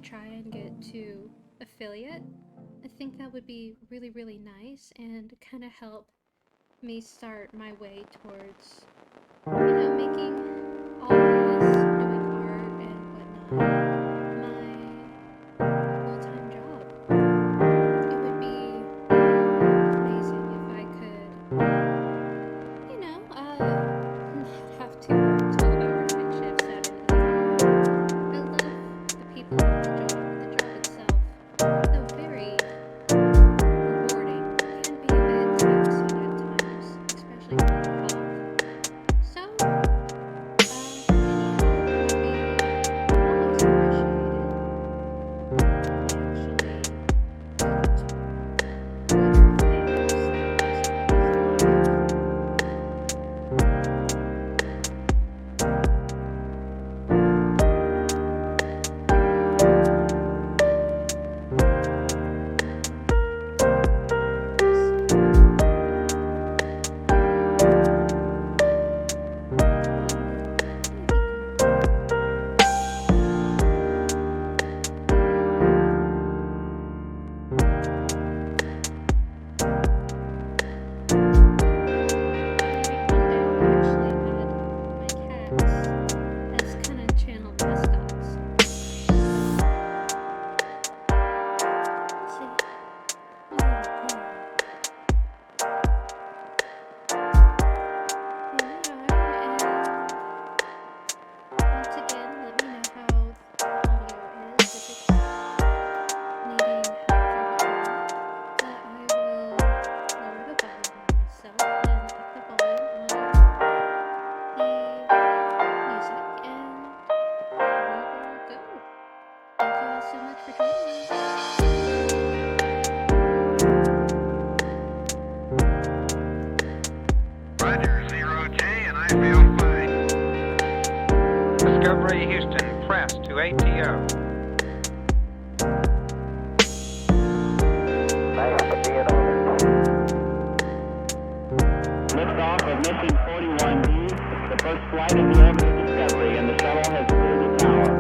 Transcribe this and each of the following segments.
try and get to affiliate. I think that would be really, really nice and kind of help me start my way towards, making all this, doing art and whatnot, my full-time job. It would be amazing if I could, not have to work 12-hour night shifts at an income. I love the people of the job itself, though very rewarding, can be a bit taxing at times, especially for my health. So, any help would be always appreciated. Houston, press to ATO. Liftoff of mission 41D, the first flight in the orbit of Discovery, and the shuttle has cleared the tower.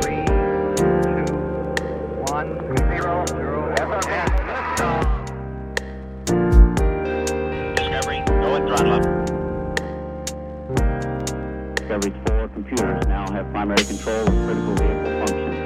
Three, two, one, zero, zero. Liftoff. Discovery, go and throttle up. Discovery's 4 computers now have primary control of critical vehicle functions.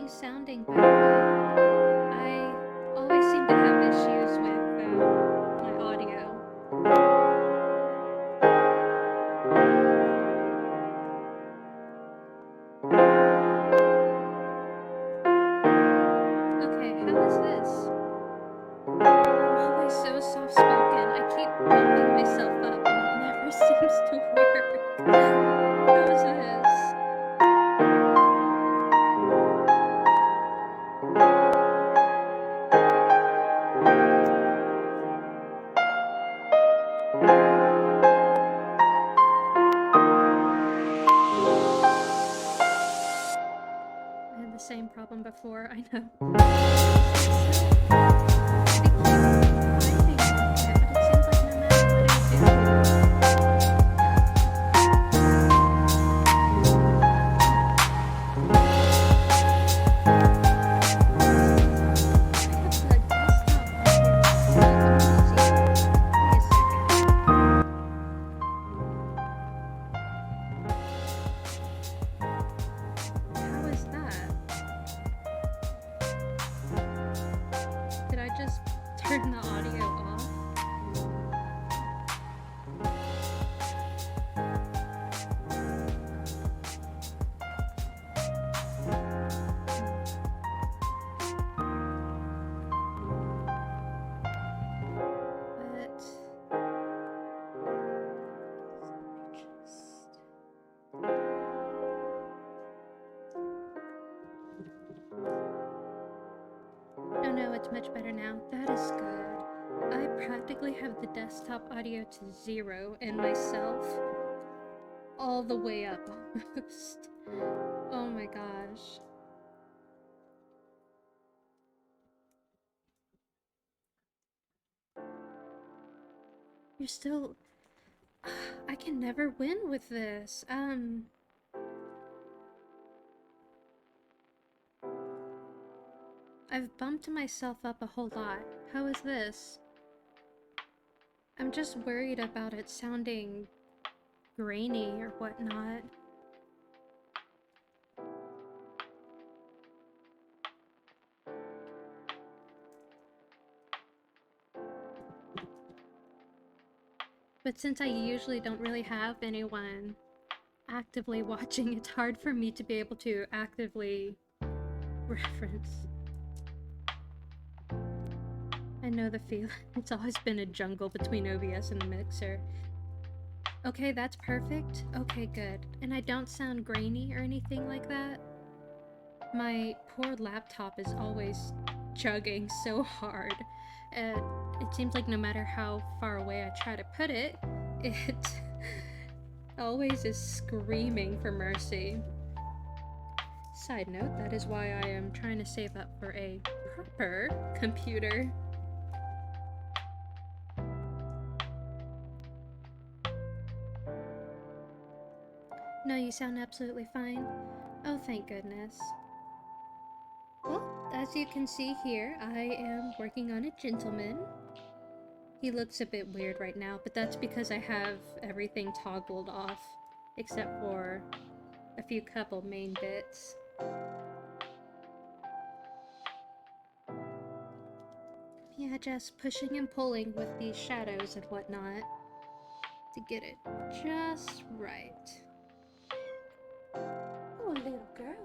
Sounding, by the way. I always seem to have issues with my audio. Okay, how is this? I'm always so soft-spoken. I keep bumping myself up and it never seems to work. How is this? I had the same problem before, I know. Did I just turn the audio off? Oh no, it's much better now. That is good. I practically have the desktop audio to 0 and myself all the way up almost. Oh my gosh. You're still... I can never win with this. I've bumped myself up a whole lot. How is this? I'm just worried about it sounding grainy or whatnot. But since I usually don't really have anyone actively watching, it's hard for me to be able to actively reference. I know the feeling. It's always been a jungle between OBS and the mixer. Okay, that's perfect. Okay, good. And I don't sound grainy or anything like that. My poor laptop is always chugging so hard. It seems like no matter how far away I try to put it, it always is screaming for mercy. Side note, that is why I am trying to save up for a proper computer. No, you sound absolutely fine. Oh, thank goodness. Well, as you can see here, I am working on a gentleman. He looks a bit weird right now, but that's because I have everything toggled off, except for a few couple main bits. Yeah, just pushing and pulling with these shadows and whatnot to get it just right. Oh, little girl.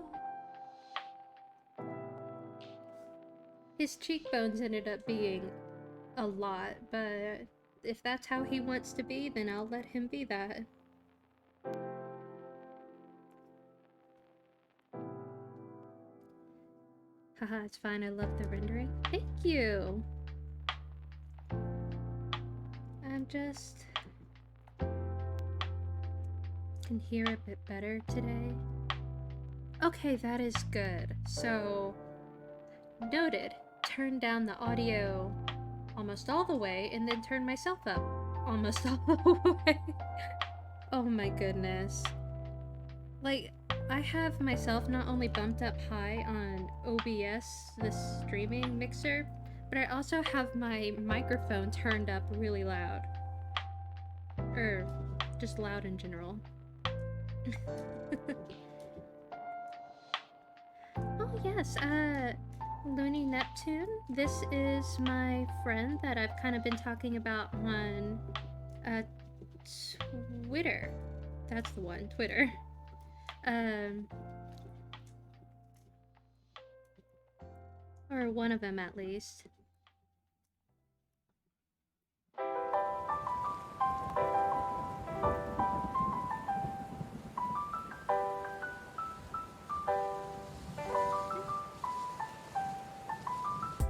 His cheekbones ended up being a lot, but if that's how he wants to be, then I'll let him be that. Haha, it's fine, I love the rendering. Thank you! I'm just... can hear a bit better today. Okay, that is good. So, noted. Turn down the audio almost all the way, and then turn myself up almost all the way. Oh my goodness. Like, I have myself not only bumped up high on OBS, the streaming mixer, but I also have my microphone turned up really loud. Or, just loud in general. Oh yes, Looney Neptune. This is my friend that I've kind of been talking about on Twitter. That's the one, Twitter. Or one of them at least.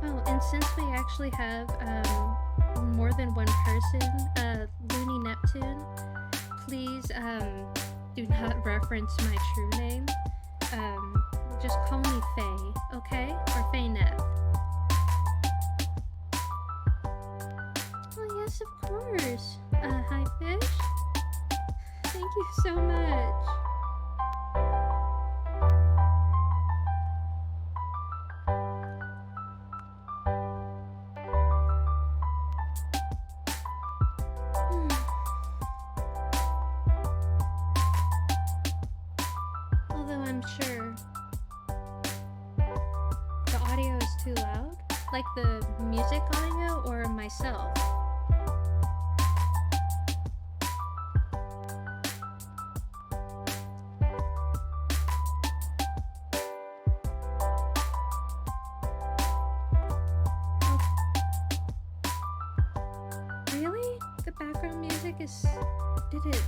Oh, and since we actually have more than one person, Looney Neptune, please do not reference my true name. Just call me Faye, okay? Or Faye Nep. Oh yes, of course. Hi Fish. Thank you so much. Although I'm sure the audio is too loud, like the music audio or myself. Really? The background music is... did it...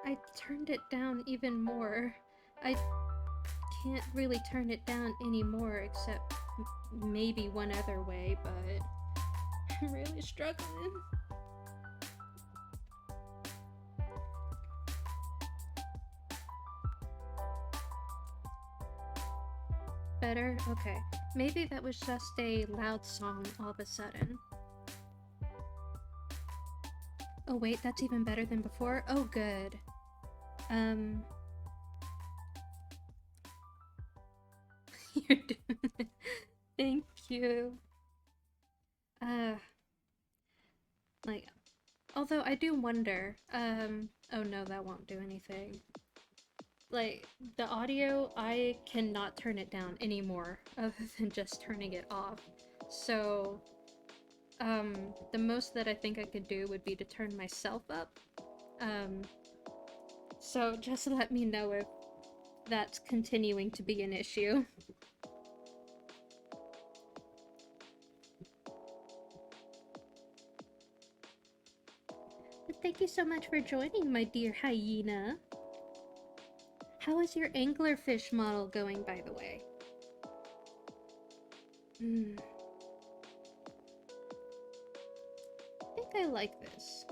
I turned it down even more. I can't really turn it down anymore except maybe one other way, but I'm really struggling. Better? Okay. Maybe that was just a loud song all of a sudden. Oh wait, that's even better than before? Oh good. You're doing it. Thank you. Like, although I do wonder, oh no, that won't do anything. Like, the audio, I cannot turn it down anymore, other than just turning it off. So, the most that I think I could do would be to turn myself up. So just let me know if that's continuing to be an issue. But thank you so much for joining, my dear hyena. How is your anglerfish model going, by the way? I think I like this.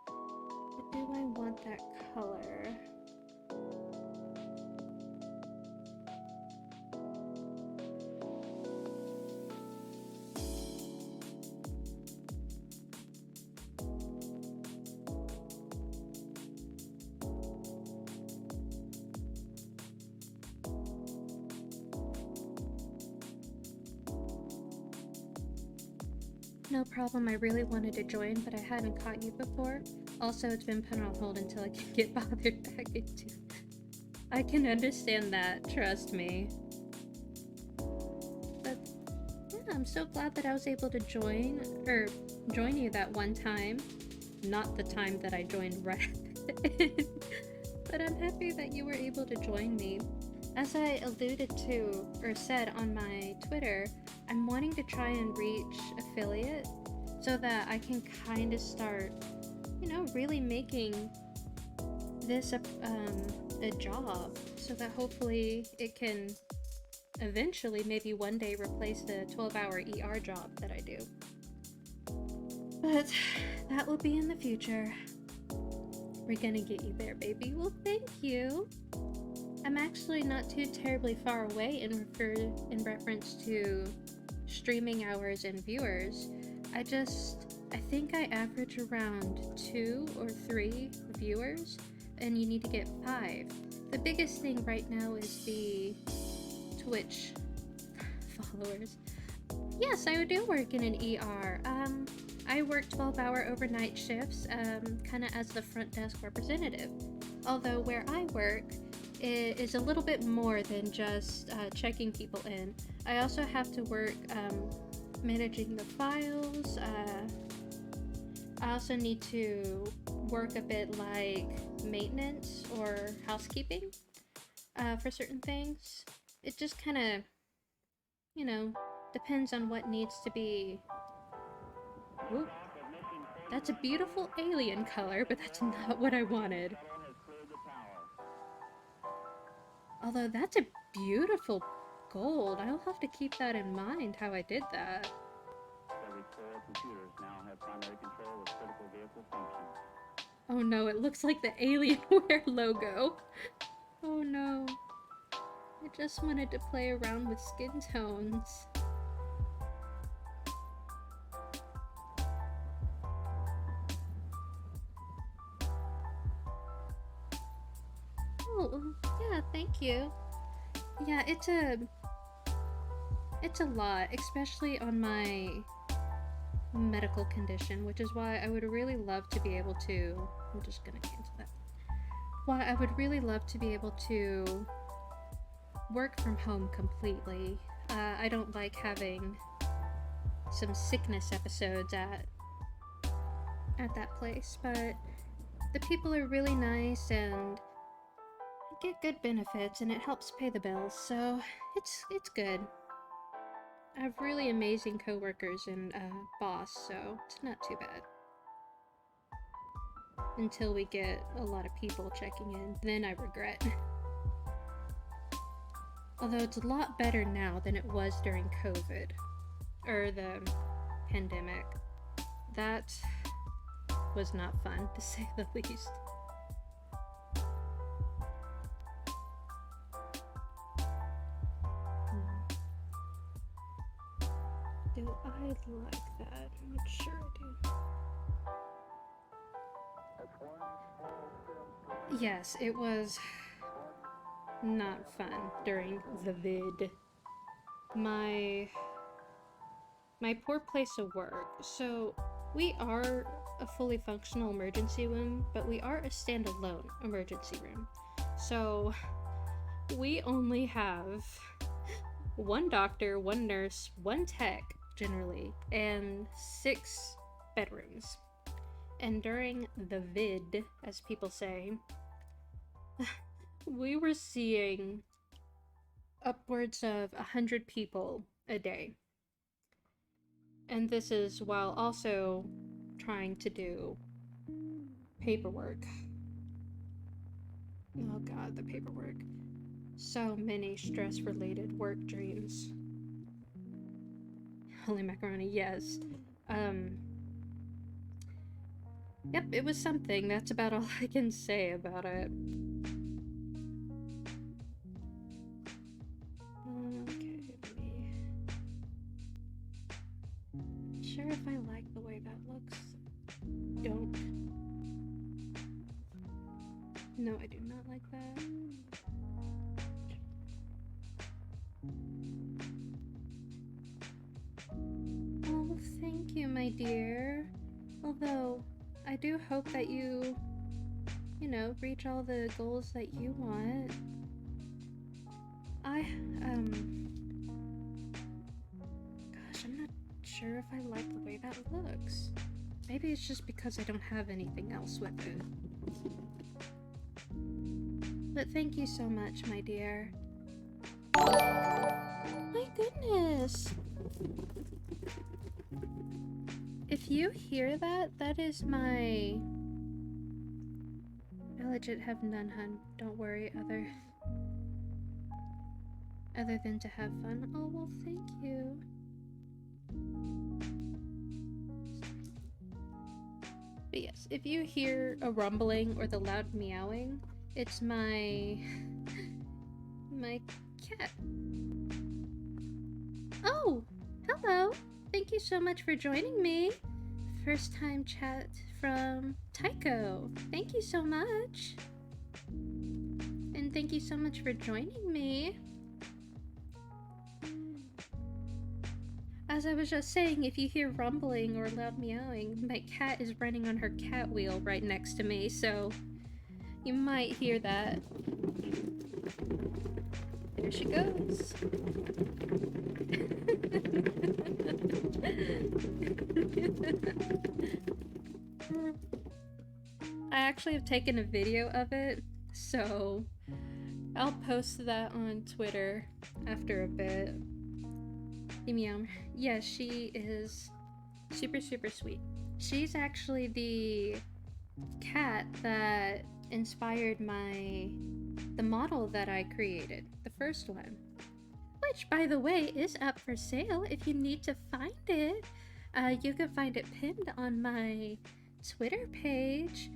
But do I want that color? No problem, I really wanted to join, but I hadn't caught you before. Also, it's been put on hold until I can get bothered back into it. I can understand that, trust me. But yeah, I'm so glad that I was able to join you that one time. Not the time that I joined right at the end. But I'm happy that you were able to join me. As I alluded to, or said on my Twitter, I'm wanting to try and reach affiliate so that I can kind of start, you know, really making this a job, so that hopefully it can eventually, maybe one day, replace the 12-hour ER job that I do. But that will be in the future. We're gonna get you there, baby. Well, thank you. I'm actually not too terribly far away in reference to streaming hours and viewers. I think I average around 2 or 3 viewers, and you need to get 5. The biggest thing right now is the Twitch followers. Yes, I do work in an ER. I work 12-hour overnight shifts, kind of as the front desk representative. Although where I work, it is a little bit more than just checking people in. I also have to work managing the files. I also need to work a bit like maintenance or housekeeping for certain things. It just kind of, you know, depends on what needs to be. Ooh, that's a beautiful alien color, but that's not what I wanted. Although that's a beautiful gold. I'll have to keep that in mind, how I did that. Every 4 computers now have primary control of critical vehicle functions. Oh no, it looks like the Alienware logo. Oh no. I just wanted to play around with skin tones. Oh, yeah, thank you. Yeah, it's a lot, especially on my medical condition, which is why I would really love to be able to, I'm just gonna cancel that. Why I would really love to be able to work from home completely. I don't like having some sickness episodes at that place, but the people are really nice and I get good benefits and it helps pay the bills, so it's good. I have really amazing coworkers and boss, so it's not too bad. Until we get a lot of people checking in, then I regret. Although it's a lot better now than it was during COVID, or the pandemic. That was not fun, to say the least. Do I like that? I'm sure I do. Yes, it was not fun during the vid. My poor place of work. So we are a fully functional emergency room, but we are a standalone emergency room. So we only have 1 doctor, 1 nurse, 1 tech, generally, and 6 bedrooms. And during the vid, as people say, we were seeing upwards of 100 people a day. And this is while also trying to do paperwork. Oh god, the paperwork. So many stress-related work dreams. Holy macaroni, yes. Yep, it was something. That's about all I can say about it. Okay, let me... Sure if I like the way that looks. Don't. No, I do not like that. Oh, thank thank you, my dear. Although, I do hope that you know, reach all the goals that you want. Gosh, I'm not sure if I like the way that looks. Maybe it's just because I don't have anything else with it. But thank you so much, my dear. My goodness! If you hear that, that is my... I legit have none, hun. Don't worry, other than to have fun. Oh, well, thank you. But yes, if you hear a rumbling or the loud meowing, it's my cat. Oh, hello. Thank you so much for joining me. First time chat from Tycho. Thank you so much. And thank you so much for joining me. As I was just saying, if you hear rumbling or loud meowing, my cat is running on her cat wheel right next to me, so you might hear that. There she goes. I actually have taken a video of it, so I'll post that on Twitter after a bit. Meow. Yeah, she is super, super sweet. She's actually the cat that inspired the model that I created, the first one. Which, by the way, is up for sale if you need to find it. You can find it pinned on my Twitter page.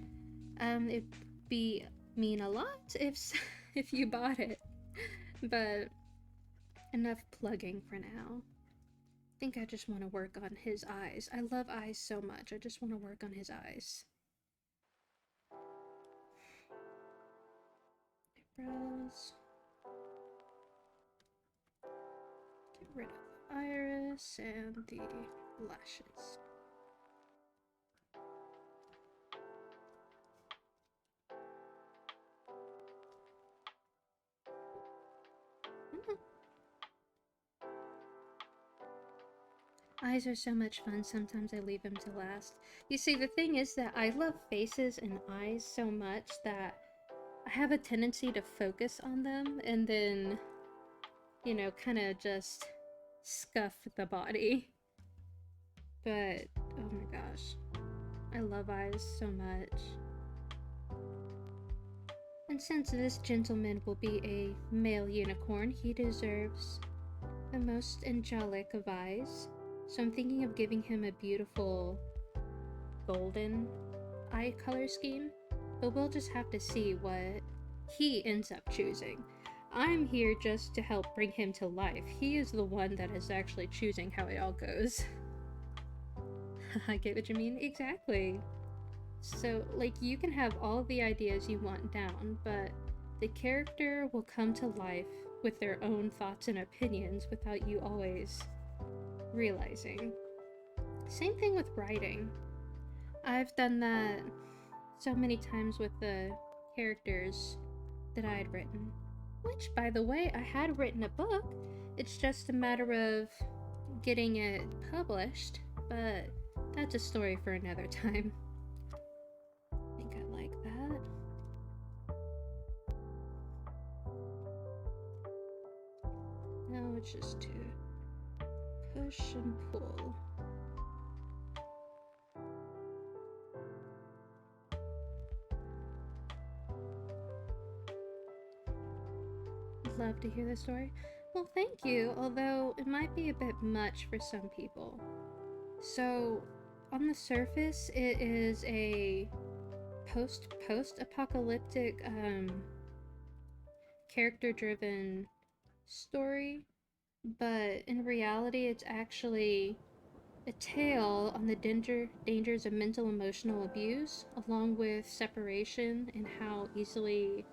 It'd mean a lot if you bought it. But enough plugging for now. I think I just want to work on his eyes. I love eyes so much. I just want to work on his eyes. Eyebrows. Get rid of the iris and the lashes. Eyes are so much fun, sometimes I leave them to last. You see, the thing is that I love faces and eyes so much that I have a tendency to focus on them and then, you know, kind of just scuff the body. But, oh my gosh, I love eyes so much. And since this gentleman will be a male unicorn, he deserves the most angelic of eyes. So I'm thinking of giving him a beautiful golden eye color scheme, but we'll just have to see what he ends up choosing. I'm here just to help bring him to life. He is the one that is actually choosing how it all goes. I get what you mean. Exactly. So, like, you can have all the ideas you want down, but the character will come to life with their own thoughts and opinions without you always realizing. Same thing with writing. I've done that so many times with the characters that I had written. Which, by the way, I had written a book. It's just a matter of getting it published, but that's a story for another time. I think I like that. Now it's just to push and pull. Love to hear the story. Well, thank you, although it might be a bit much for some people. So, on the surface, it is a post-apocalyptic character-driven story, but in reality, it's actually a tale on the dangers of mental emotional abuse, along with separation and how easily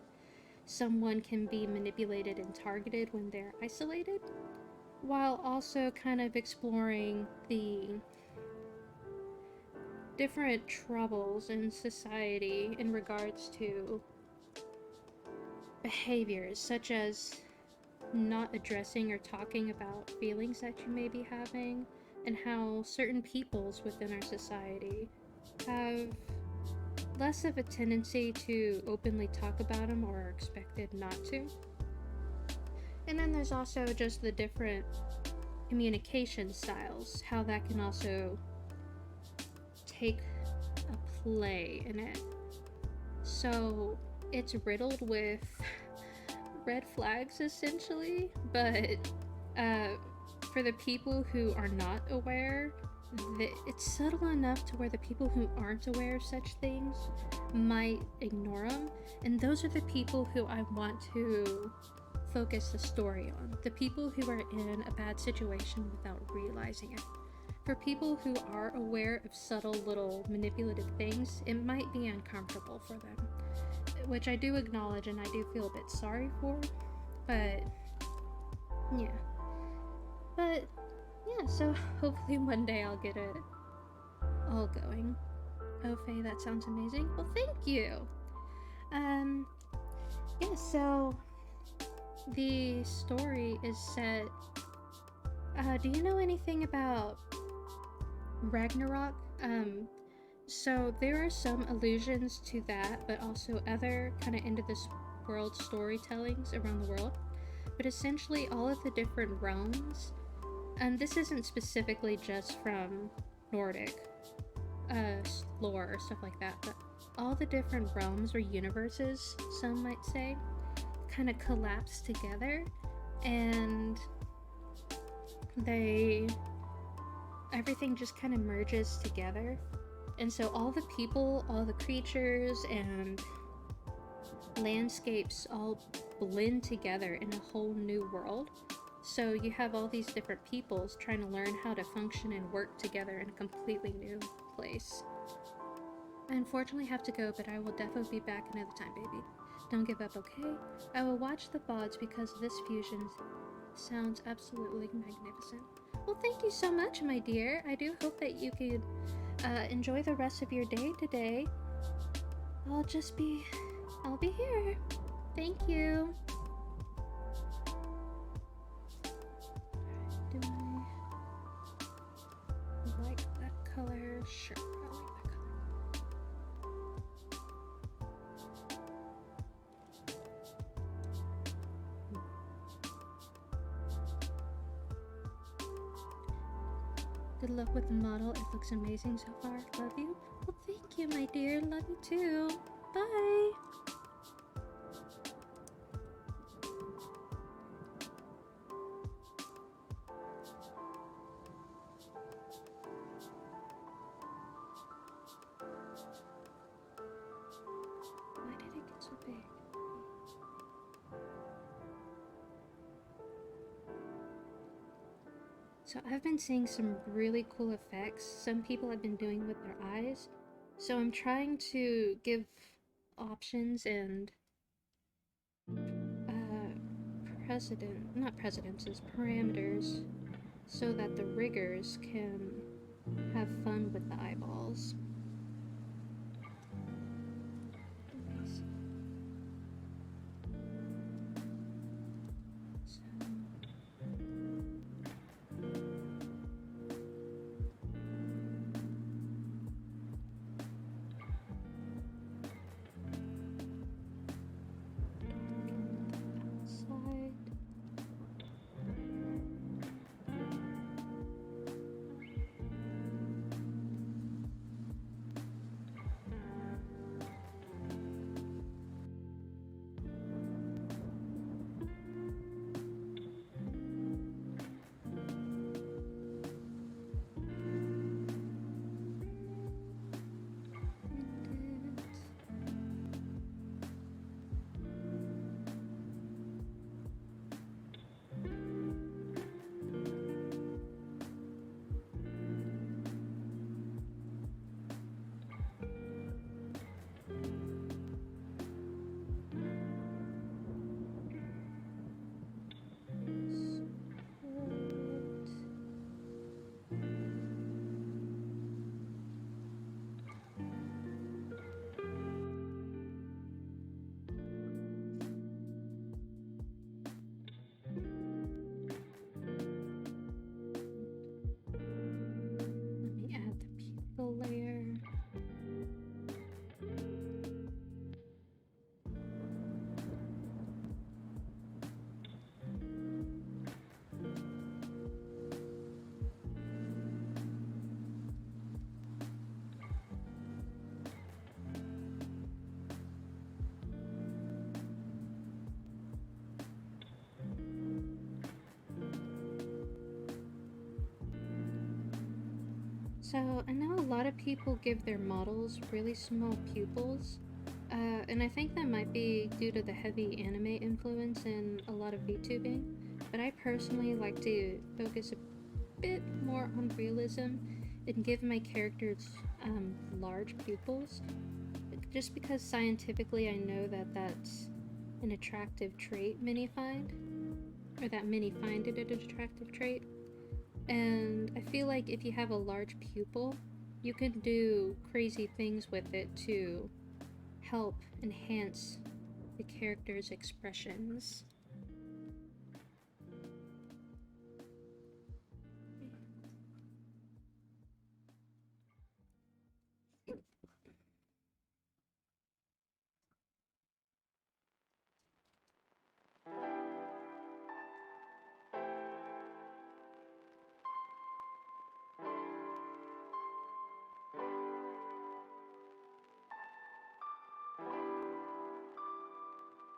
someone can be manipulated and targeted when they're isolated, while also kind of exploring the different troubles in society in regards to behaviors such as not addressing or talking about feelings that you may be having, and how certain peoples within our society have less of a tendency to openly talk about them or are expected not to. And then there's also just the different communication styles, how that can also take a play in it. So it's riddled with red flags essentially, but for the people who are not aware, it's subtle enough to where the people who aren't aware of such things might ignore them, and those are the people who I want to focus the story on. The people who are in a bad situation without realizing it. For people who are aware of subtle little manipulative things, it might be uncomfortable for them, which I do acknowledge and I do feel a bit sorry for, but yeah. But yeah, so hopefully one day I'll get it all going. Oh, Faye, that sounds amazing. Well, thank you. Yeah, so the story is set. Do you know anything about Ragnarok? So there are some allusions to that, but also other kind of into this world storytellings around the world. But essentially, all of the different realms, and this isn't specifically just from Nordic lore or stuff like that, but all the different realms or universes, some might say, kind of collapse together, and everything just kind of merges together. And so all the people, all the creatures, and landscapes all blend together in a whole new world. So you have all these different peoples trying to learn how to function and work together in a completely new place. I unfortunately have to go, but I will definitely be back another time, baby. Don't give up, okay? I will watch the VODs because this fusion sounds absolutely magnificent. Well, thank you so much, my dear. I do hope that you could enjoy the rest of your day today. I'll be here. Thank you. Do I like that color? Sure, I like that color. Good luck with the model. It looks amazing so far. Love you. Well, thank you, my dear. Love you too. Bye. Why did it get so big? So I've been seeing some really cool effects some people have been doing with their eyes. So I'm trying to give options and parameters so that the riggers can have fun with the eyeballs. So, I know a lot of people give their models really small pupils, and I think that might be due to the heavy anime influence in a lot of VTubing, but I personally like to focus a bit more on realism and give my characters large pupils, just because scientifically I know that that's an attractive trait many find, or that many find it an attractive trait. And I feel like if you have a large pupil, you can do crazy things with it to help enhance the character's expressions.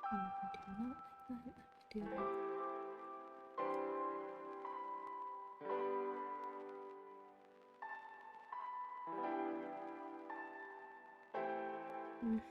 I do not like that. I do. Mm.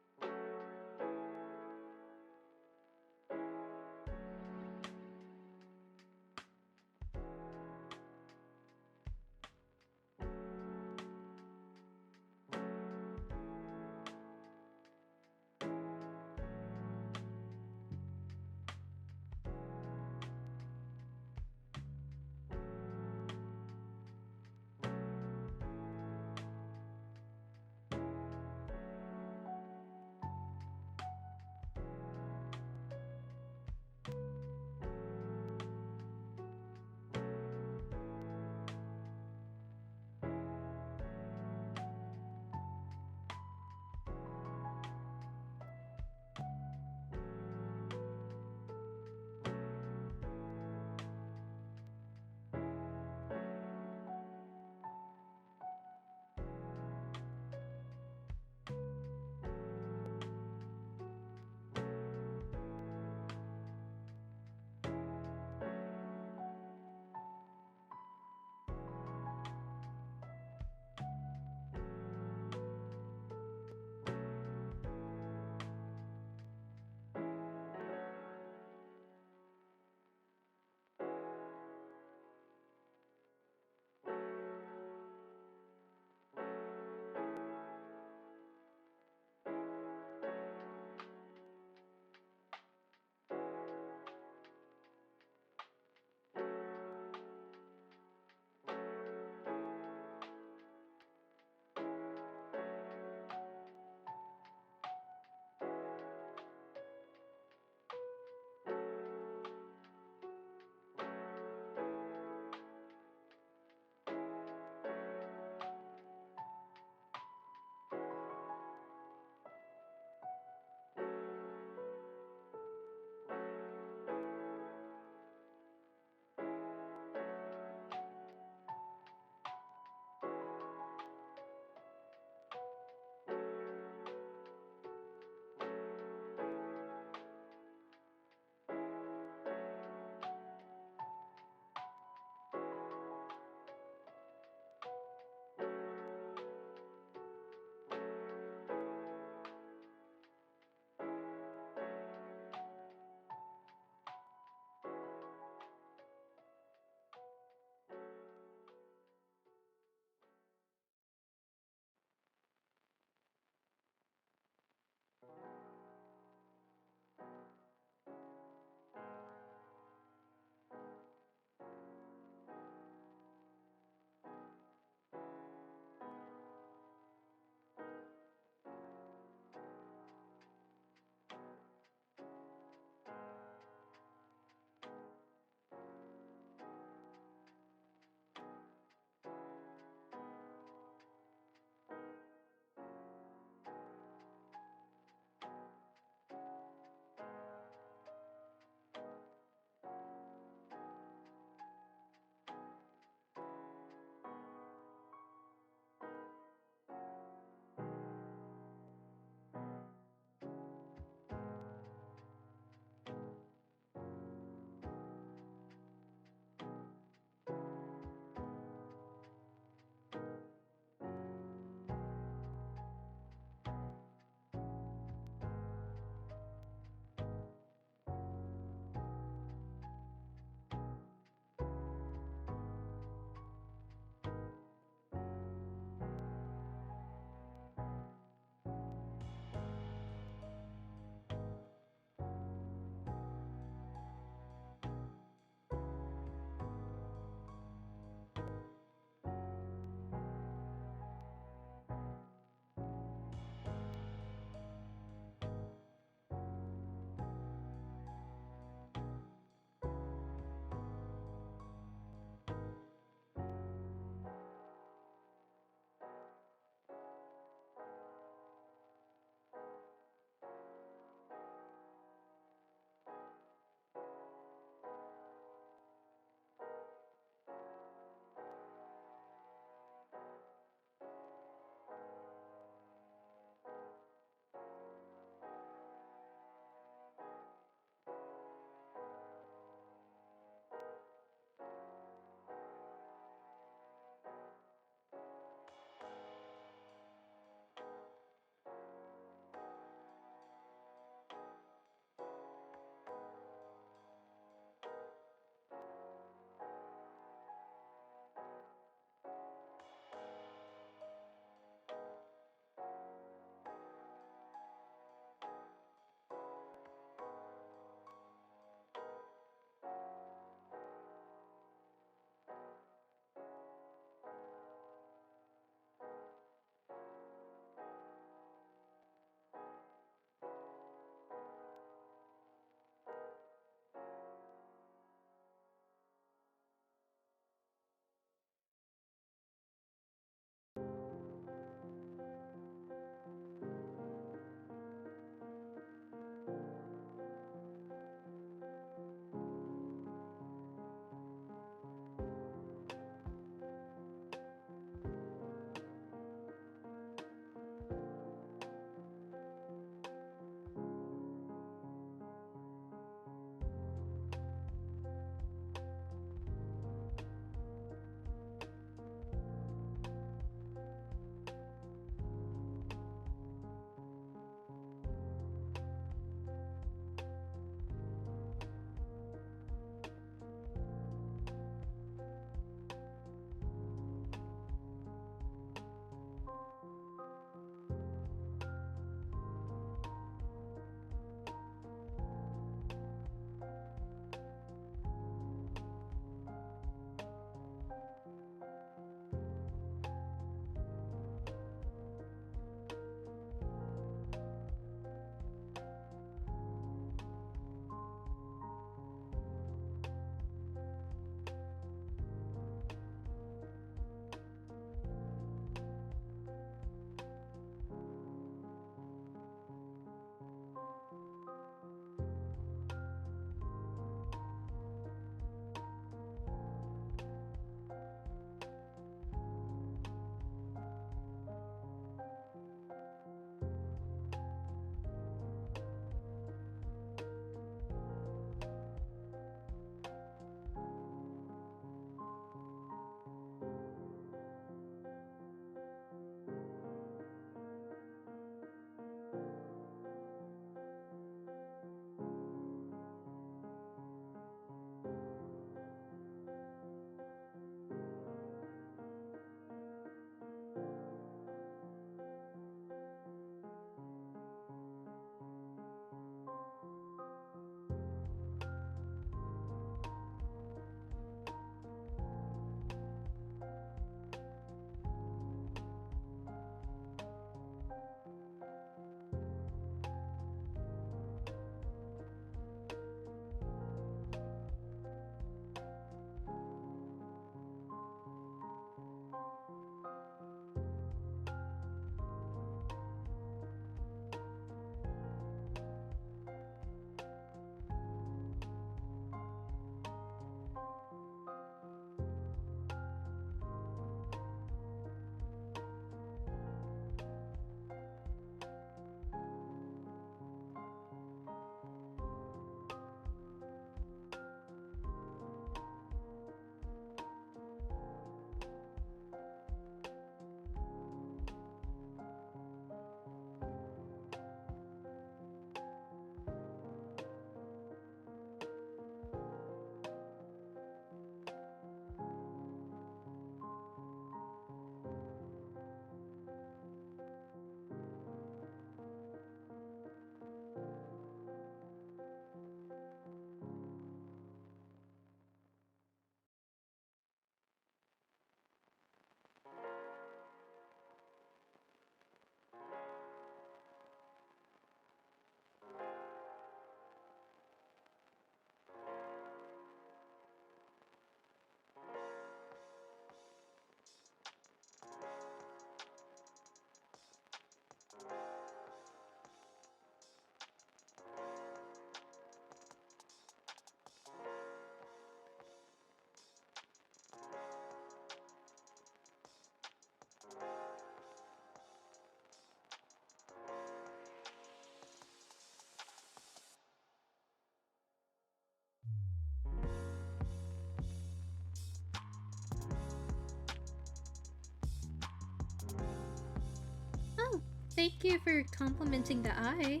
Thank you for complimenting the eye.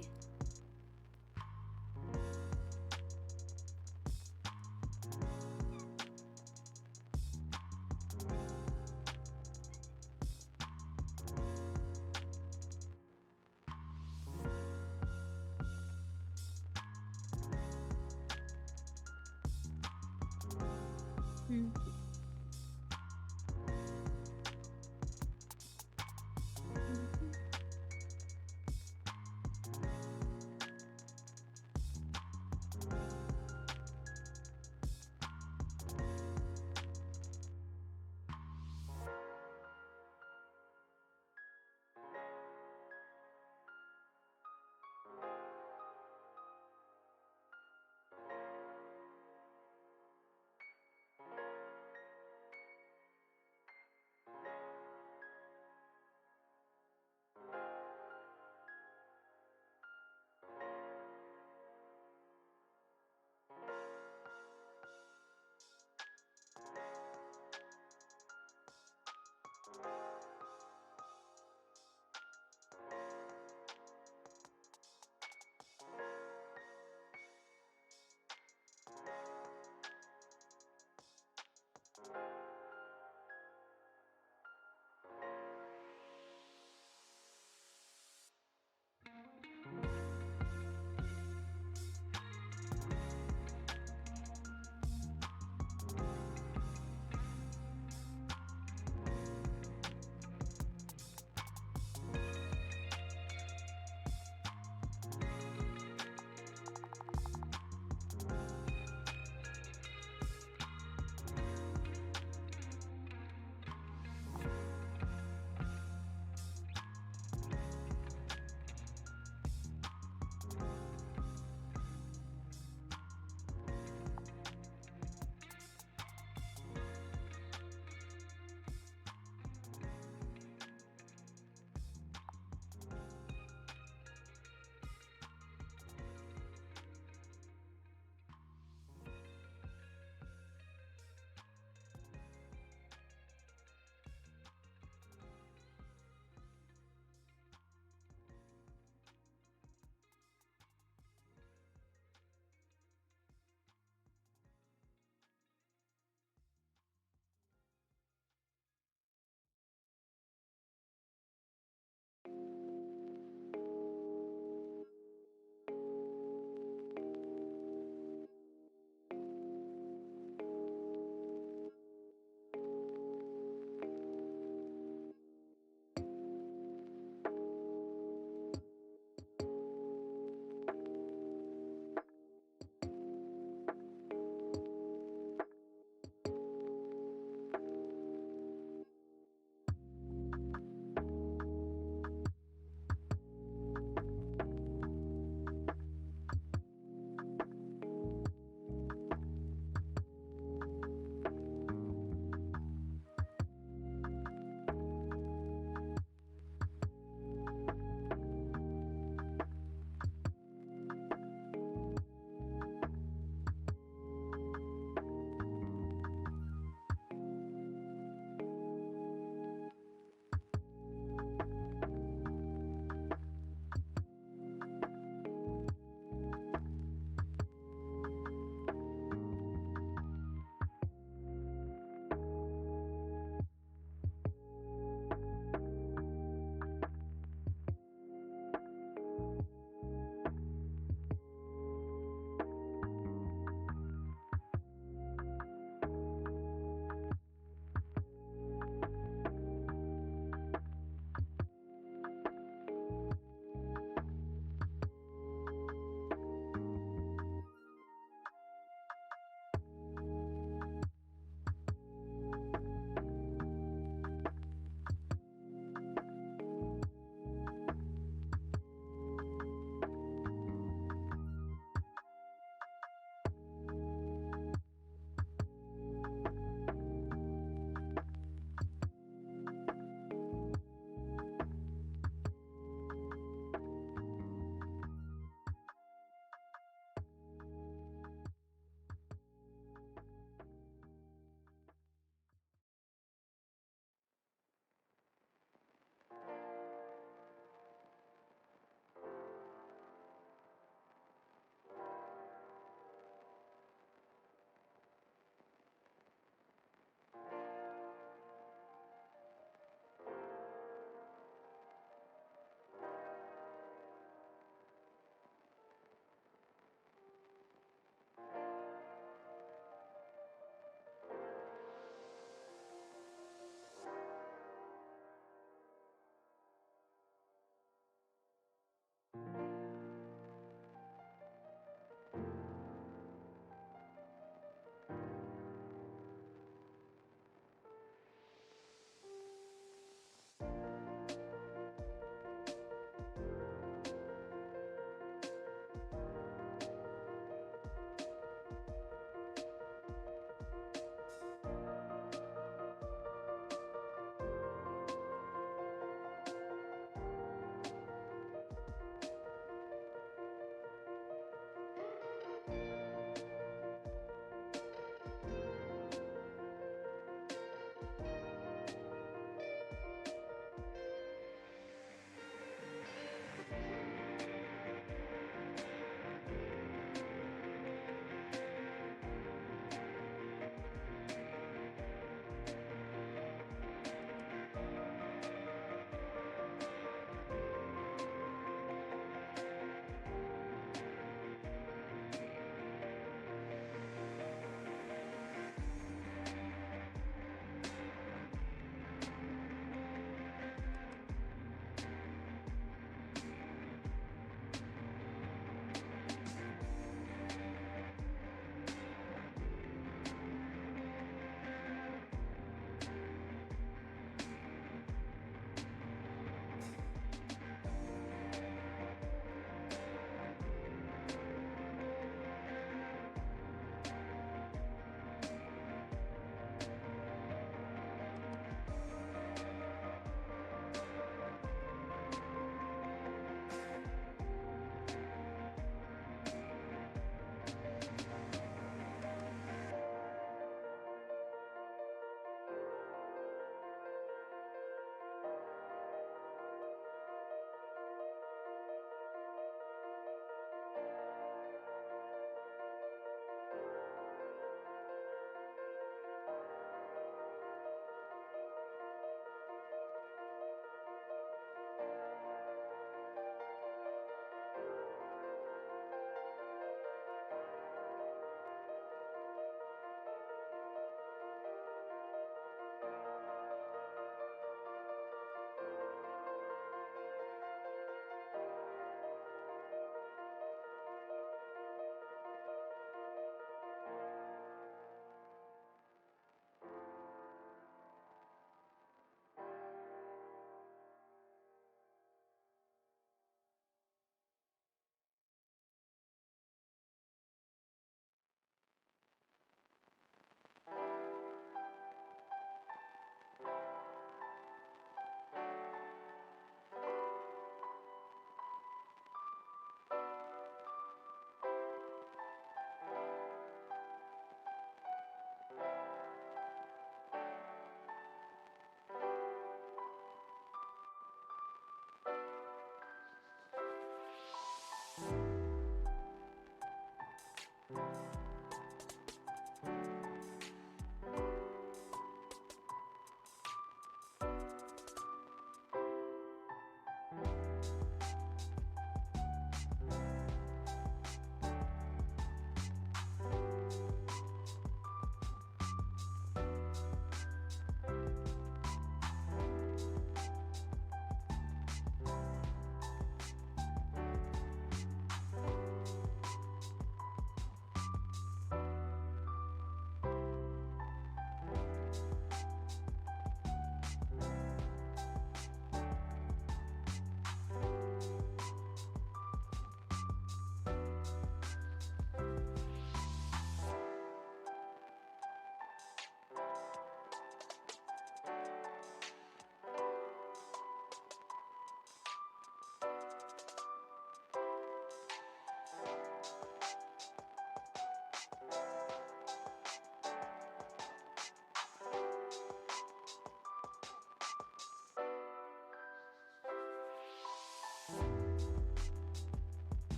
Hmm.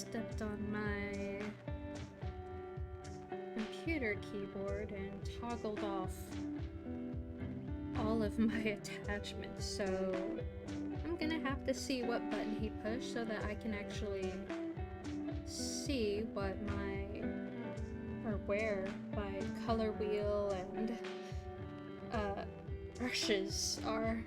stepped on my computer keyboard and toggled off all of my attachments, so I'm gonna have to see what button he pushed so that I can actually see what where my color wheel and brushes are.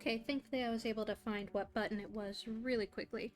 Okay, thankfully I was able to find what button it was really quickly.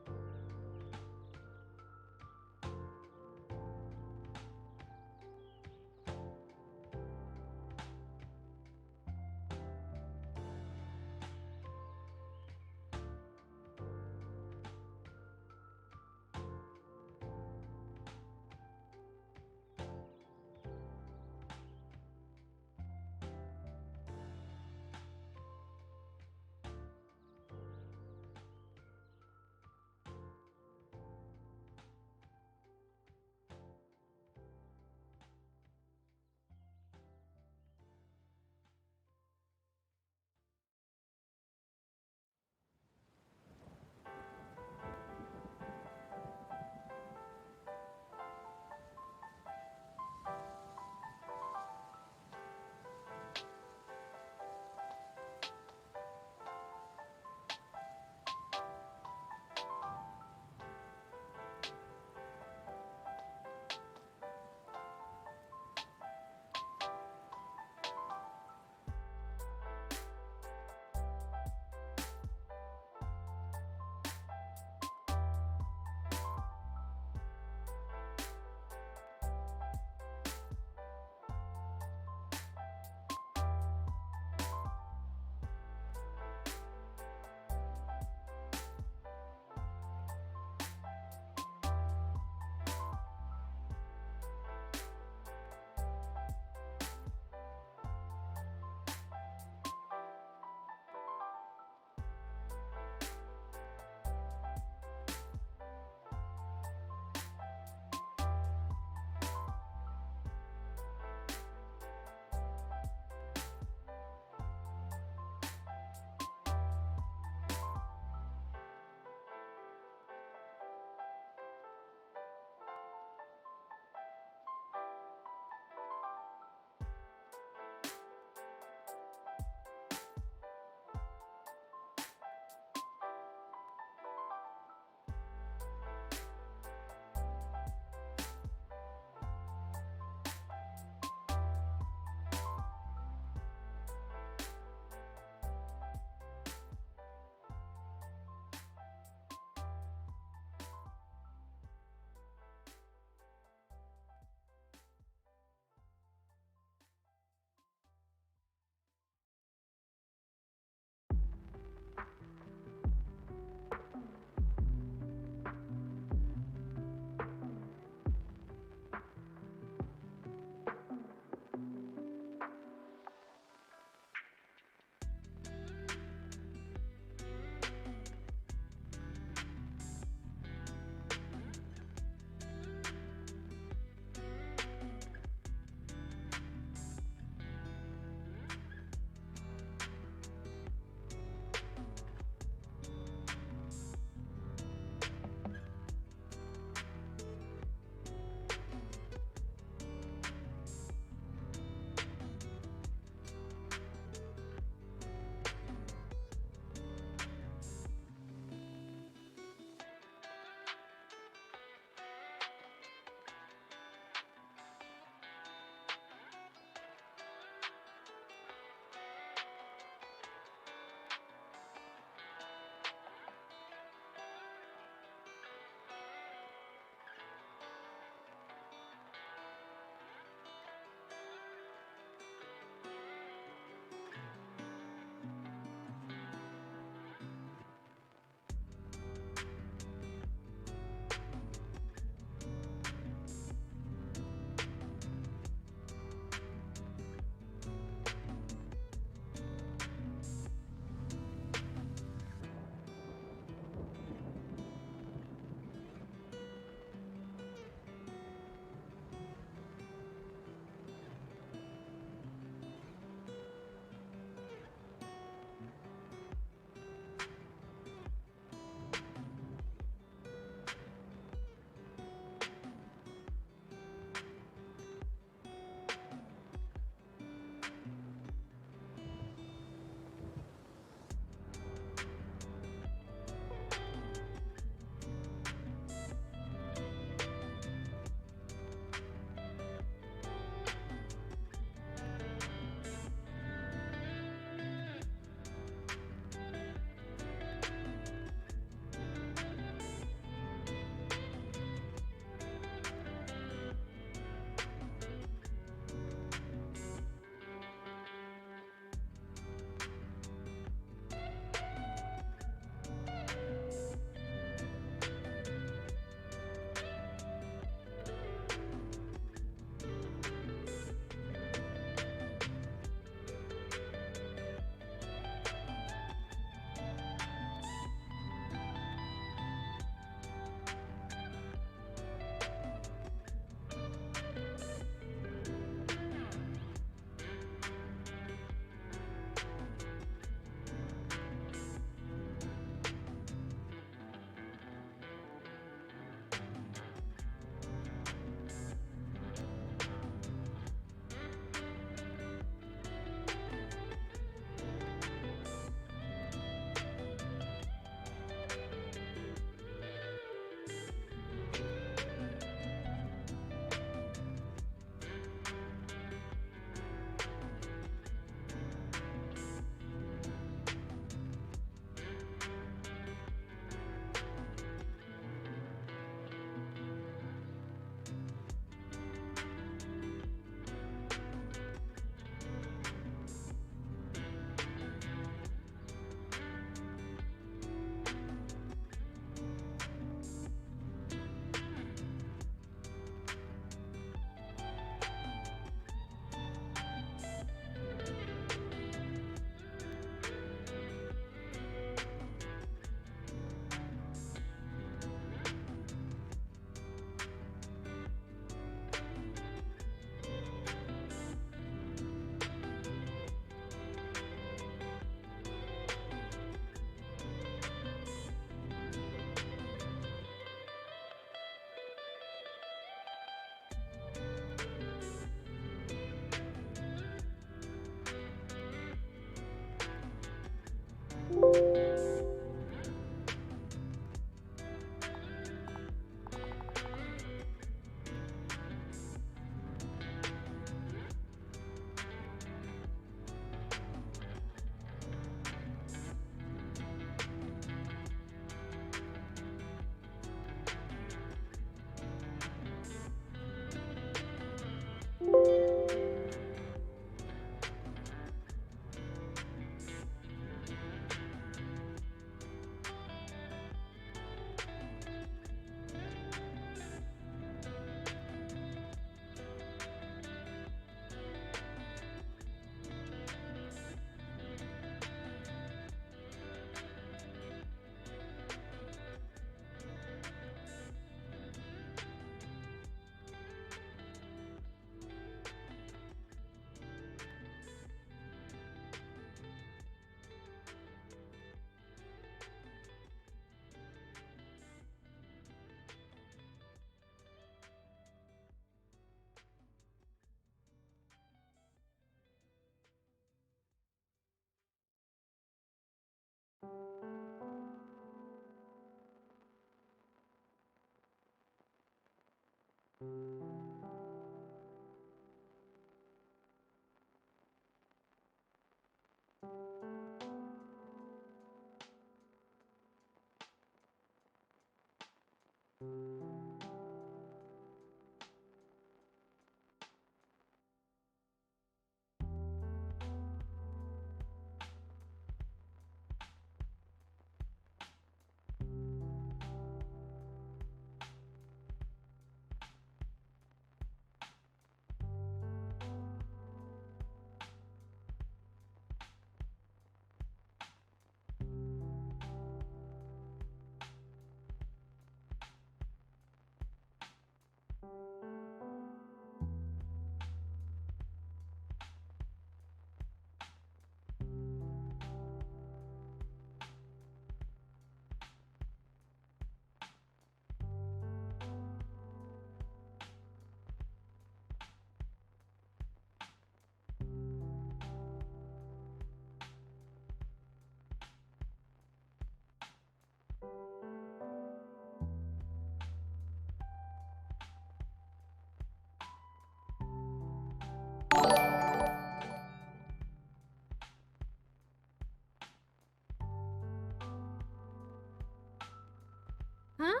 Huh?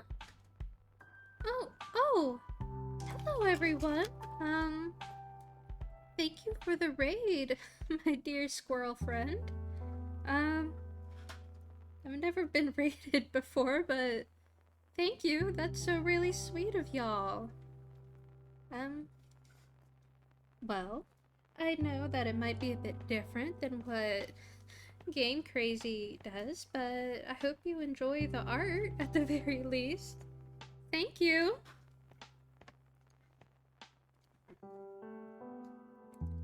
Oh, hello everyone. Thank you for the raid, my dear squirrel friend. Um, I've never been raided before, but thank you. That's so really sweet of y'all. Well, I know that it might be a bit different than what Game Crazy does, but I hope you enjoy the art at the very least. Thank you.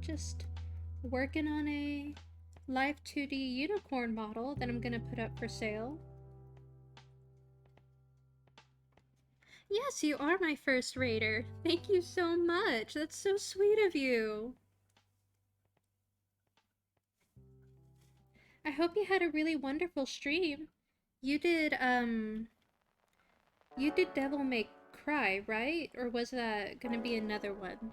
Just working on a live 2D unicorn model that I'm gonna put up for sale. Yes, you are my first raider. Thank you so much. That's so sweet of you. I hope you had a really wonderful stream. You did Devil May Cry, right? Or was that gonna be another one?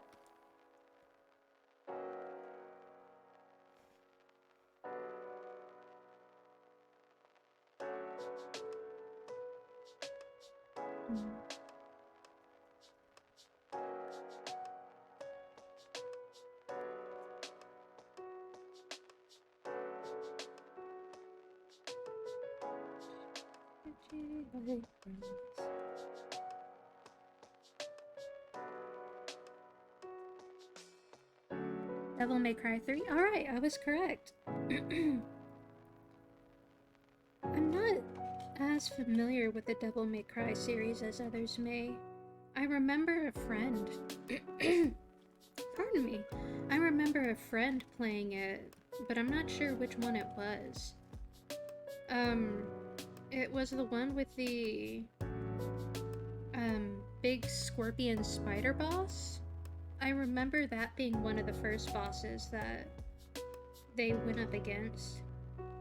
Devil May Cry 3? Alright, I was correct. I'm not as familiar with the Devil May Cry series as others may. I remember a friend. Pardon me. I remember a friend playing it, but I'm not sure which one it was. It was the one with the big scorpion spider boss. I remember that being one of the first bosses that they went up against.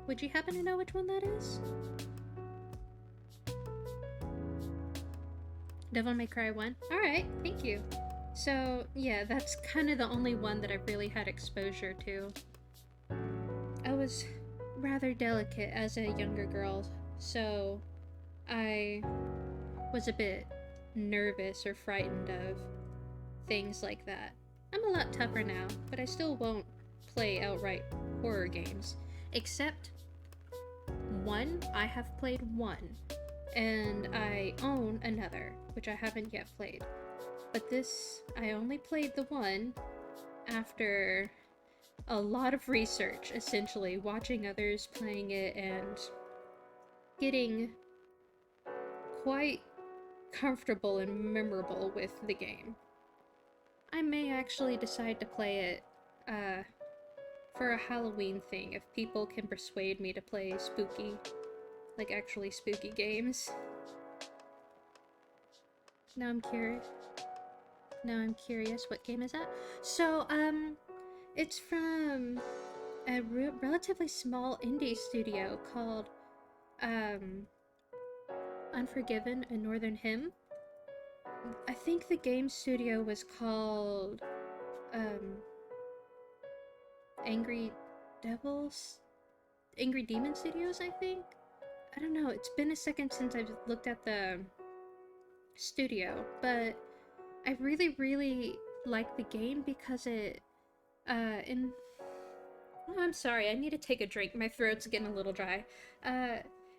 Would you happen to know which one that is? Devil May Cry 1? Alright, thank you. So, yeah, that's kind of the only one that I really had exposure to. I was rather delicate as a younger girl, so I was a bit nervous or frightened of things like that. I'm a lot tougher now, but I still won't play outright horror games. Except one, I have played one, and I own another, which I haven't yet played. But this, I only played the one after a lot of research, essentially, watching others playing it and getting quite comfortable and memorable with the game. I may actually decide to play it for a Halloween thing if people can persuade me to play spooky, like actually spooky games. Now I'm curious. What game is that? So, it's from a relatively small indie studio called, Unforgiven, A Northern Hymn. I think the game studio was called, Angry Demon Studios, I think? I don't know, it's been a second since I've looked at the studio, but I really, really like the game because it, oh, I'm sorry, I need to take a drink. My throat's getting a little dry.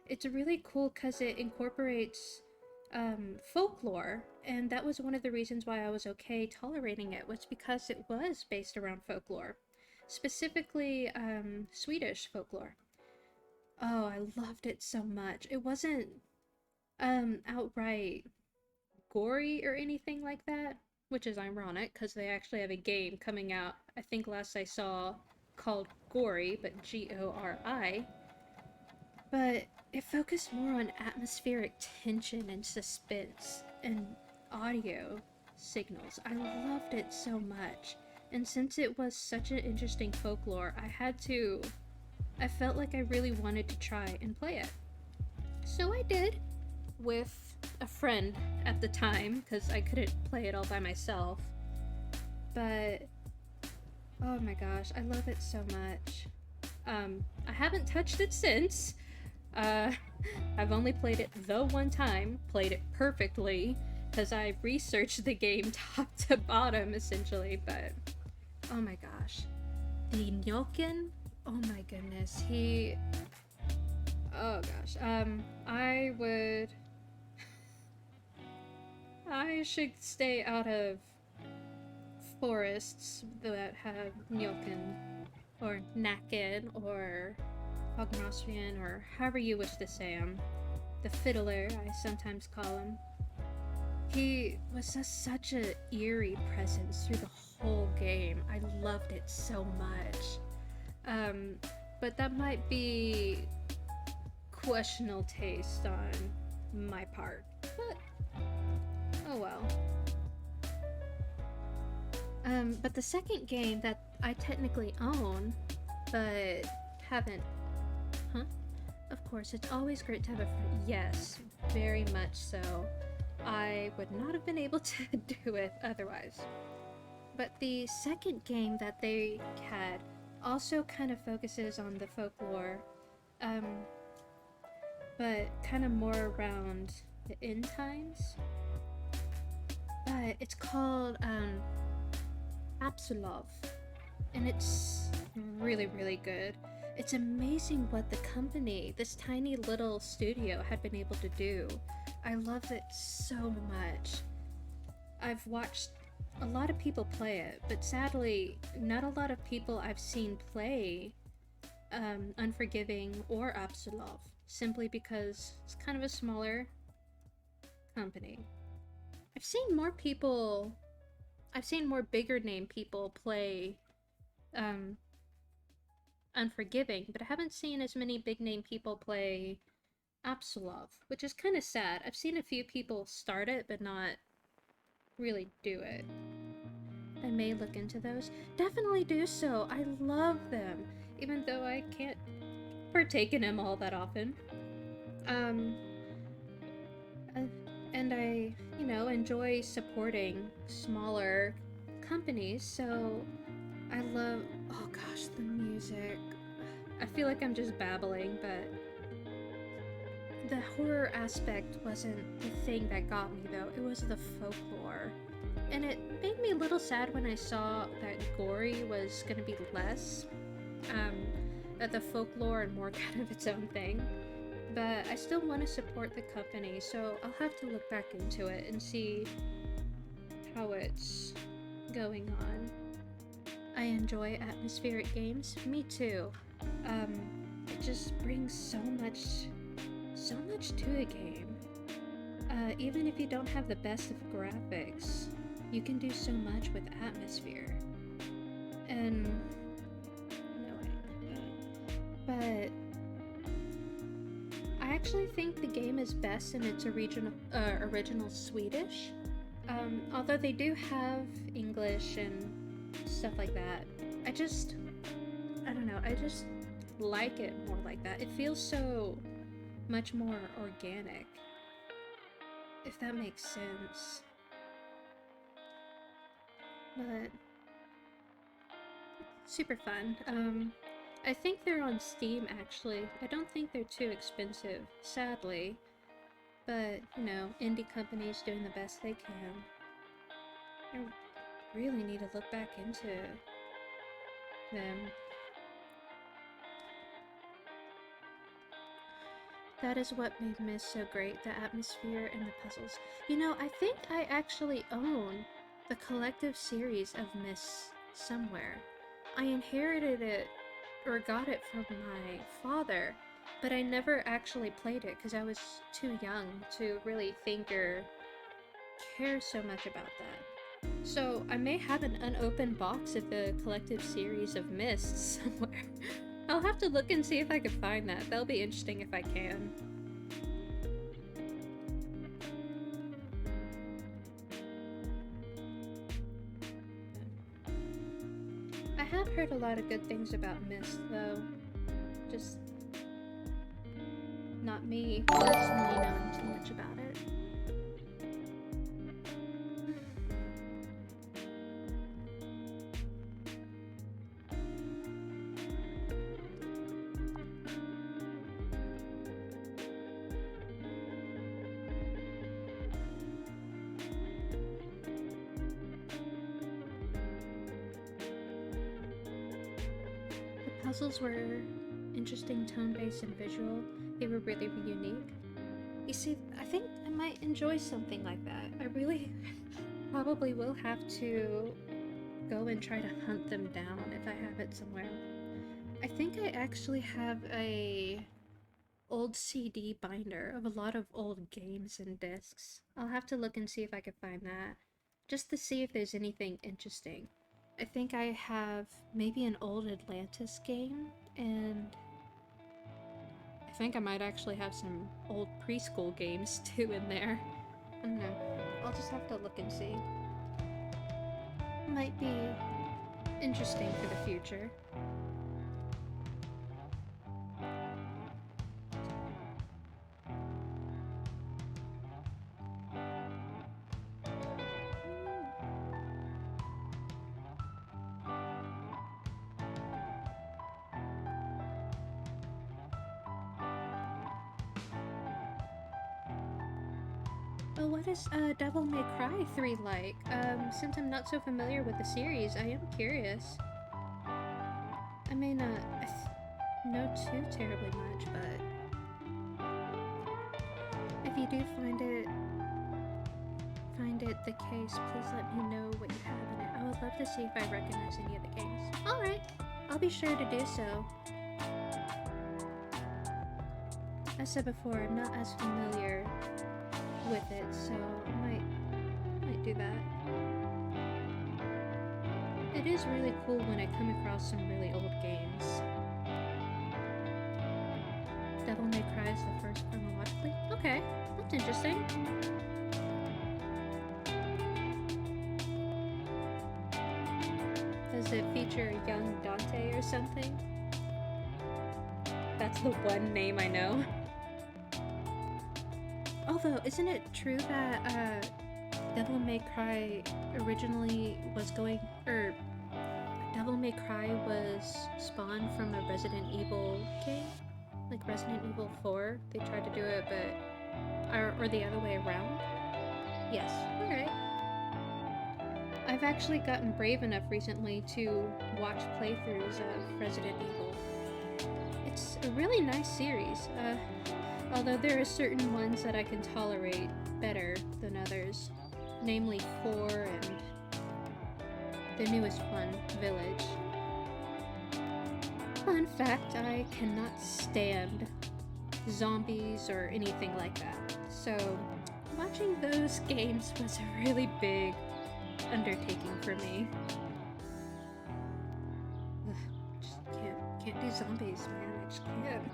It's really cool because it incorporates folklore, and that was one of the reasons why I was okay tolerating it, was because it was based around folklore. Specifically, Swedish folklore. Oh, I loved it so much. It wasn't, outright gory or anything like that, which is ironic because they actually have a game coming out, I think last I saw, called Gory, but Gori. But it focused more on atmospheric tension and suspense and audio signals. I loved it so much. And since it was such an interesting folklore, I felt like I really wanted to try and play it. So I did, with a friend at the time, because I couldn't play it all by myself. But, oh my gosh, I love it so much. I haven't touched it since. I've only played it the one time, played it perfectly, because I researched the game top to bottom, essentially, but oh my gosh. The Nyoken? Oh my goodness, oh gosh, I should stay out of forests that have Nyoken, or Naken, or Hognosvian, or however you wish to say him. The Fiddler, I sometimes call him. He was just such an eerie presence through the whole game. I loved it so much. But that might be questionable taste on my part. But, oh well. But the second game that I technically own, but haven't... Huh? Of course, it's always great to have a friend. Yes, very much so. I would not have been able to do it otherwise. But the second game that they had also kind of focuses on the folklore, but kind of more around the end times. But it's called Absolov, and it's really, really good. It's amazing what the company, this tiny little studio, had been able to do. I loved it so much. I've watched a lot of people play it, but sadly, not a lot of people I've seen play Unforgiving or Absolov, simply because it's kind of a smaller company. I've seen more bigger name people play Unforgiving, but I haven't seen as many big name people play Absolov, which is kind of sad. I've seen a few people start it, but not really do it. I may look into those. Definitely do so. I love them, even though I can't partake in them all that often. And I, enjoy supporting smaller companies, so I love, oh gosh, the music. I feel like I'm just babbling, but the horror aspect wasn't the thing that got me, though. It was the folklore. And it made me a little sad when I saw that gory was gonna be less, that the folklore and more kind of its own thing. But I still want to support the company, so I'll have to look back into it and see how it's going on. I enjoy atmospheric games. Me too. It just brings so much to a game. Even if you don't have the best of graphics, you can do so much with atmosphere. And but I actually think the game is best in its original Swedish. Although they do have English and stuff like that. I don't know, I just like it more like that. It feels so much more organic, if that makes sense. But super fun. I think they're on Steam actually. I don't think they're too expensive, sadly. But, you know, indie companies doing the best they can. I really need to look back into them. That is what made Myst so great, the atmosphere and the puzzles. You know, I think I actually own the collective series of Myst somewhere. I inherited it, or got it from my father, but I never actually played it because I was too young to really think or care so much about that. So I may have an unopened box of the collective series of Myst somewhere. I'll have to look and see if I can find that. That'll be interesting if I can. I have heard a lot of good things about Myst, though. Just not me personally knowing too much about it. Puzzles were interesting, tone-based, and visual. They were really unique. You see, I think I might enjoy something like that. I really probably will have to go and try to hunt them down if I have it somewhere. I think I actually have a old CD binder of a lot of old games and discs. I'll have to look and see if I can find that, just to see if there's anything interesting. I think I have maybe an old Atlantis game, and I think I might actually have some old preschool games too in there. I don't know. I'll just have to look and see. Might be interesting for the future. Well, what is Devil May Cry 3 like? Since I'm not so familiar with the series, I am curious. I may not know too terribly much, but if you do find it the case, please let me know what you have in it. I would love to see if I recognize any of the games. Alright, I'll be sure to do so. As said before, I'm not as familiar with it, so I might do that. It is really cool when I come across some really old games. Devil May Cry is the first chronologically? Okay, that's interesting. Does it feature a young Dante or something? That's the one name I know. Although, isn't it true that Devil May Cry originally was Devil May Cry was spawned from a Resident Evil game? Like Resident Evil 4? They tried to do it, but... or the other way around? Yes, alright. I've actually gotten brave enough recently to watch playthroughs of Resident Evil. It's a really nice series, although there are certain ones that I can tolerate better than others, namely 4 and the newest one, Village. Fun fact, I cannot stand zombies or anything like that, so watching those games was a really big undertaking for me. Ugh, just can't do zombies, man. I just can't.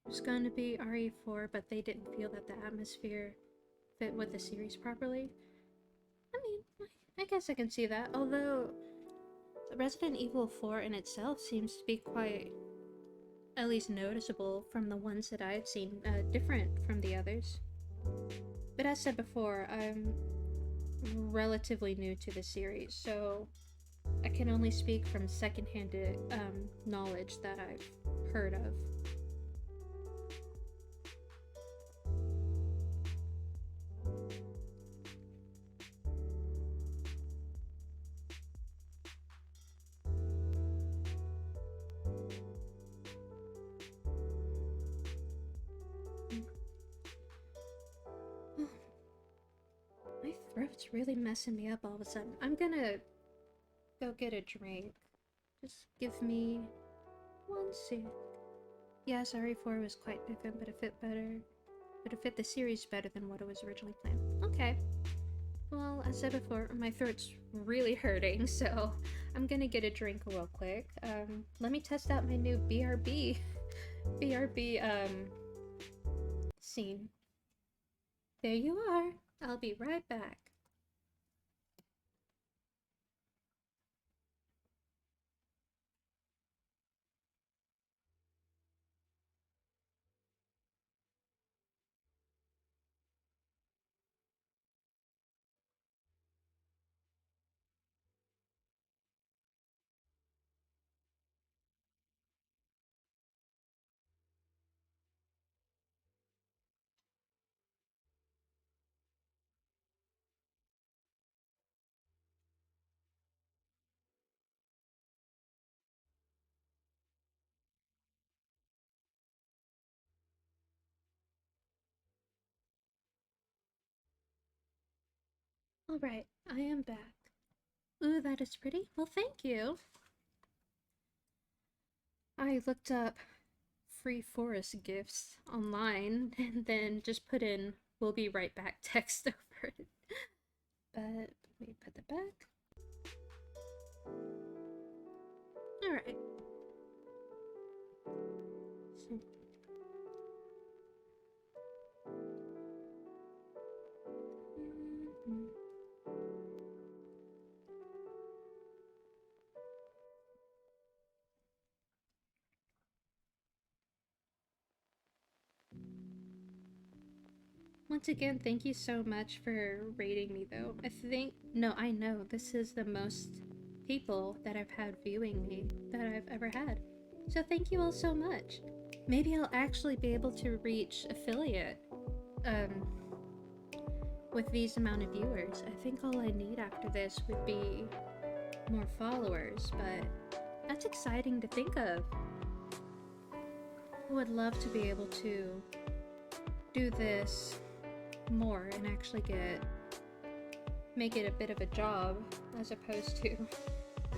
It was going to be RE4, but they didn't feel that the atmosphere fit with the series properly. I mean, I guess I can see that, although Resident Evil 4 in itself seems to be quite, at least noticeable from the ones that I've seen, different from the others. But as said before, I'm relatively new to the series, so I can only speak from secondhand knowledge that I've heard of. My throat's really messing me up all of a sudden. I'm gonna go get a drink. Just give me one sec. Yes, RE4 was quite different, but it fit better. But it fit the series better than what it was originally planned. Okay. Well, as said before, my throat's really hurting, so I'm gonna get a drink real quick. Let me test out my new BRB scene. There you are. I'll be right back. Alright, I am back. Ooh, that is pretty. Well, thank you. I looked up free forest gifts online and then just put in "we'll be right back" text over it. But let me put that back. Alright. So. Once again, thank you so much for rating me, though. I know this is the most people that I've had viewing me that I've ever had. So thank you all so much. Maybe I'll actually be able to reach affiliate, with these amount of viewers. I think all I need after this would be more followers, but that's exciting to think of. I would love to be able to do this more and actually make it a bit of a job as opposed to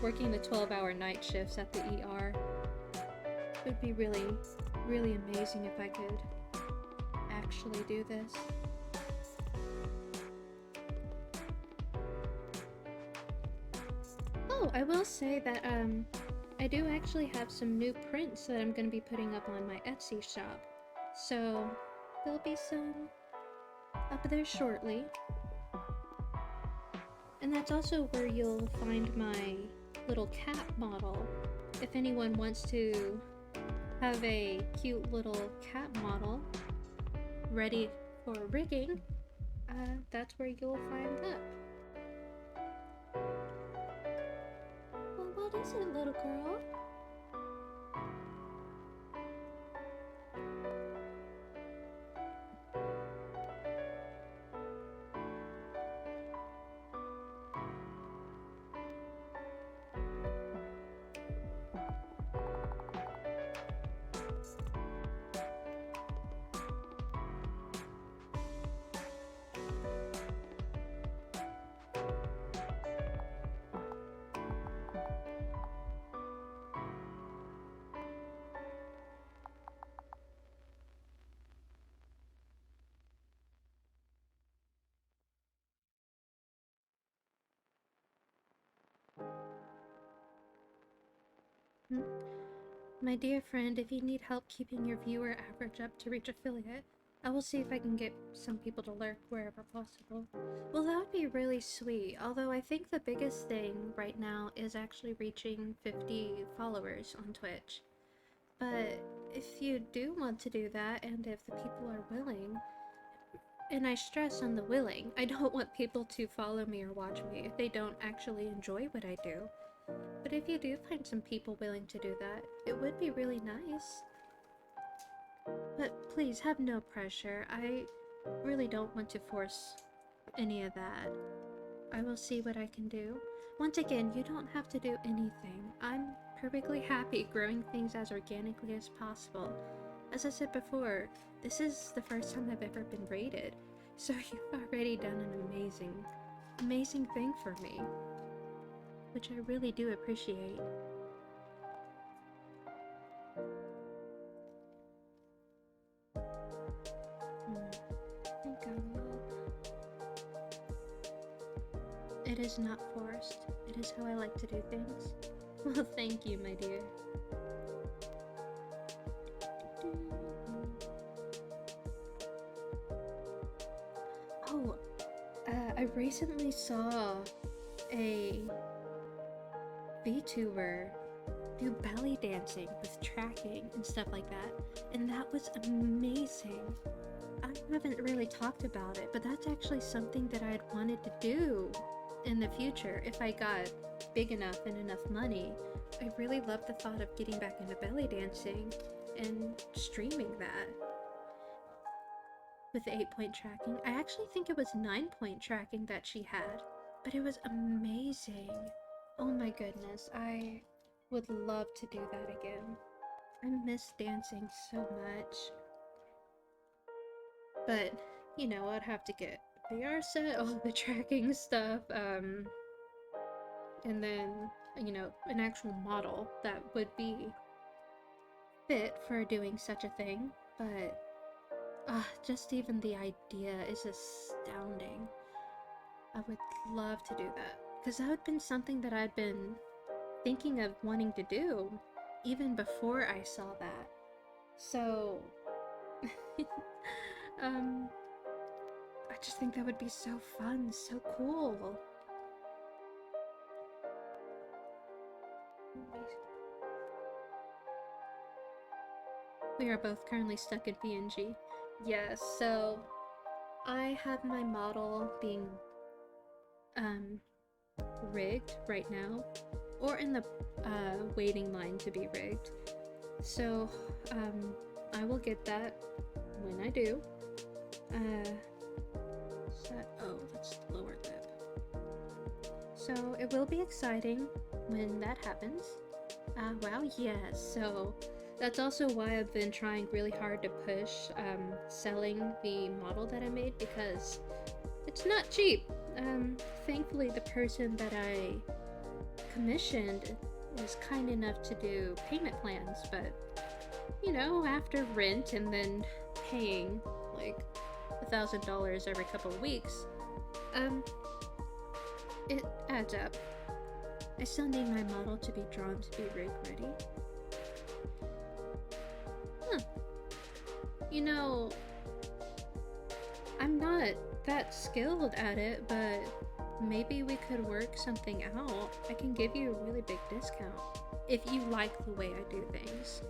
working the 12-hour night shifts at the ER. It would be really, really amazing if I could actually do this. Oh, I will say that I do actually have some new prints that I'm going to be putting up on my Etsy shop. So there'll be some up there shortly. And that's also where you'll find my little cat model. If anyone wants to have a cute little cat model ready for rigging, that's where you'll find that. Well, what is it, little girl? My dear friend, if you need help keeping your viewer average up to reach affiliate, I will see if I can get some people to lurk wherever possible. Well, that would be really sweet, although I think the biggest thing right now is actually reaching 50 followers on Twitch. But if you do want to do that, and if the people are willing, and I stress on the willing, I don't want people to follow me or watch me if they don't actually enjoy what I do. But if you do find some people willing to do that, it would be really nice. But please have no pressure. I really don't want to force any of that. I will see what I can do. Once again, you don't have to do anything. I'm perfectly happy growing things as organically as possible. As I said before, this is the first time I've ever been rated, so you've already done an amazing thing for me, which I really do appreciate. I think I will. It is not forced. It is how I like to do things. Well, thank you, my dear. Oh, I recently saw a VTuber do belly dancing with tracking and stuff like that, and that was amazing. I haven't really talked about it, but that's actually something that I'd wanted to do in the future if I got big enough and enough money. I really love the thought of getting back into belly dancing and streaming that with 8-point tracking. I actually think it was 9-point tracking that she had, but it was amazing. Oh my goodness, I would love to do that again. I miss dancing so much. But, you know, I'd have to get the VR set, all the tracking stuff, and then, you know, an actual model that would be fit for doing such a thing. But, just even the idea is astounding. I would love to do that, because that had been something that I'd been thinking of wanting to do even before I saw that. So, I just think that would be so fun, so cool. We are both currently stuck in PNG. Yes, so I have my model being rigged right now, or in the waiting line to be rigged. So I will get that when I do. That's lower lip. So it will be exciting when that happens. Wow, yes. So that's also why I've been trying really hard to push selling the model that I made, because it's not cheap. Thankfully, the person that I commissioned is kind enough to do payment plans, but you know, after rent and then paying like $1,000 every couple of weeks, it adds up. I still need my model to be drawn to be rig ready. You know, I'm not that skilled at it, but maybe we could work something out. I can give you a really big discount if you like the way I do things.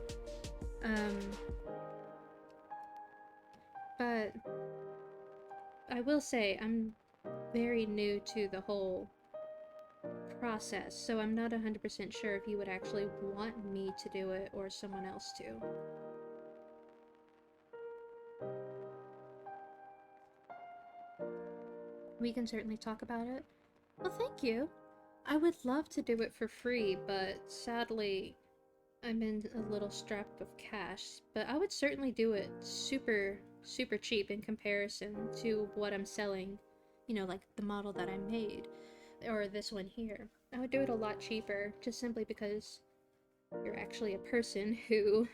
But I will say I'm very new to the whole process, so I'm not 100% sure if you would actually want me to do it or someone else to. We can certainly talk about it. Well, thank you. I would love to do it for free, but sadly, I'm in a little strapped with cash. But I would certainly do it super cheap in comparison to what I'm selling, you know, like the model that I made, or this one here. I would do it a lot cheaper, just simply because you're actually a person who,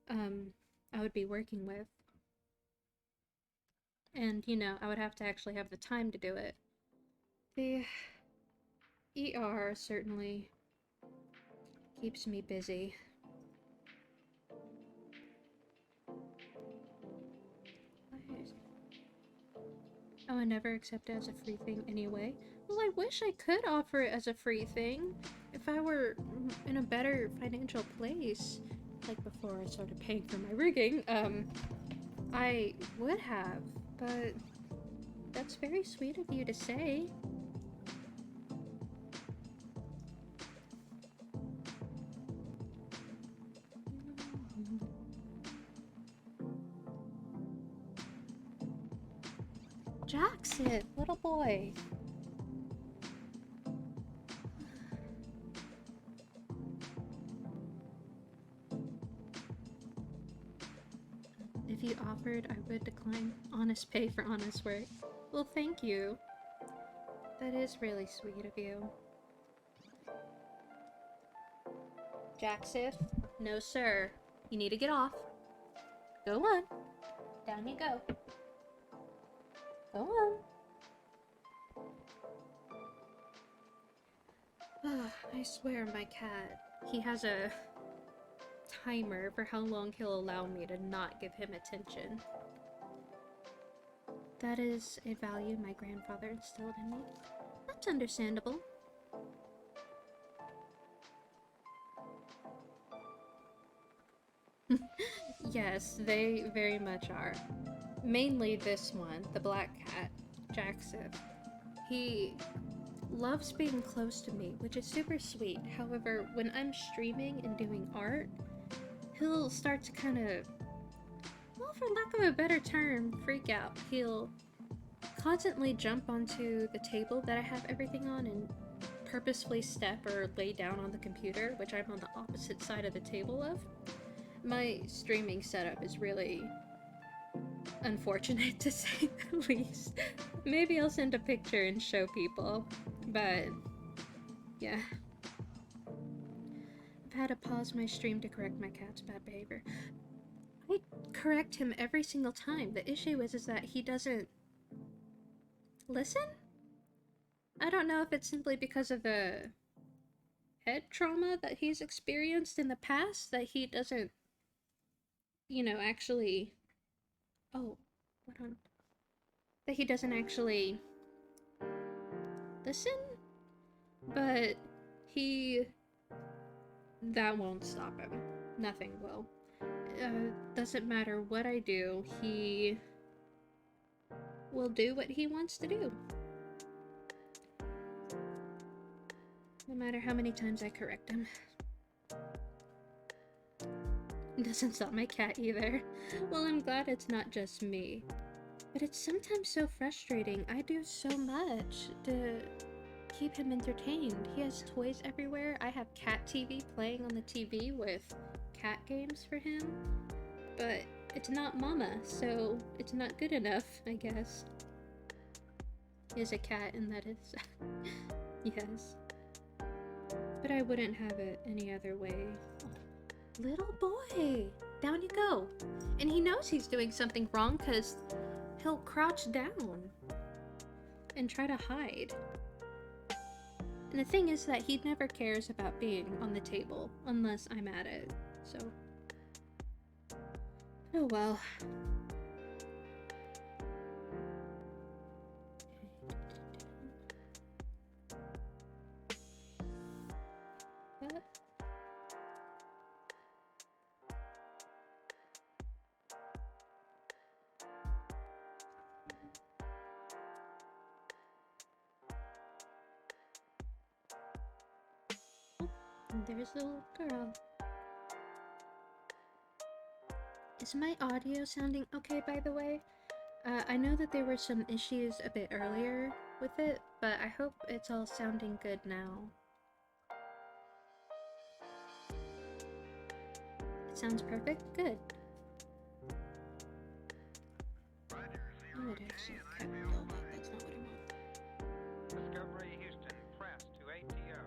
I would be working with. And, you know, I would have to actually have the time to do it. The ER certainly Keeps me busy. Oh, I never accept it as a free thing anyway. Well, I wish I could offer it as a free thing. If I were in a better financial place, like before I started paying for my rigging, I would have, but that's very sweet of you to say. Jackson, little boy. If you offered, I would decline honest pay for honest work. Well, thank you. That is really sweet of you. Jacksif? No, sir. You need to get off. Go on. Down you go. Go on. I swear my cat, he has a timer for how long he'll allow me to not give him attention. That is a value my grandfather instilled in me. That's understandable. Yes, they very much are. Mainly this one, the black cat, Jackson. He loves being close to me, which is super sweet. However, when I'm streaming and doing art, he'll start to kind of, well, for lack of a better term, freak out. He'll constantly jump onto the table that I have everything on and purposefully step or lay down on the computer, which I'm on the opposite side of the table of. My streaming setup is really unfortunate, to say the least. Maybe I'll send a picture and show people, but yeah. I've had to pause my stream to correct my cat's bad behavior. I correct him every single time. The issue is that he doesn't listen? I don't know if it's simply because of the head trauma that he's experienced in the past that he doesn't, you know, actually... Oh, what on? That he doesn't actually listen? But that won't stop him. Nothing will. Doesn't matter what I do, he will do what he wants to do. No matter how many times I correct him. Doesn't stop my cat either. Well, I'm glad it's not just me. But it's sometimes so frustrating. I do so much to keep him entertained. He has toys everywhere. I have cat TV playing on the TV with cat games for him. But it's not mama, so it's not good enough, I guess. He is a cat, and that is... yes. But I wouldn't have it any other way. Little boy! Down you go! And he knows he's doing something wrong because he'll crouch down and try to hide. And the thing is that he never cares about being on the table unless I'm at it, so... Oh well. What? And there's the little girl. Is my audio sounding okay, by the way? I know that there were some issues a bit earlier with it, but I hope it's all sounding good now. It sounds perfect? Good. I would actually have kept it all that. That's not what I want. Discovery Houston, press to ATO.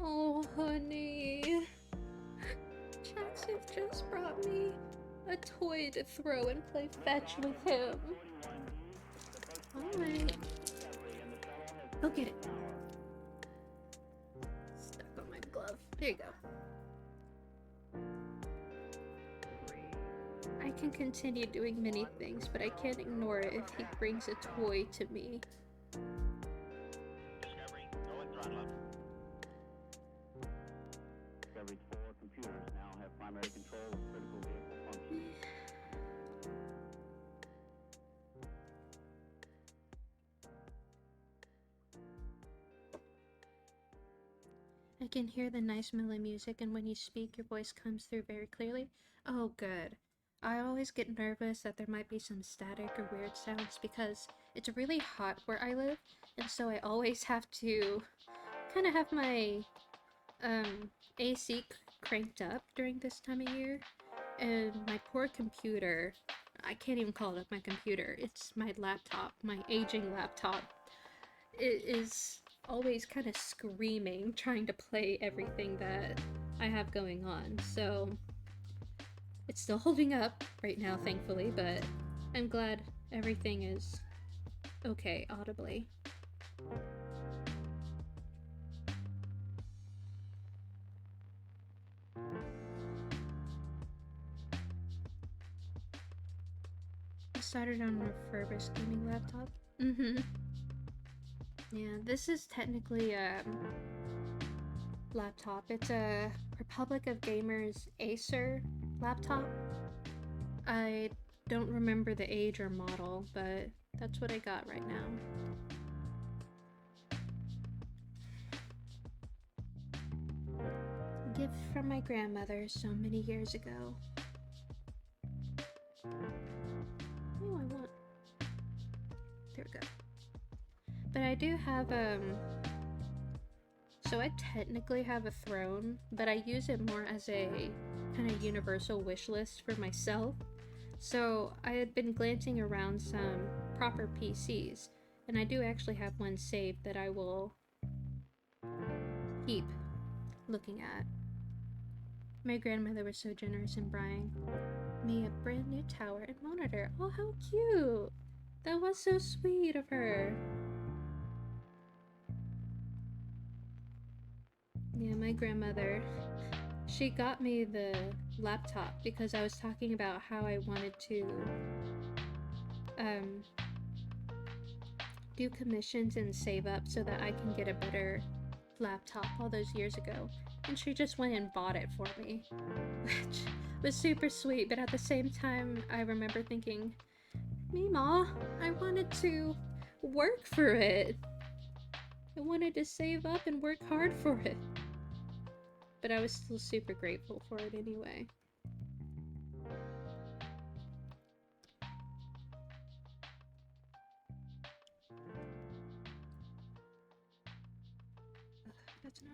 Oh, honey. Jackson just brought me a toy to throw and play fetch with him. Alright. Go get it. Stuck on my glove. There you go. I can continue doing many things, but I can't ignore it if he brings a toy to me. Discovery, go and throttle up. Discovery's 4 computers now have primary control of critical vehicle functions. I can hear the nice mellow music, and when you speak, your voice comes through very clearly. Oh, good. I always get nervous that there might be some static or weird sounds because it's really hot where I live, and so I always have to kind of have my AC cranked up during this time of year, and my poor computer, I can't even call it my computer, it's my laptop, my aging laptop. It is always kind of screaming, trying to play everything that I have going on, so it's still holding up right now, thankfully, but I'm glad everything is okay audibly. I started on a refurbished gaming laptop. Yeah, this is technically a laptop. It's a Republic of Gamers Acer laptop. I don't remember the age or model, but that's what I got right now. Gift from my grandmother so many years ago. Oh, I want... There we go. But I do have, so I technically have a throne, but I use it more as a kind of universal wish list for myself. So I had been glancing around some proper PCs, and I do actually have one saved that I will keep looking at. My grandmother was so generous in buying me a brand new tower and monitor. Oh, how cute! That was so sweet of her. Yeah, my grandmother, she got me the laptop because I was talking about how I wanted to do commissions and save up so that I can get a better laptop all those years ago. And she just went and bought it for me, which was super sweet, but at the same time, I remember thinking, Meemaw, I wanted to work for it. I wanted to save up and work hard for it. But I was still super grateful for it anyway. That's not...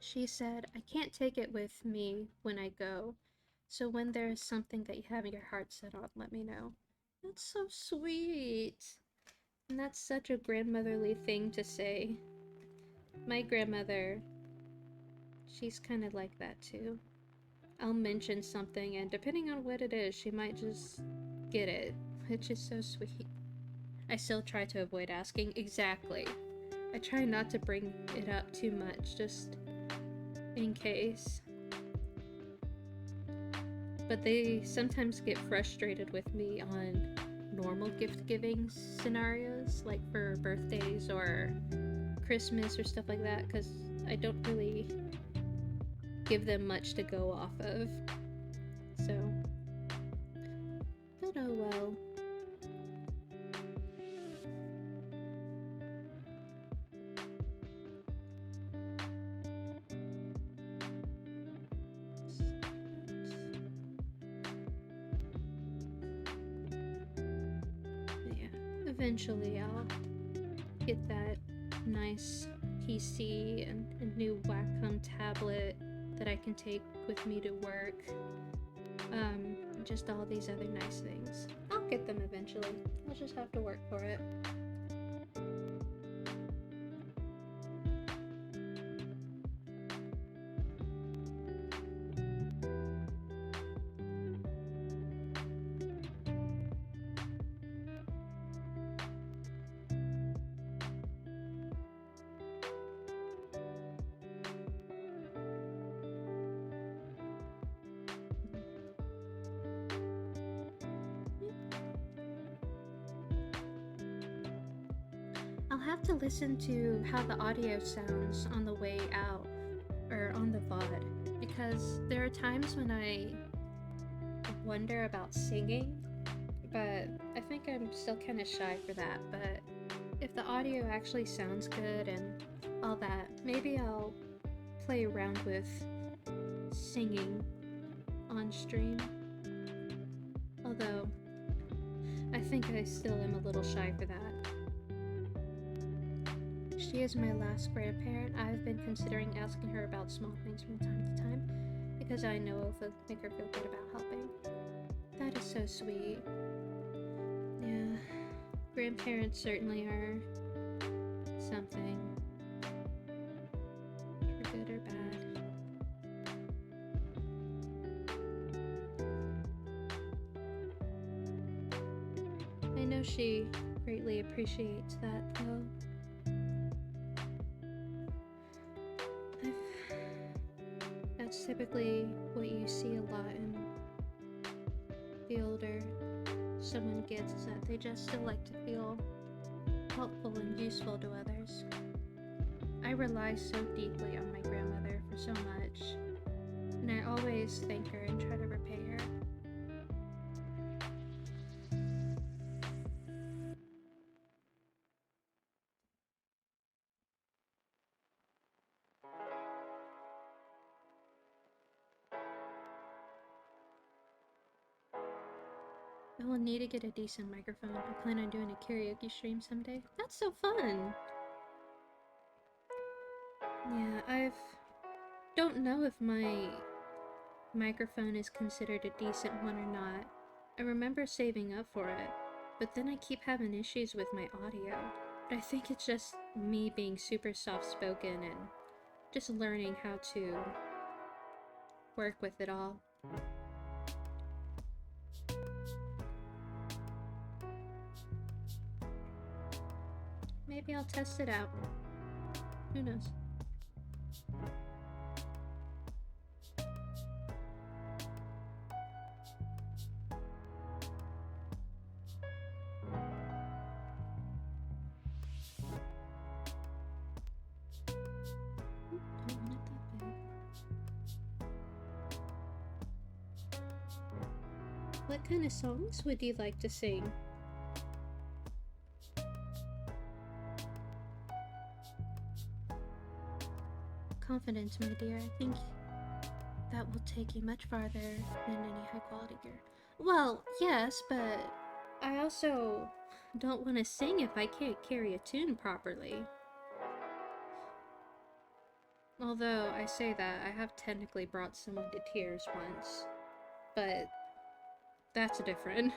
She said, I can't take it with me when I go, so when there is something that you have your heart set on, let me know. That's so sweet. And that's such a grandmotherly thing to say. My grandmother, she's kind of like that too. I'll mention something, and depending on what it is, she might just get it, which is so sweet. I still try to avoid asking exactly. I try not to bring it up too much, just in case. But they sometimes get frustrated with me on normal gift giving scenarios, like for birthdays or Christmas or stuff like that, because I don't really give them much to go off of. So, but oh well. Eventually I'll get that nice PC and a new Wacom tablet that I can take with me to work. Just all these other nice things. I'll get them eventually. I'll just have to work for it. have to listen to how the audio sounds on the way out, or on the VOD, because there are times when I wonder about singing, but I think I'm still kind of shy for that. But if the audio actually sounds good and all that, maybe I'll play around with singing on stream. Although, I think I still am a little shy for that. She is my last grandparent. I've been considering asking her about small things from time to time, because I know it'll make her feel good about helping. That is so sweet. Yeah, grandparents certainly are something, for good or bad. I know she greatly appreciates that, though. That's typically what you see a lot in the older someone gets, is that they just still like to feel helpful and useful to others. I rely so deeply on my grandmother for so much, and I always thank her and try to repay her. I will need to get a decent microphone. I plan on doing a karaoke stream someday. That's so fun! Yeah, don't know if my microphone is considered a decent one or not. I remember saving up for it, but then I keep having issues with my audio. But I think it's just me being super soft-spoken and just learning how to work with it all. Maybe I'll test it out. Who knows? Don't want it that big. What kind of songs would you like to sing? Confidence, my dear. I think that will take you much farther than any high-quality gear. Well, yes, but I also don't want to sing if I can't carry a tune properly. Although, I say that, I have technically brought someone to tears once. But that's different.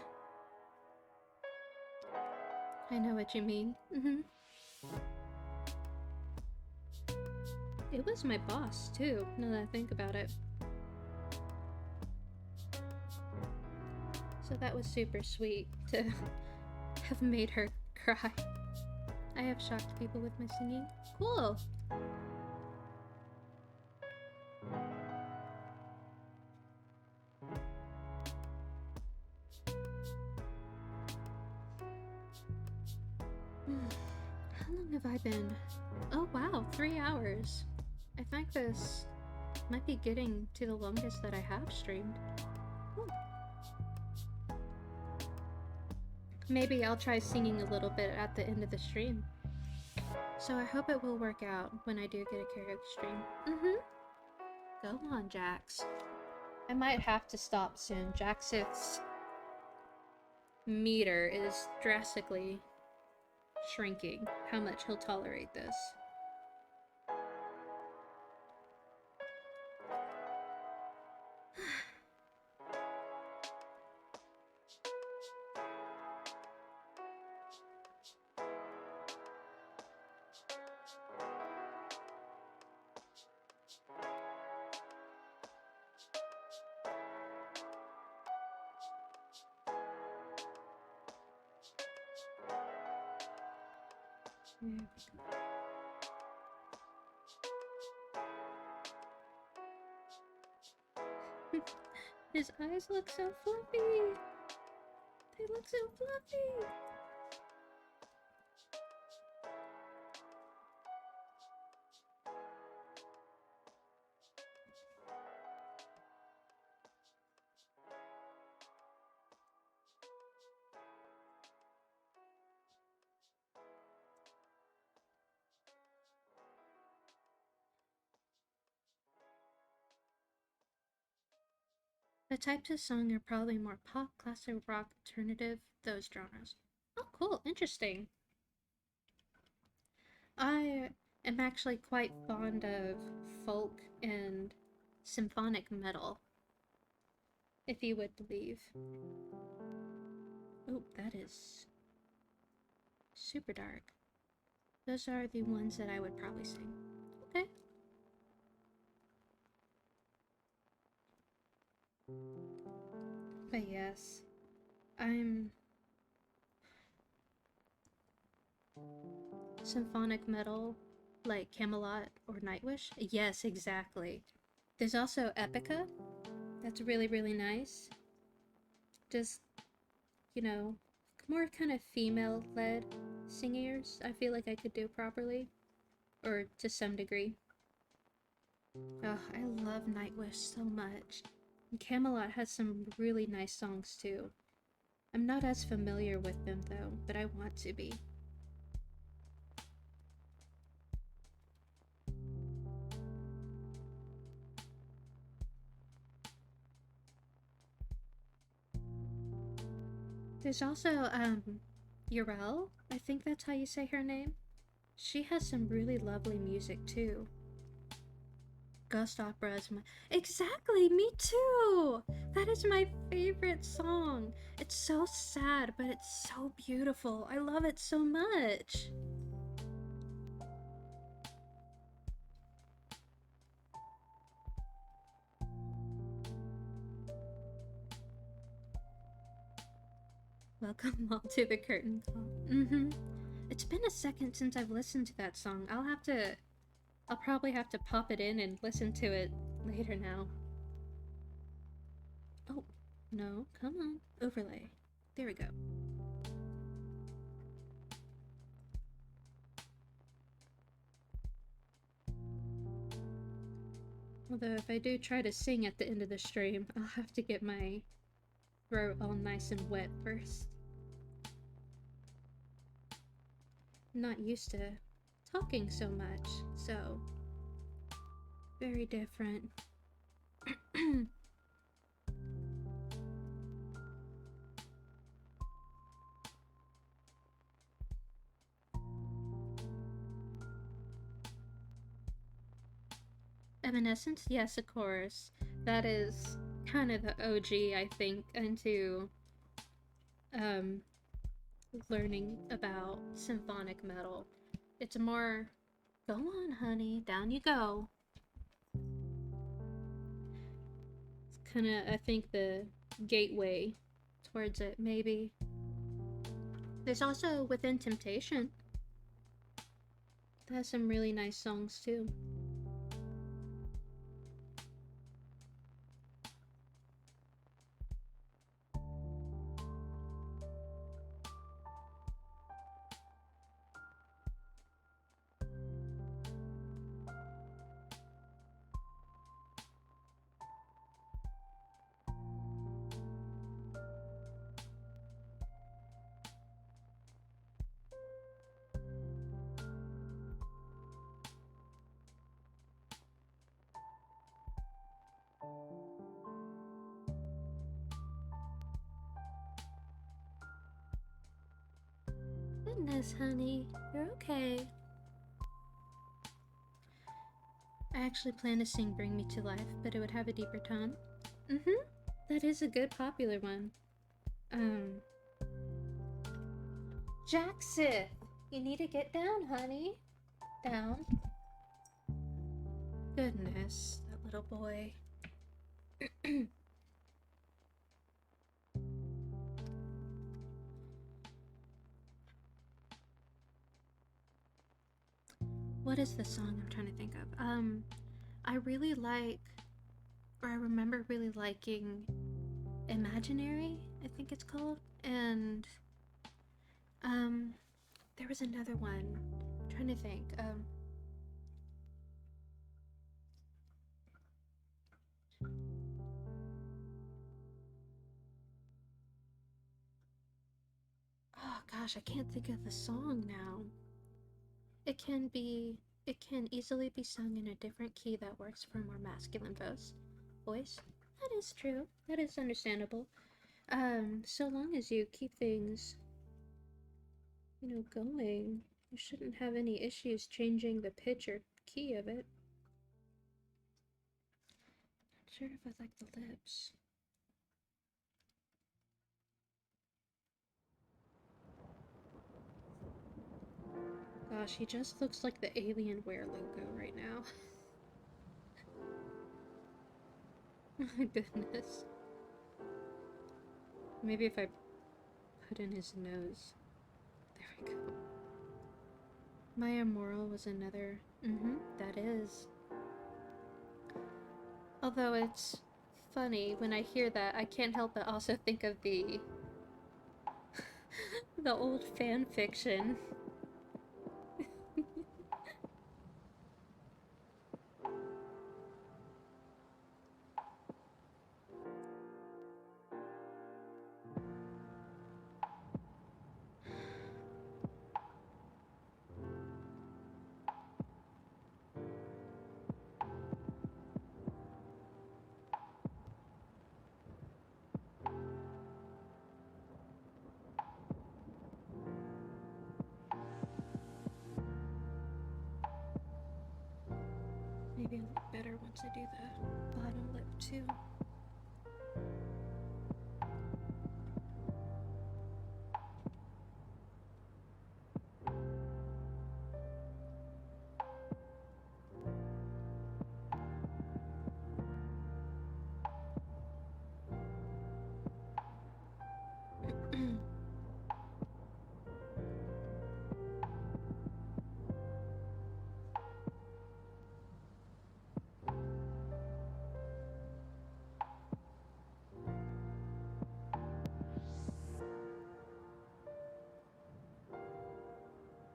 I know what you mean. It was my boss, too, now that I think about it. So that was super sweet to have made her cry. I have shocked people with my singing. Cool! How long have I been? Oh wow, 3 hours. I think this might be getting to the longest that I have streamed. Ooh. Maybe I'll try singing a little bit at the end of the stream. So I hope it will work out when I do get a karaoke stream. Go on, Jax. I might have to stop soon. Jaxith's meter is drastically shrinking. How much he'll tolerate this. His eyes look so fluffy! They look so fluffy! The types of song are probably more pop, classic rock, alternative, those genres. Oh, cool, interesting. I am actually quite fond of folk and symphonic metal, if you would believe. Oh, that is super dark. Those are the ones that I would probably sing. Okay. But yes, I'm symphonic metal, like Camelot or Nightwish. Yes, exactly. There's also Epica. That's really, really nice. Just, you know, more kind of female-led singers. I feel like I could do properly, or to some degree. Oh, I love Nightwish so much. And Camelot has some really nice songs too. I'm not as familiar with them though, but I want to be. There's also, Urel, I think that's how you say her name. She has some really lovely music too. Ghost opera is my— Exactly, me too! That is my favorite song. It's so sad, but it's so beautiful. I love it so much. Welcome all to the curtain call. It's been a second since I've listened to that song. I'll probably have to pop it in and listen to it later now. Oh, no, come on. Overlay. There we go. Although if I do try to sing at the end of the stream, I'll have to get my throat all nice and wet first. I'm not used to talking so much, so very different. Evanescence? Yes, of course. That is kind of the OG, I think, into learning about symphonic metal. It's more, go on, honey, down you go. It's kind of, I think, the gateway towards it, maybe. There's also Within Temptation. That has some really nice songs, too. Goodness, honey, you're okay. I actually plan to sing Bring Me to Life, but it would have a deeper tone. That is a good popular one. Jackson, you need to get down, honey. Down. Goodness, that little boy. What is the song I'm trying to think of? I really like, or I remember really liking Imaginary, I think it's called, and there was another one. I'm trying to think. Oh gosh, I can't think of the song now. It can easily be sung in a different key that works for a more masculine voice. That is true. That is understandable. So long as you keep things, going, you shouldn't have any issues changing the pitch or key of it. Not sure if I like the lips. Gosh, he just looks like the Alienware logo right now. My goodness. Maybe if I put in his nose. There we go. Maya Moral was another. That is. Although it's funny, when I hear that, I can't help but also think of the the old fan fiction. Maybe I'll look better once I do the bottom lip too.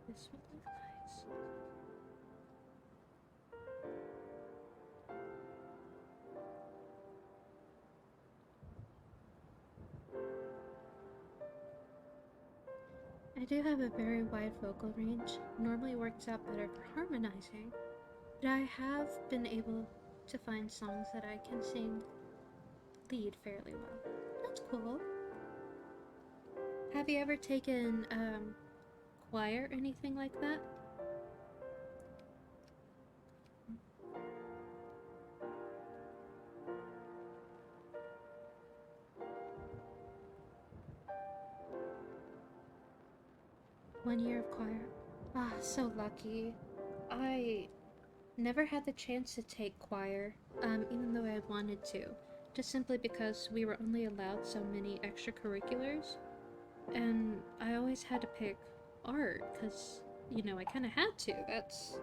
This would look nice. I do have a very wide vocal range. Normally works out better for harmonizing, but I have been able to find songs that I can sing lead fairly well. That's cool. Have you ever taken choir or anything like that? One year of choir. Ah, so lucky. I never had the chance to take choir, even though I wanted to, just simply because we were only allowed so many extracurriculars, and I always had to pick art, because, I kind of had to, that's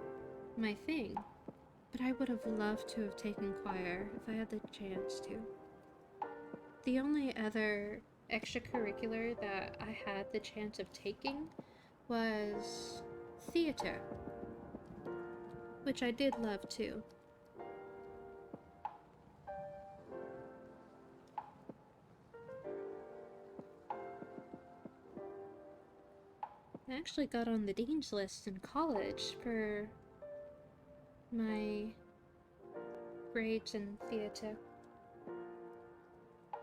my thing. But I would have loved to have taken choir if I had the chance to. The only other extracurricular that I had the chance of taking was theater, which I did love too. I actually got on the dean's list in college for my grades in theater.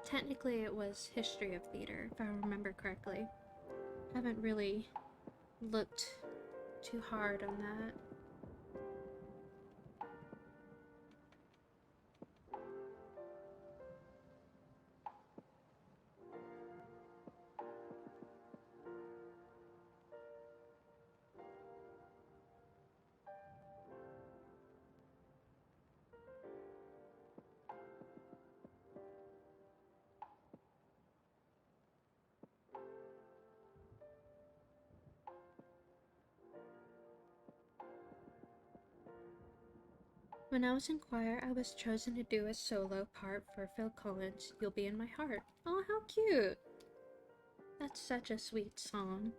Technically, it was history of theater, if I remember correctly. Haven't really looked too hard on that. When I was in choir, I was chosen to do a solo part for Phil Collins' You'll Be in My Heart. Oh, how cute! That's such a sweet song.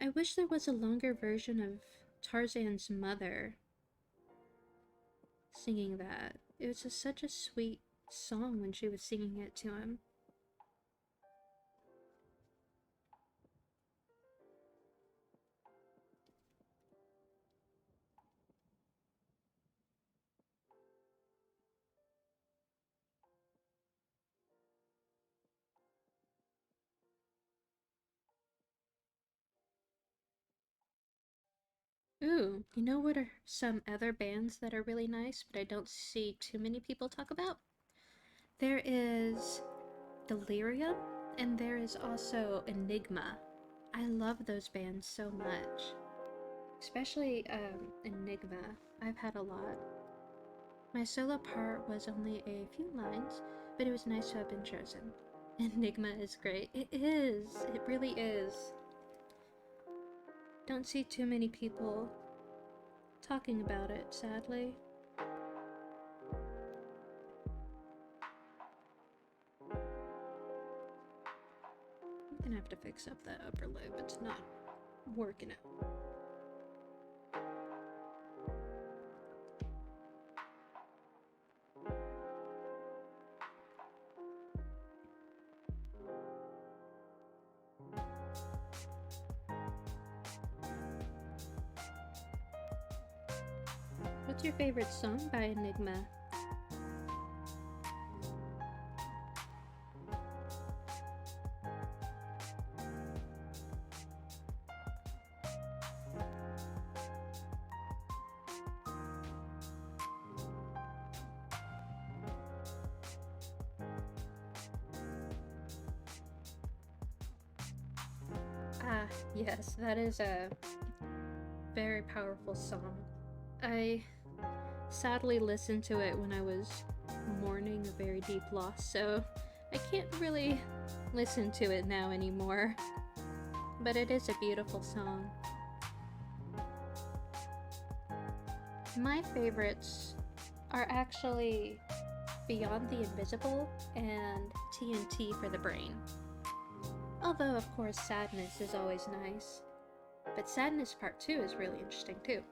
I wish there was a longer version of Tarzan's mother singing that. It was just such a sweet song when she was singing it to him. Ooh, you know what are some other bands that are really nice, but I don't see too many people talk about? There is Delirium, and there is also Enigma. I love those bands so much. Especially Enigma. I've had a lot. My solo part was only a few lines, but it was nice to have been chosen. Enigma is great. It is. It really is. Don't see too many people talking about it, sadly. I'm gonna have to fix up that upper lip. It's not working out. What's your favorite song by Enigma? Ah, yes, that is a very powerful song. I sadly listened to it when I was mourning a very deep loss, so I can't really listen to it now anymore. But it is a beautiful song. My favorites are actually Beyond the Invisible and TNT for the Brain. Although, of course, Sadness is always nice. But Sadness Part 2 is really interesting too.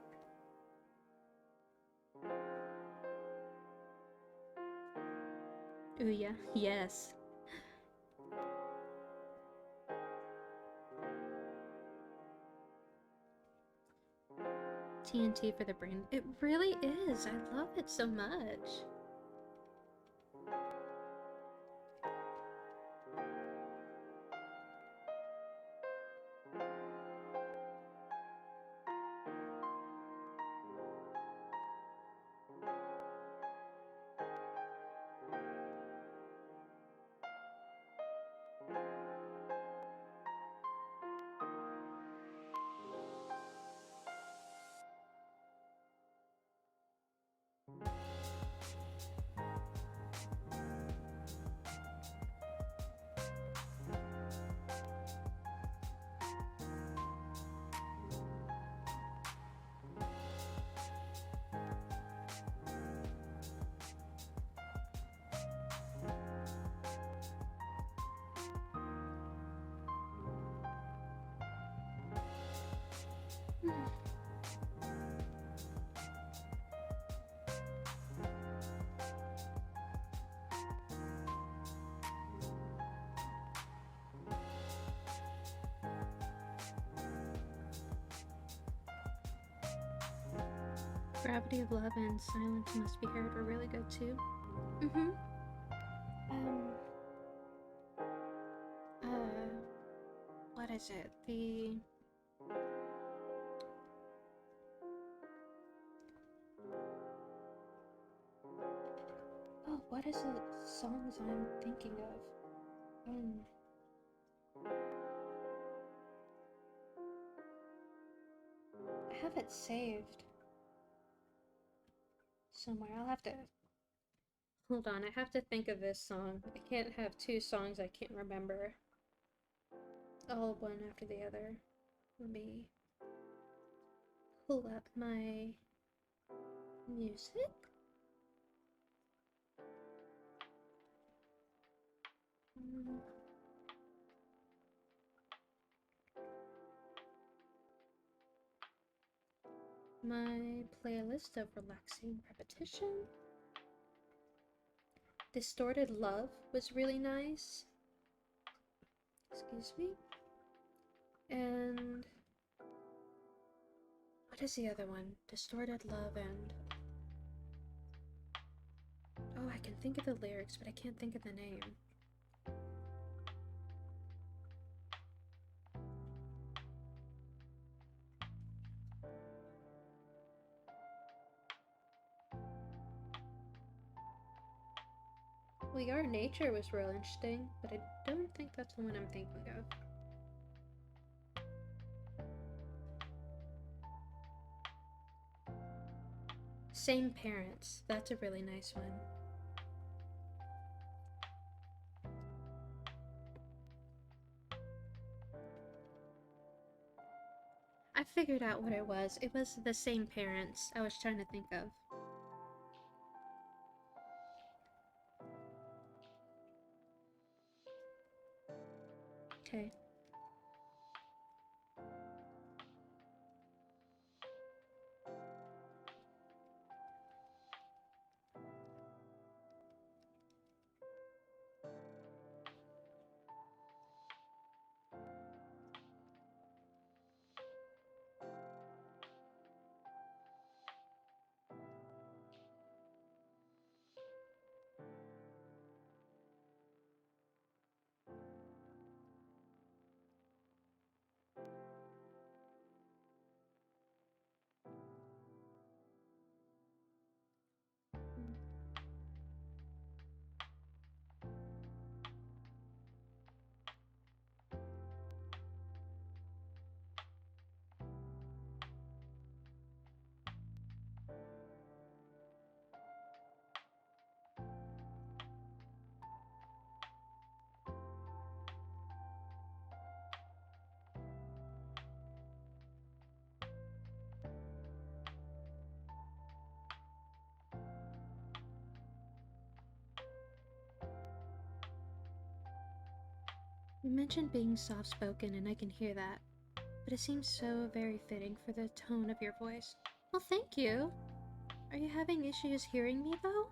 Ouya, yes. TNT for the Brain. It really is. I love it so much. Gravity of Love and Silence Must Be Heard were really good too. Mm-hmm. What is it? Oh, what is the songs I'm thinking of? I have it saved somewhere. I'll have to... Hold on, I have to think of this song. I can't have two songs I can't remember. All one after the other. Let me pull up my music. My playlist of relaxing repetition. Distorted Love was really nice. Excuse me. And what is the other one? Distorted Love and... Oh, I can think of the lyrics, but I can't think of the name. Well, Your Nature was real interesting, but I don't think that's the one I'm thinking of. Same Parents. That's a really nice one. I figured out what it was. It was The Same Parents I was trying to think of. Okay. You mentioned being soft-spoken, and I can hear that, but it seems so very fitting for the tone of your voice. Well, thank you! Are you having issues hearing me, though?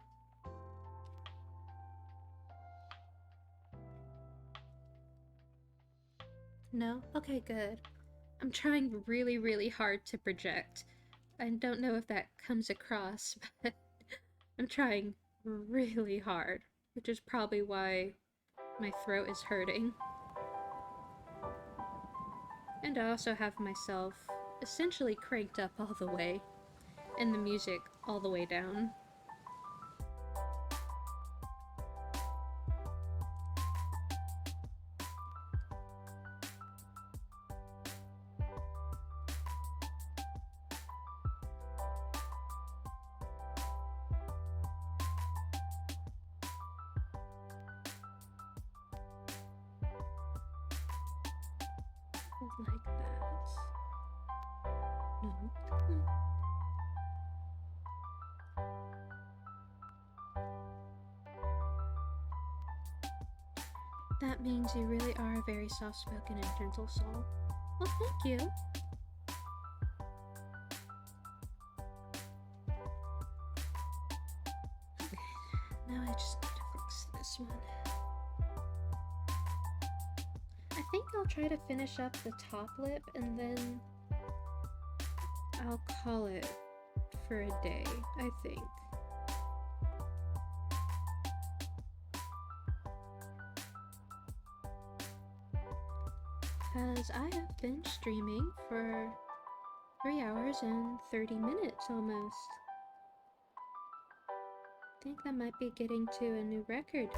No? Okay, good. I'm trying really, really hard to project. I don't know if that comes across, but I'm trying really hard, which is probably why my throat is hurting. And I also have myself essentially cranked up all the way, and the music all the way down. Like that. No. That means you really are a very soft-spoken and gentle soul. Well, thank you. Okay, now I just need to fix this one. I think I'll try to finish up the top lip and then I'll call it for a day, I think. Because I have been streaming for 3 hours and 30 minutes almost. I think that might be getting to a new record.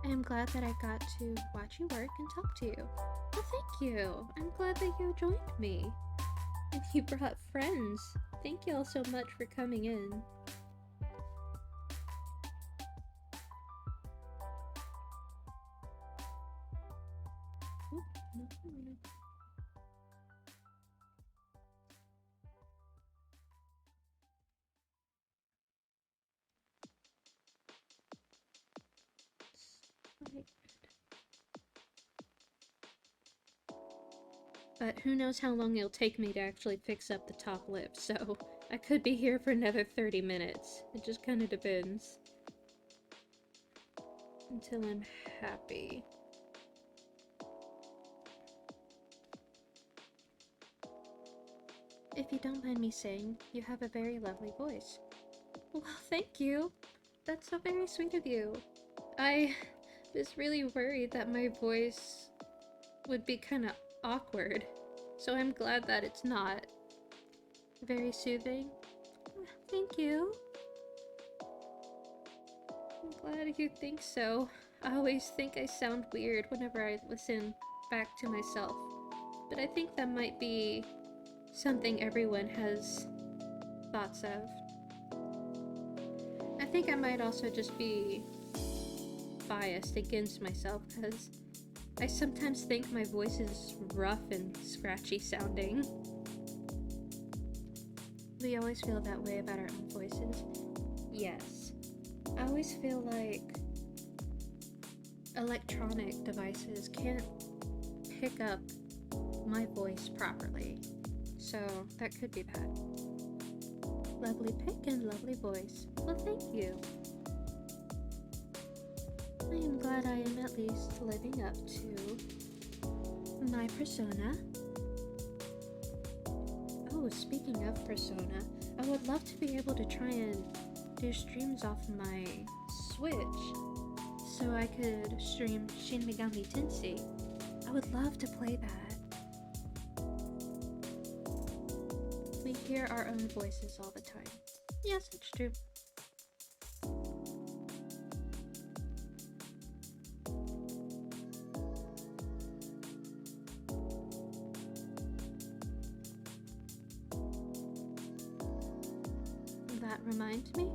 I'm glad that I got to watch you work and talk to you. Well, thank you. I'm glad that you joined me. And you brought friends. Thank you all so much for coming in. Oop, no. But who knows how long it'll take me to actually fix up the top lip, so I could be here for another 30 minutes. It just kind of depends. Until I'm happy. If you don't mind me saying, you have a very lovely voice. Well, thank you. That's so very sweet of you. I was really worried that my voice would be kind of awkward. So I'm glad that it's not. Very soothing. Thank you. I'm glad you think so. I always think I sound weird whenever I listen back to myself. But I think that might be something everyone has thoughts of. I think I might also just be biased against myself because I sometimes think my voice is rough and scratchy sounding. We always feel that way about our own voices. Yes. I always feel like electronic devices can't pick up my voice properly. So that could be bad. Lovely pic and lovely voice. Well, thank you. I am glad I am at least living up to my persona. Oh, speaking of persona, I would love to be able to try and do streams off my Switch so I could stream Shin Megami Tensei. I would love to play that. We hear our own voices all the time. Yes, it's true. That reminds me.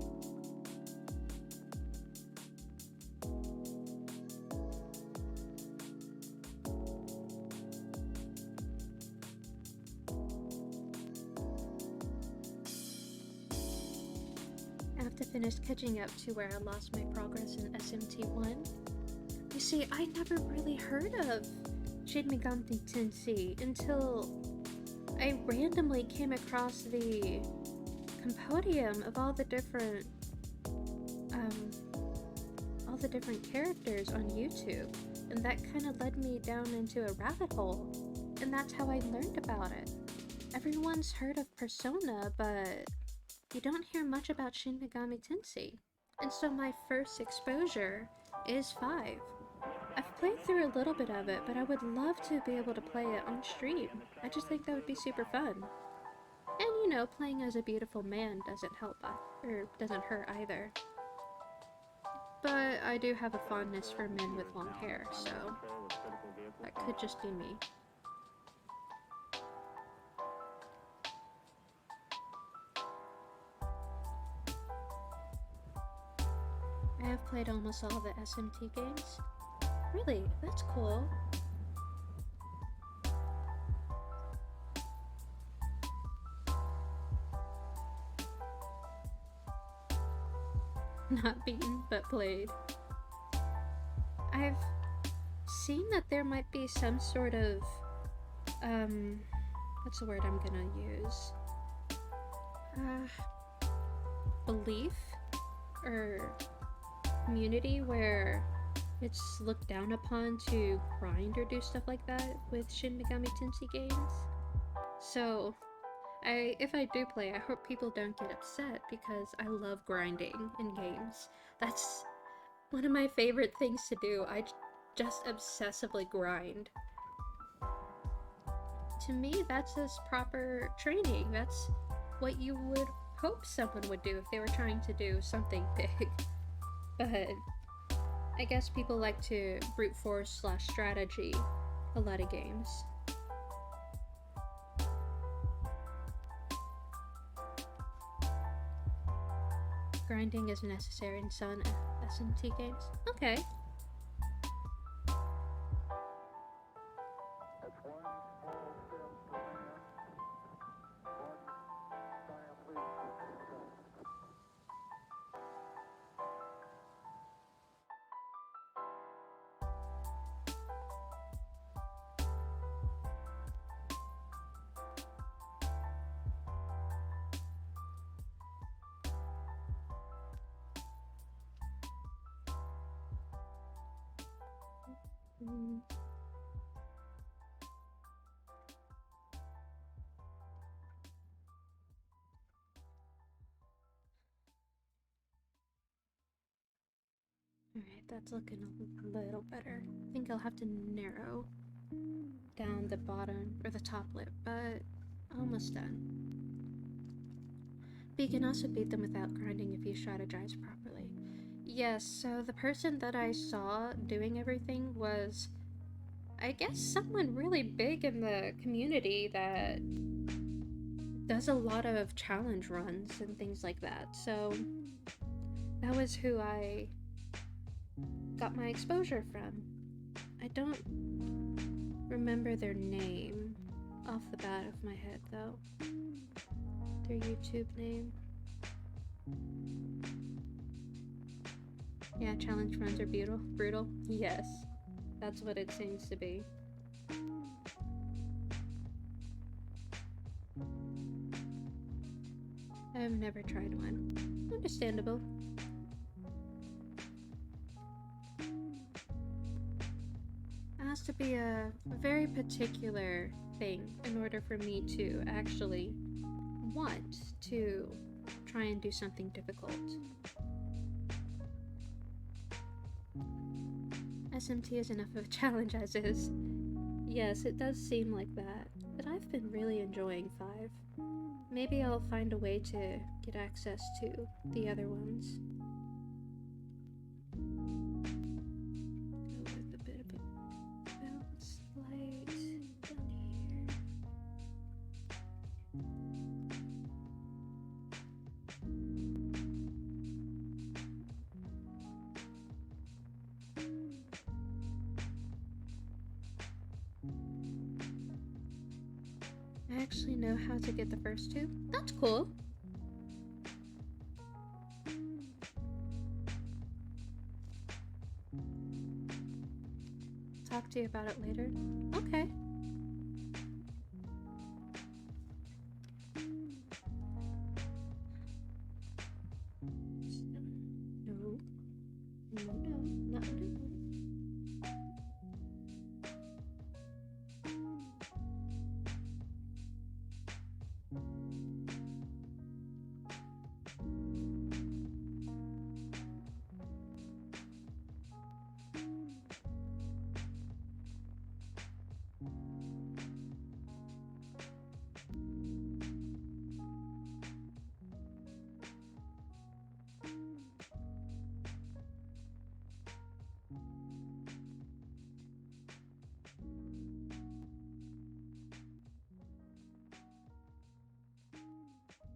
I have to finish catching up to where I lost my progress in SMT1. You see, I never really heard of Shin Megami Tensei until I randomly came across the compodium of all the different characters on YouTube, and that kind of led me down into a rabbit hole, and that's how I learned about it. Everyone's heard of Persona, but you don't hear much about Shin Megami Tensei, and so my first exposure is 5. I've played through a little bit of it, but I would love to be able to play it on stream. I just think that would be super fun. And you know, playing as a beautiful man doesn't help, or doesn't hurt either. But I do have a fondness for men with long hair, so that could just be me. I have played almost all the SMT games. Really? That's cool. Not beaten, but played. I've seen that there might be some sort of, what's the word I'm gonna use? Belief? Or community where it's looked down upon to grind or do stuff like that with Shin Megami Tensei games. So, if I do play, I hope people don't get upset because I love grinding in games. That's one of my favorite things to do. I just obsessively grind. To me, that's just proper training. That's what you would hope someone would do if they were trying to do something big. But I guess people like to brute force / strategy a lot of games. Grinding is necessary in some SMT games. Okay. Alright, that's looking a little better. I think I'll have to narrow down the bottom or the top lip, but almost done. But you can also beat them without grinding if you strategize properly. Yes, so the person that I saw doing everything was, I guess, someone really big in the community that does a lot of challenge runs and things like that. So that was who I got my exposure from. I don't remember their name off the bat of my head though. Their YouTube name. Yeah, challenge runs are brutal. Yes, that's what it seems to be. I've never tried one. Understandable. It has to be a very particular thing in order for me to actually want to try and do something difficult. SMT is enough of a challenge as is. Yes, it does seem like that, but I've been really enjoying 5. Maybe I'll find a way to get access to the other ones. Go with a bit of a bounce light down here. I actually know how to get the first 2. That's cool. Talk to you about it later. Okay. No. No, not what I want.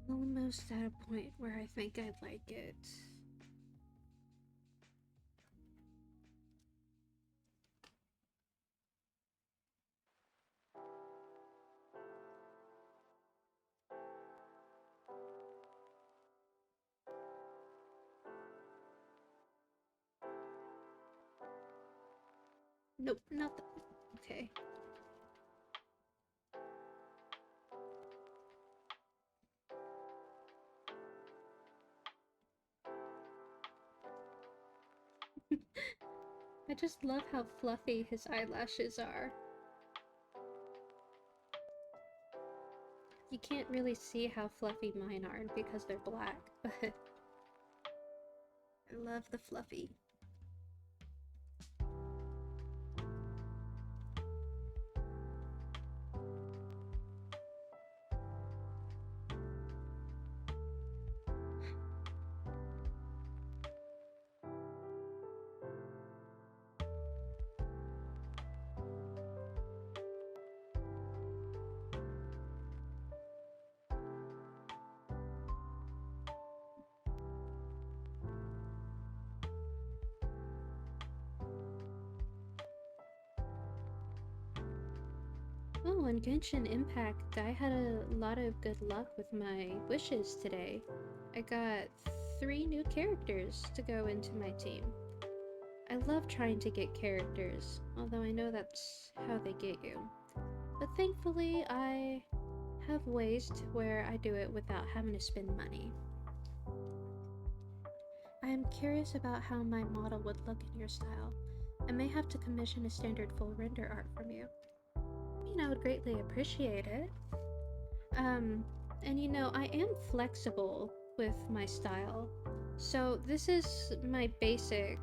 Almost at a point where I think I'd like it. Nope, not that. Okay. I just love how fluffy his eyelashes are. You can't really see how fluffy mine are because they're black, but I love the fluffy. Oh, on Genshin Impact, I had a lot of good luck with my wishes today. I got 3 new characters to go into my team. I love trying to get characters, although I know that's how they get you. But thankfully, I have ways to where I do it without having to spend money. I am curious about how my model would look in your style. I may have to commission a standard full render art from you. I would greatly appreciate it. And you know, I am flexible with my style. So this is my basic,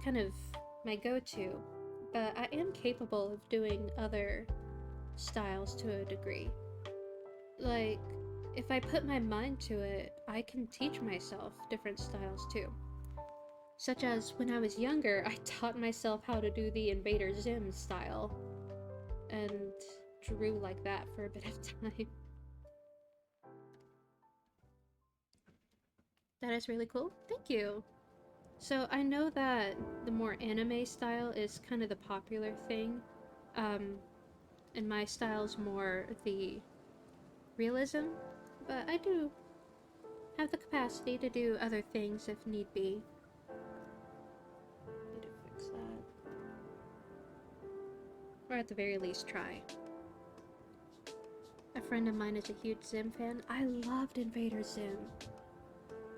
kind of my go-to. but I am capable of doing other styles to a degree. Like, if I put my mind to it, I can teach myself different styles too. Such as when I was younger, I taught myself how to do the Invader Zim style and drew like that for a bit of time. That is really cool. Thank you. So I know that the more anime style is kind of the popular thing, and my style's more the realism, but I do have the capacity to do other things if need be. Need to fix that. Or at the very least try. A friend of mine is a huge Zim fan. I loved Invader Zim.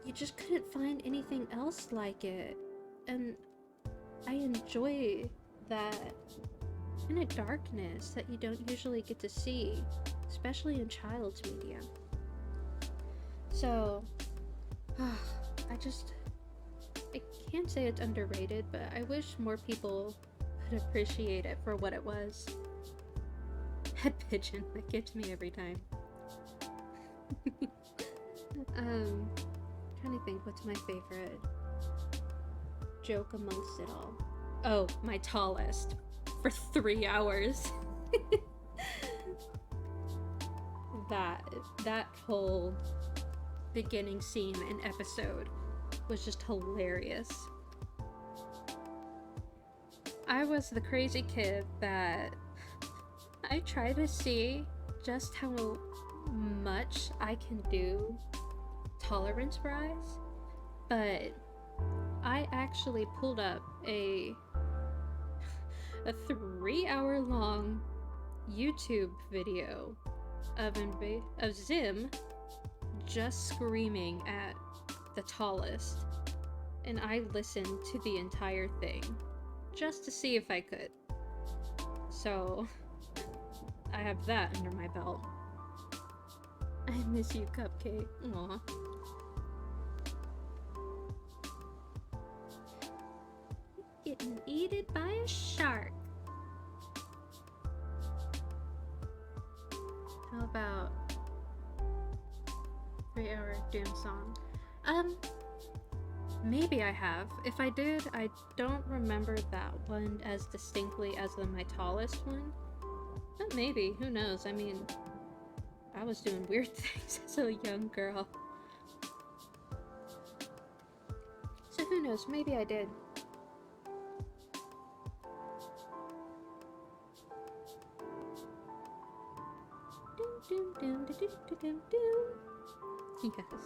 You just couldn't find anything else like it. And I enjoy that kind of darkness that you don't usually get to see, especially in child's media. So, I can't say it's underrated, but I wish more people would appreciate it for what it was. Head pigeon, that gets me every time. Trying to think what's my favorite joke amongst it all. Oh, my tallest for 3 hours. that whole beginning scene and episode was just hilarious. I was the crazy kid that I try to see just how much I can do tolerance-wise, but I actually pulled up a 3-hour-long YouTube video of Zim just screaming at the tallest, and I listened to the entire thing just to see if I could. So I have that under my belt. I miss you, Cupcake. Aw. Getting eaten by a shark. How about 3-hour Doom song? Maybe I have. If I did, I don't remember that one as distinctly as my tallest one. But maybe, who knows? I mean, I was doing weird things as a young girl. So who knows, maybe I did. Doom, doom, doom, doom, doom, doom, doom. Yes.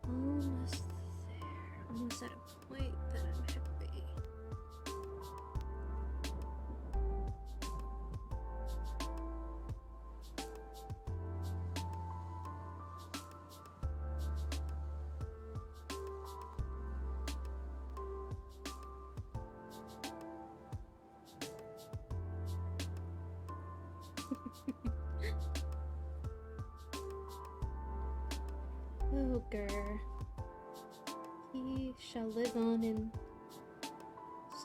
Almost there. Almost at a point that I'm happy. Ogre. He shall live on in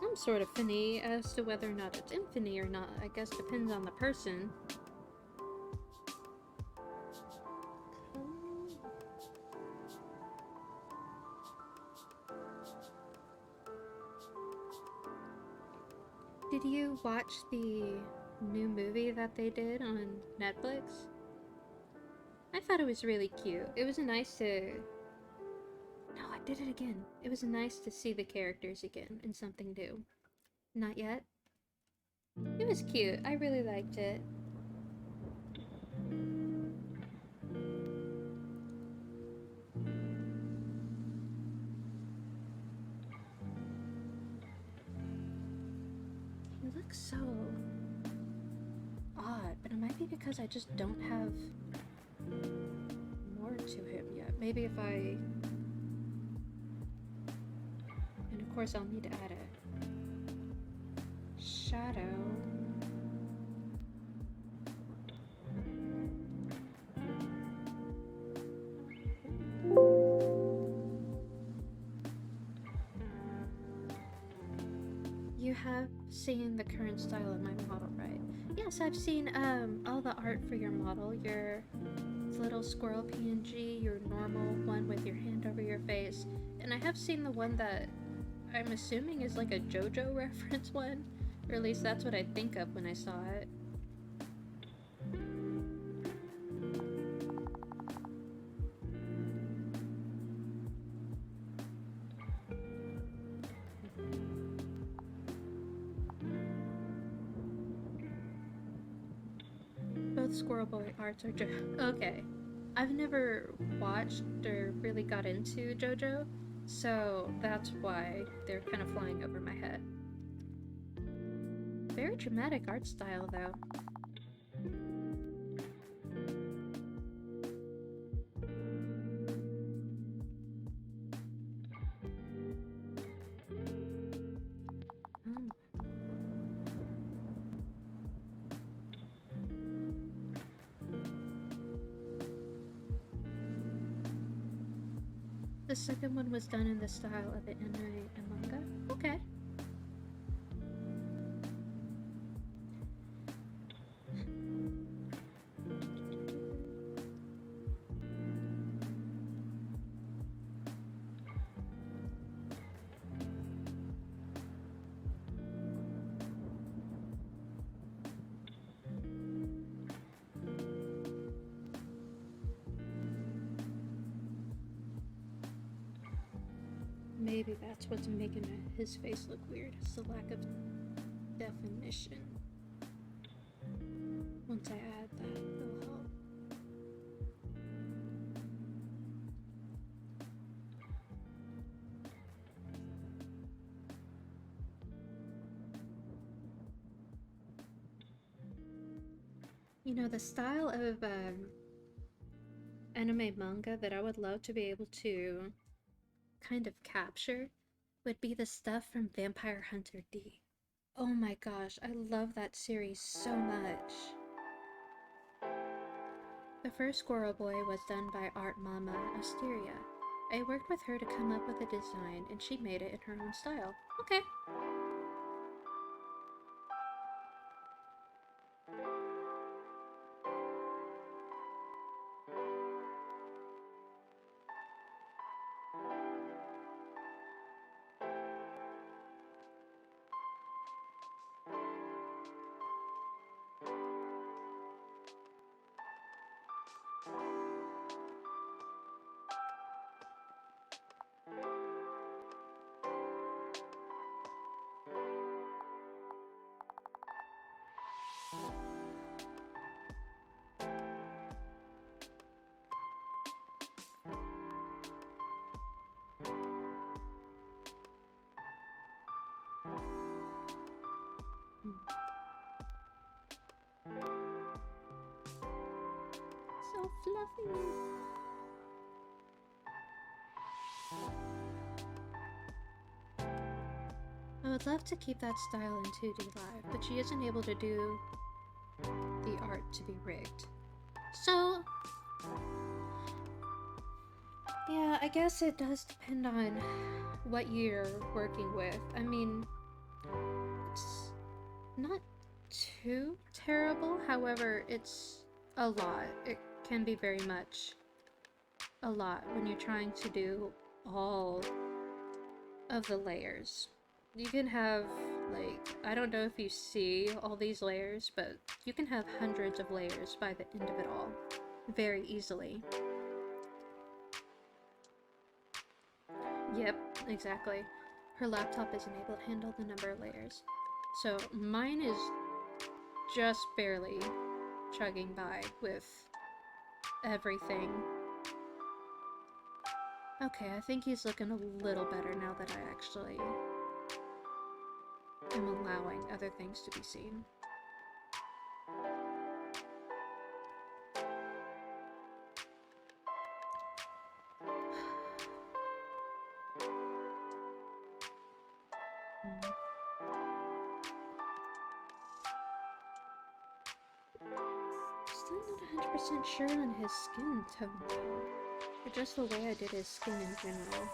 some sort of finny. As to whether or not it's infinity or not, I guess depends on the person. Did you watch the new movie that they did on Netflix? I thought it was really cute. It was nice to... No, I did it again. It was nice to see the characters again in something new. Not yet? It was cute. I really liked it. He looks so odd, but it might be because I just don't have more to him yet. Maybe if I... And of course I'll need to add a shadow. seeing the current style of my model right. Yes, I've seen all the art for your model. Your little squirrel PNG, your normal one with your hand over your face, and I have seen the one that I'm assuming is like a JoJo reference one, or at least that's what I think of when I saw it. Both Squirrel Boy arts are okay. I've never watched or really got into JoJo, so that's why they're kind of flying over my head. Very dramatic art style, though. The second one was done in the style of the anime and manga. Okay. Maybe that's what's making his face look weird. It's the lack of definition. Once I add that, it'll help. You know, the style of anime manga that I would love to be able to kind of capture would be the stuff from Vampire Hunter D. Oh my gosh, I love that series so much. The first Squirrel Boy was done by Art Mama Asteria. I worked with her to come up with a design and she made it in her own style. Okay. So fluffy. I would love to keep that style in 2D Live, but she isn't able to do the art to be rigged. So, yeah, I guess it does depend on what you're working with. I mean, it's not too terrible, however, it's a lot. It can be very much a lot when you're trying to do all of the layers. You can have, like, I don't know if you see all these layers, but you can have hundreds of layers by the end of it all, very easily. Yep, exactly. Her laptop isn't able to handle the number of layers. So mine is just barely chugging by with everything. Okay, I think he's looking a little better now that I actually am allowing other things to be seen. Still not 100% sure on his skin tone though, or just the way I did his skin in general.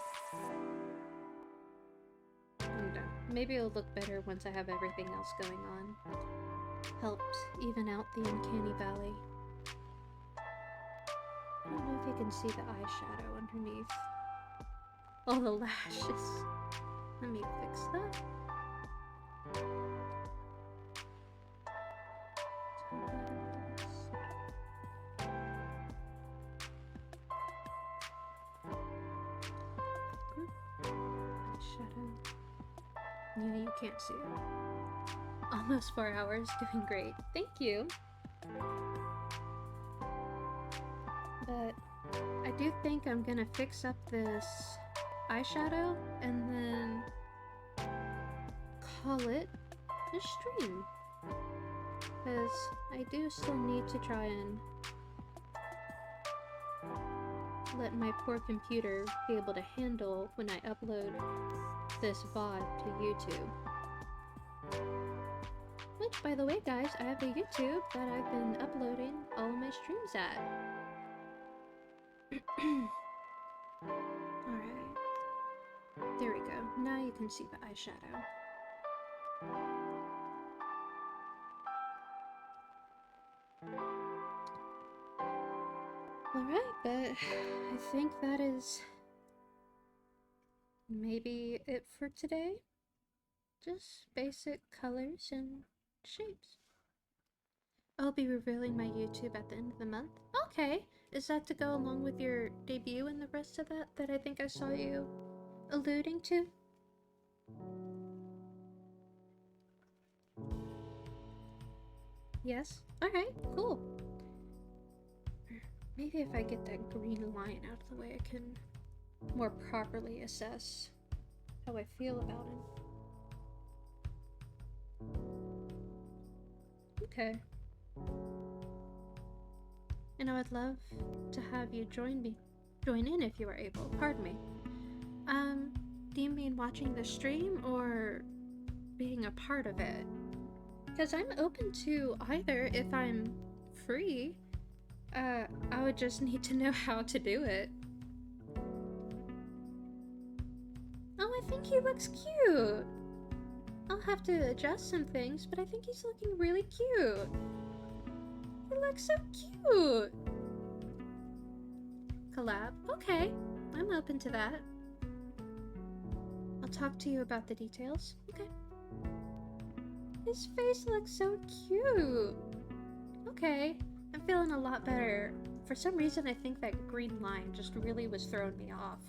maybe it'll look better once I have everything else going on. Helped even out the uncanny valley. I don't know if you can see the eyeshadow underneath all the lashes. Let me fix that. Eyeshadow. Yeah, you can't see it. Almost 4 hours, doing great. Thank you. But I do think I'm gonna fix up this eyeshadow and then call it a stream. Because I do still need to try and let my poor computer be able to handle when I upload this VOD to YouTube. Which, by the way, guys, I have a YouTube that I've been uploading all of my streams at. Alright. There we go. Now you can see the eyeshadow. Alright, but I think that is maybe it for today. Just basic colors and shapes. I'll be revealing my YouTube at the end of the month. Okay, is that to go along with your debut and the rest of that I think I saw you alluding to? Yes? Alright, cool. Maybe if I get that green line out of the way, I can more properly assess how I feel about it. Okay. And I would love to have you join in if you are able. Pardon me. Do you mean watching the stream or being a part of it? Because I'm open to either if I'm free. I would just need to know how to do it. Oh, I think he looks cute. I'll have to adjust some things, but I think he's looking really cute. He looks so cute. Collab? Okay, I'm open to that. I'll talk to you about the details. Okay. His face looks so cute. Okay, I'm feeling a lot better. For some reason, I think that green line just really was throwing me off.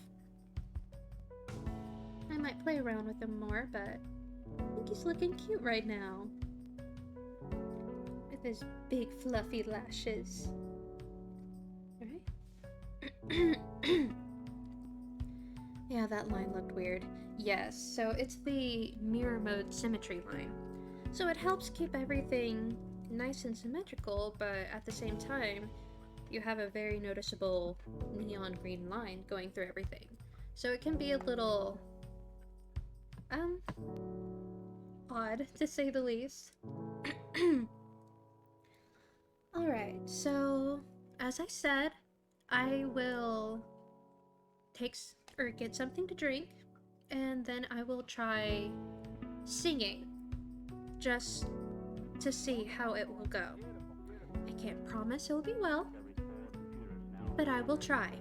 I might play around with him more, but I think he's looking cute right now. With his big fluffy lashes. Right? Yeah, that line looked weird. Yes, so it's the mirror mode symmetry line. So it helps keep everything nice and symmetrical, but at the same time, you have a very noticeable neon green line going through everything. So it can be a little, odd, to say the least. Alright, so, as I said, I will get something to drink, and then I will try singing, just to see how it will go. I can't promise it will be well, but I will try,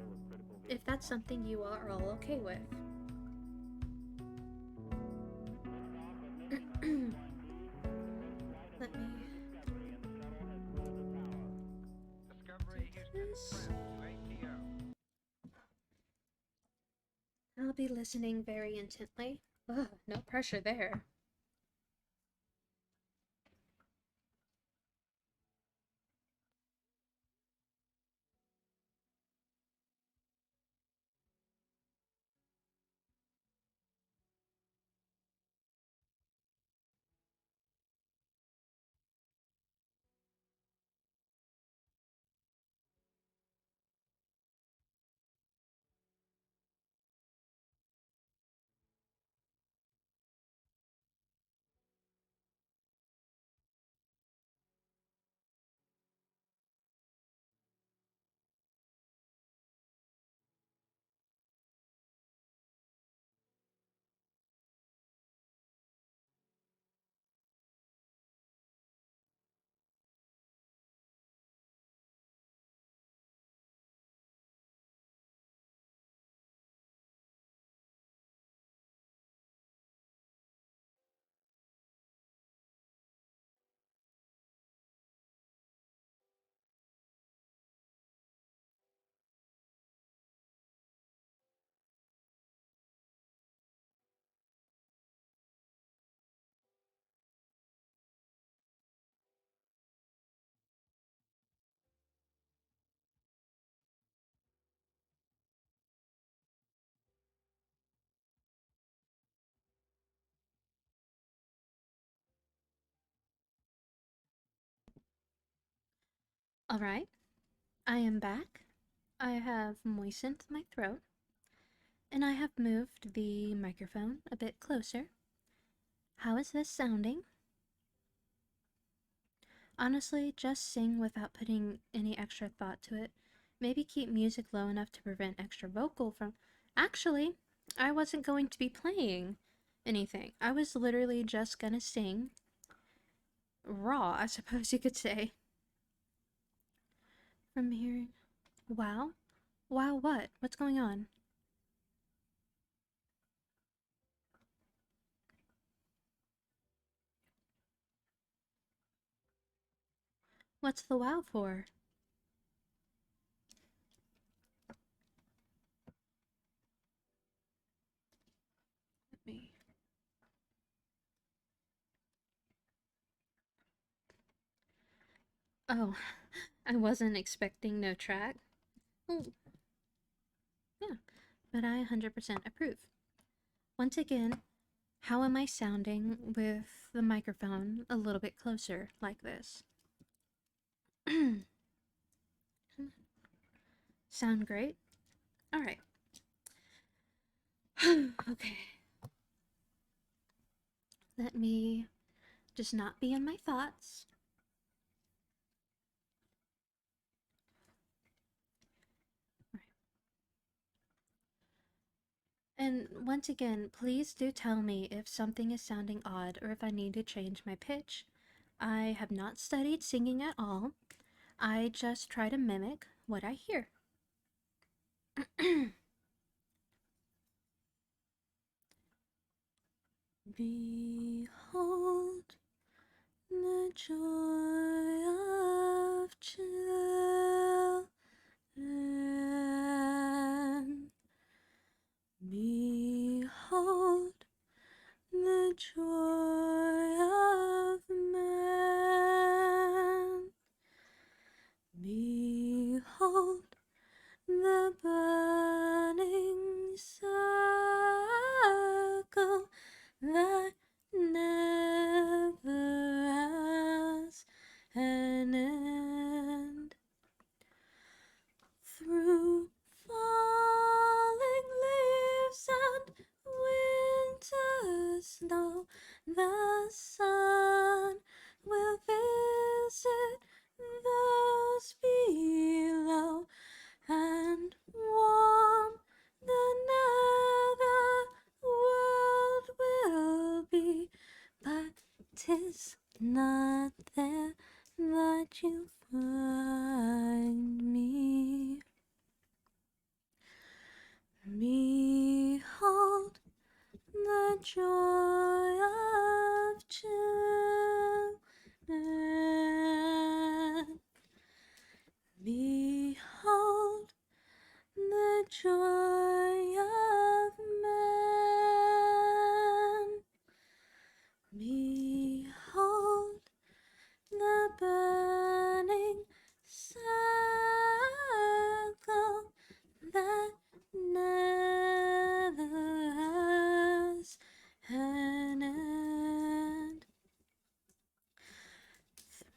if that's something you are all okay with. Let me Discovery take Houston this. press to ATO. I'll be listening very intently. Ugh, no pressure there. Alright, I am back. I have moistened my throat, and I have moved the microphone a bit closer. How is this sounding? Honestly, just sing without putting any extra thought to it. Maybe keep music low enough to prevent extra vocal from. Actually, I wasn't going to be playing anything. I was literally just gonna sing raw, I suppose you could say. From here. Wow? Wow, what? What's going on? What's the wow for? Let me. Oh, I wasn't expecting no track. Oh, yeah, but I 100% approve. Once again, how am I sounding with the microphone a little bit closer like this? Sound great? Alright. Okay. Let me just not be in my thoughts. And once again, please do tell me if something is sounding odd or if I need to change my pitch. I have not studied singing at all. I just try to mimic what I hear. Behold the joy of children. Behold the joy of man. Behold the burning circle that never has an end. Through falling leaves and winter snow, the sun will visit those below and warm the nether world will be, but 'tis not there that you find me. Behold the joy of children. Behold the joy of man. Behold the burning circle that never has an end.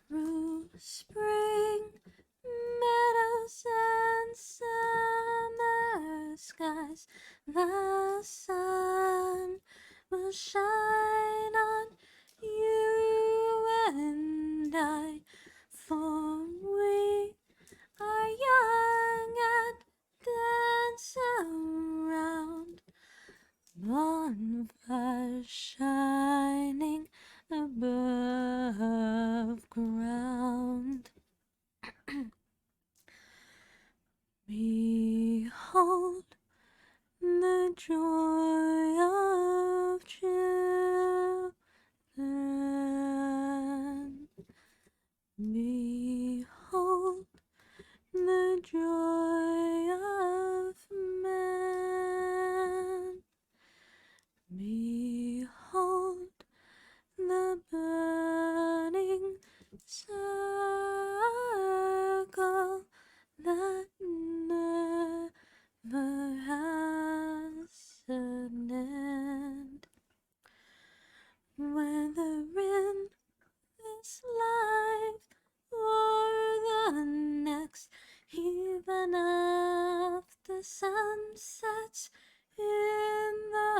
Through spring meadows and summer skies, the sun will shine on you and I, for we are young and dance around, bonfires shining above ground. Behold the joy of children. Behold the joy of man. Behold the burning circle that never has an end. Whether in this life or the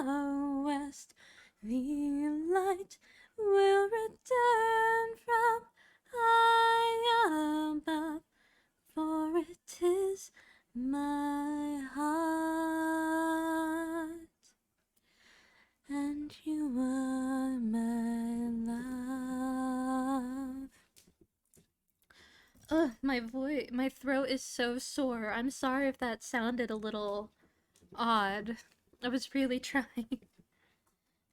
the west, the light will return from high above, for it is my heart, and you are my love. Ugh, my throat is so sore. I'm sorry if that sounded a little odd. I was really trying.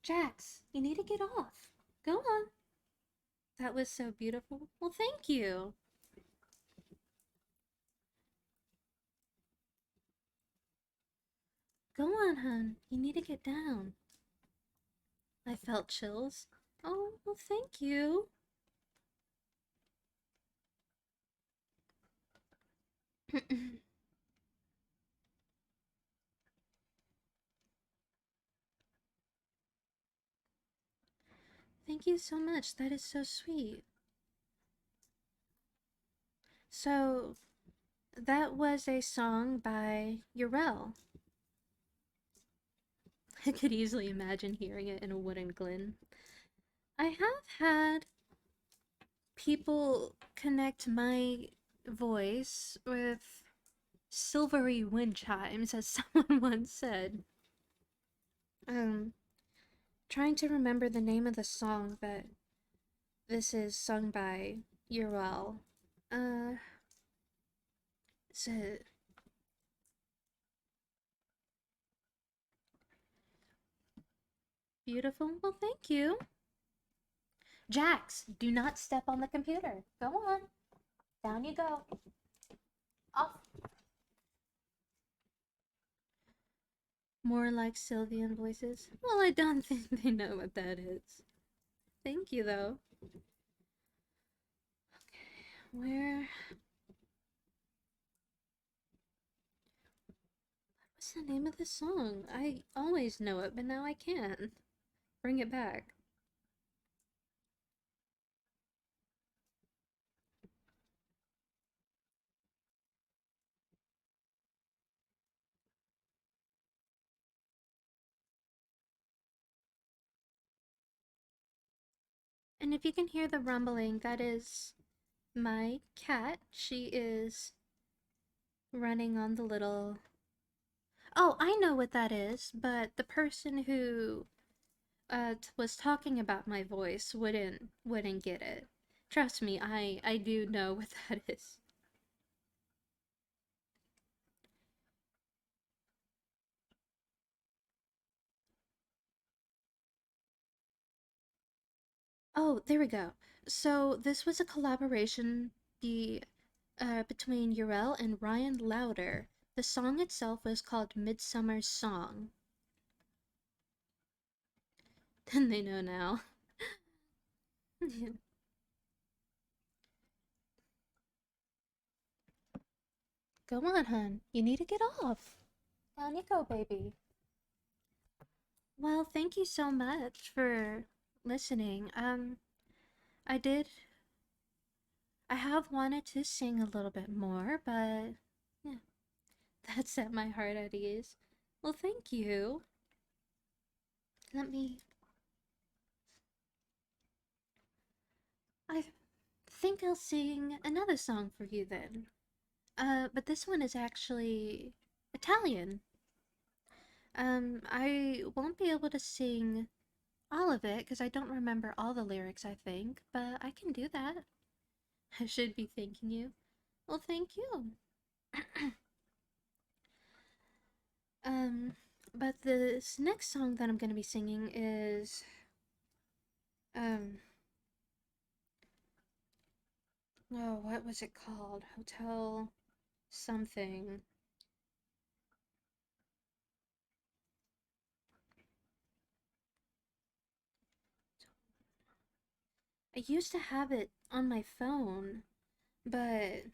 Jax, you need to get off. Go on. That was so beautiful. Well, thank you. Go on, hun. You need to get down. I felt chills. Oh, well, thank you. Thank you so much. That is so sweet. So, that was a song by Urel. I could easily imagine hearing it in a wooden glen. I have had people connect my voice with silvery wind chimes, as someone once said. Trying to remember the name of the song that this is sung by Urel. Is it beautiful? Well, thank you. Jax, do not step on the computer. Go on. Down you go. Off. More like Sylvian voices? Well, I don't think they know what that is. Thank you, though. Okay, where... What's the name of this song? I always know it, but now I can't. Bring it back. And if you can hear the rumbling, that is my cat. She is running on the little... Oh, I know what that is, but the person who was talking about my voice wouldn't get it. Trust me, I do know what that is. Oh, there we go. So this was a collaboration between Urel and Ryan Lauder. The song itself was called Midsummer Song. And they know now. Go on, hun. You need to get off. Down you go, baby. Well, thank you so much for listening. I did. I have wanted to sing a little bit more, but yeah, that set my heart at ease. Well, thank you. Let me. I think I'll sing another song for you then. But this one is actually Italian. I won't be able to sing all of it because I don't remember all the lyrics, I think, but I can do that. I should be thanking you. Well, thank you. But this next song that I'm gonna be singing is, oh, what was it called? Hotel something. I used to have it on my phone, but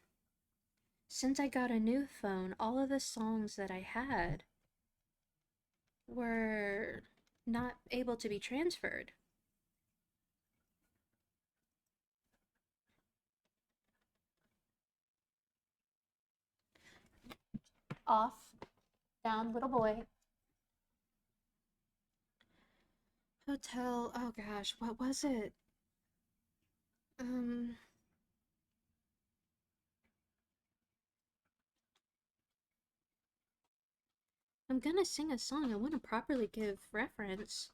since I got a new phone, all of the songs that I had were not able to be transferred. Off, down, little boy. Hotel. Oh gosh, what was it? Um, I'm gonna sing a song. I want to properly give reference.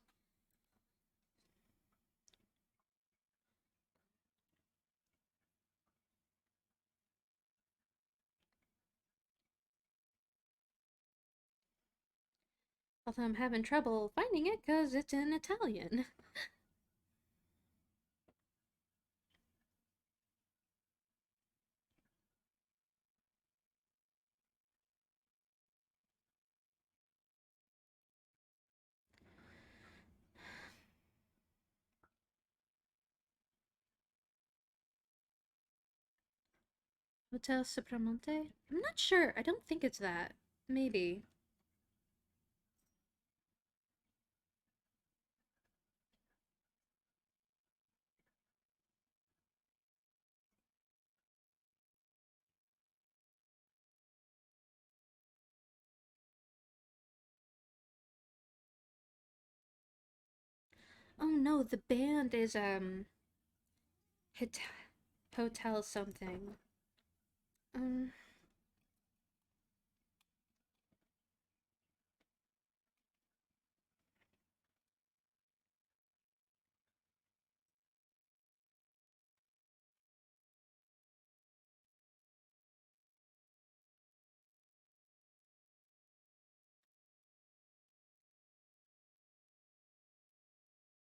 Although I'm having trouble finding it because it's in Italian. Hotel Supramonte? I'm not sure. I don't think it's that. Maybe. Oh no, the band is Hit Hotel something. Um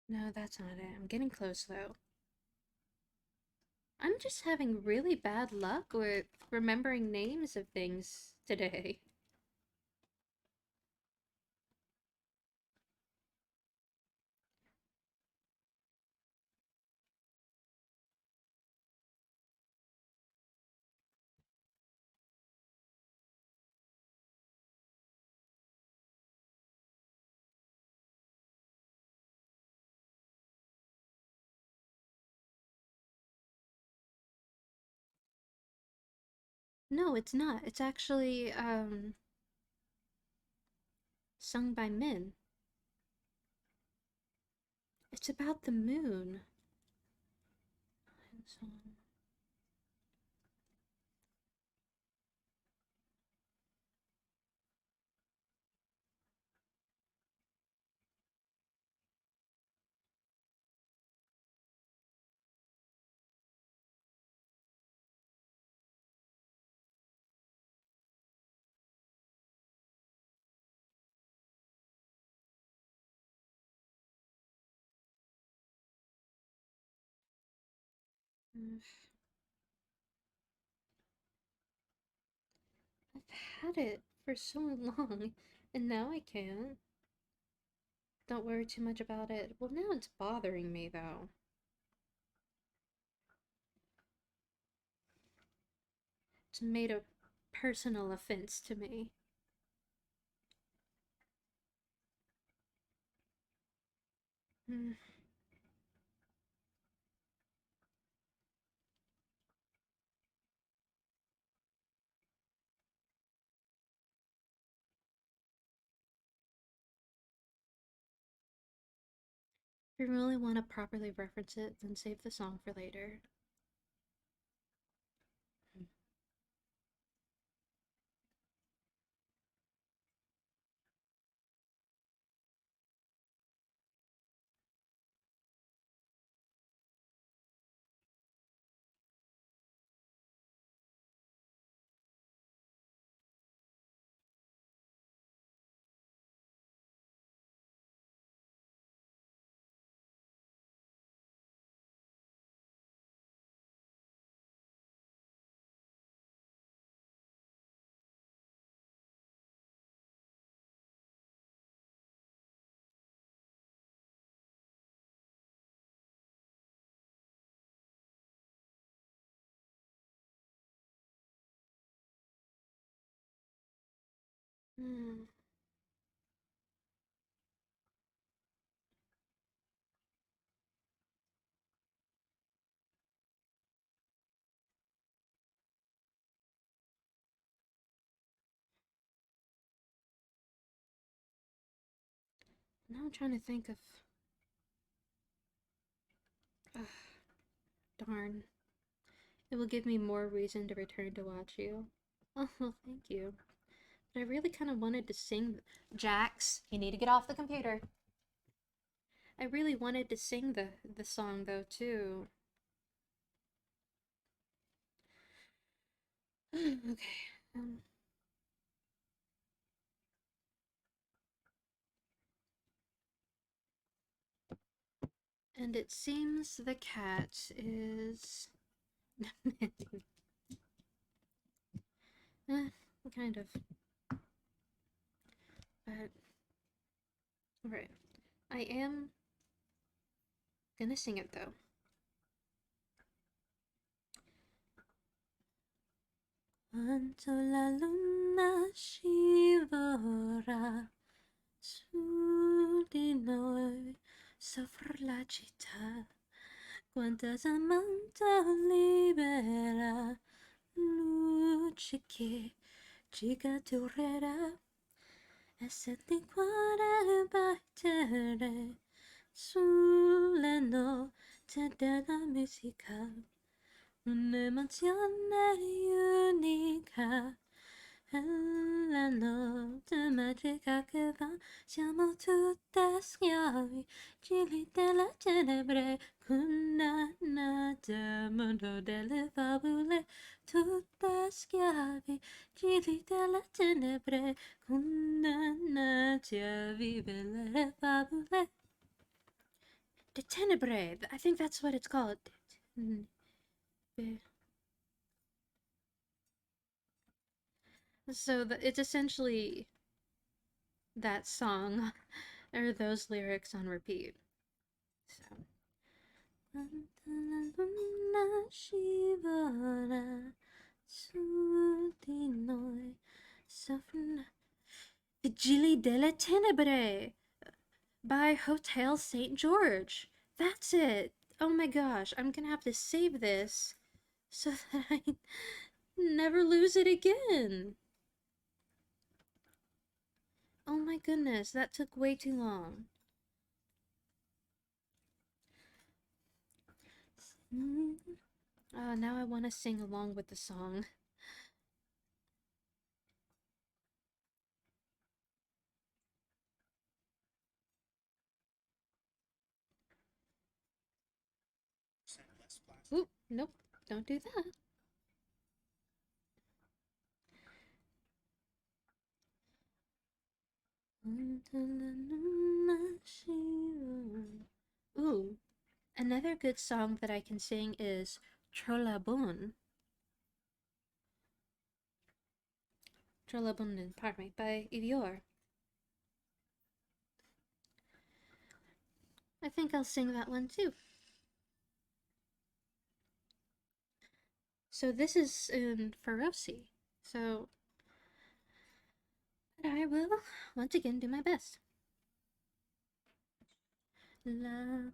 no, that's not it. I'm getting close though. I'm just having really bad luck with remembering names of things today. No, it's not. It's actually sung by men. It's about the moon. I've had it for so long, and now I can't. Don't worry too much about it. Well, now it's bothering me though. It's made a personal offense to me. Mm. If you really want to properly reference it, then save the song for later. Mm. Now I'm trying to think of Ugh, darn. It will give me more reason to return to watch you. Oh, well, thank you. But I really kind of wanted to sing. Jax, you need to get off the computer. I really wanted to sing the song though too. Okay. And it seems the cat is kind of. But alright. I am gonna sing it though. Quanto la luna scivola su di noi sopra la città, quanta samanta libera luce che ci catturerà e senti il cuore battere sulle note della musica. Un'emozione unica è la notte magica che va. Siamo tutte schiavi, giri delle tenebre, condannate al mondo delle favole. Tutte schiavi, giri delle tenebre, condannati a vivere le favole. The tenebre, I think that's what it's called. So it's essentially that song or those lyrics on repeat. So Vigili delle Tenebre by Hotel St. George. That's it. Oh my gosh, I'm gonna have to save this so that I never lose it again. Oh my goodness, that took way too long. Oh, now I want to sing along with the song. Oop, nope, don't do that. Ooh, another good song that I can sing is Trollabun. Trollabun, pardon me, by Ivior. I think I'll sing that one too. So this is in Feroci. So, but I will once again do my best. La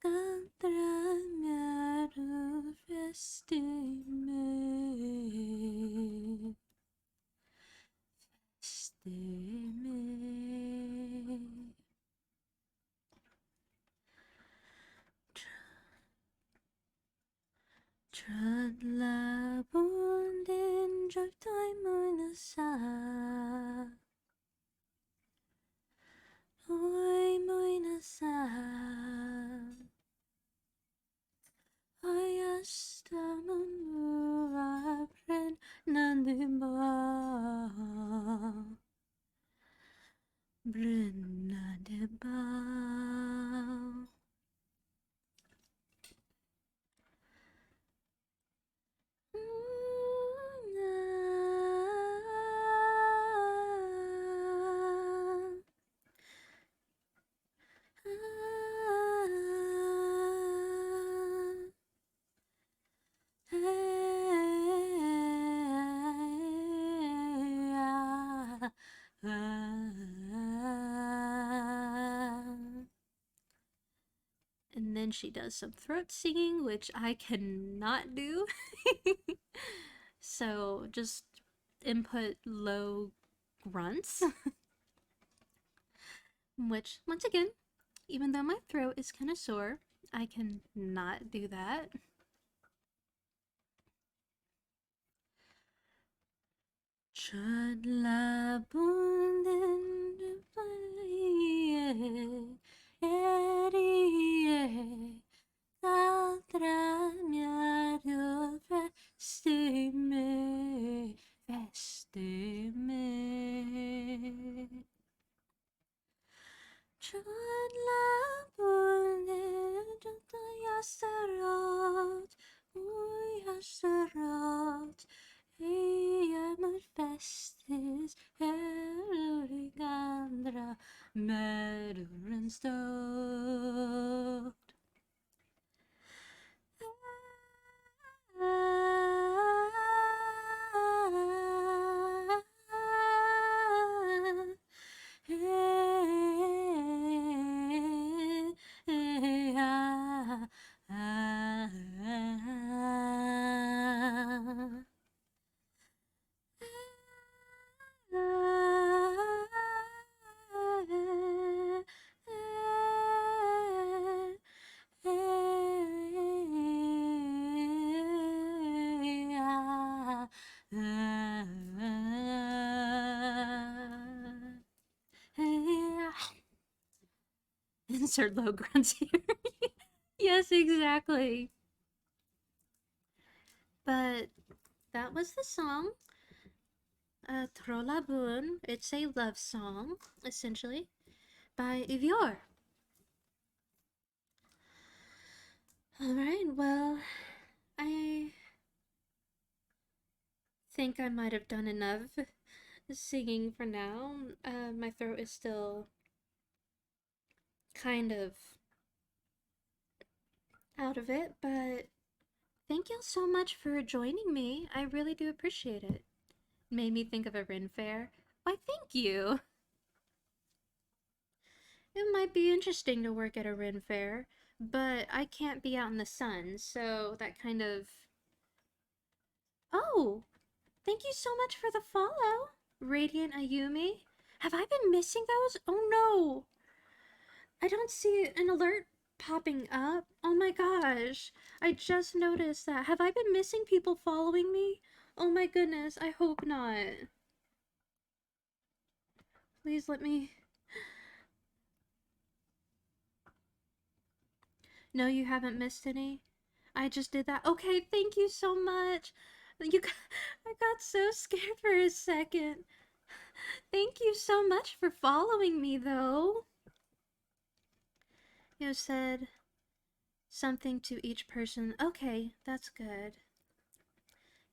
Candragnaru festime Trad bunden joytai moinasa Oi moinasa Ayastamun apren nandimba Brennadimba then she does some throat singing, which I cannot do. So just input low grunts. Which, once again, even though my throat is kind of sore, I can not do that. Chad la bunden festis Erigandra Medurren stort. Insert low grunts here. Yes, exactly. But that was the song. Trollabun. It's a love song, essentially, by Ivior. Alright, well, I think I might have done enough singing for now. My throat is still kind of out of it, but thank you so much for joining me. I really do appreciate it. Made me think of a Ren Fair. Why, thank you. It might be interesting to work at a Ren Fair, but I can't be out in the sun, so that kind of... Oh! Thank you so much for the follow, Radiant Ayumi. Have I been missing those? Oh no! I don't see an alert popping up. Oh my gosh. I just noticed that. Have I been missing people following me? Oh my goodness, I hope not. Please let me... No, you haven't missed any? I just did that. Okay, thank you so much. I got so scared for a second. Thank you so much for following me, though. You said something to each person. Okay, that's good.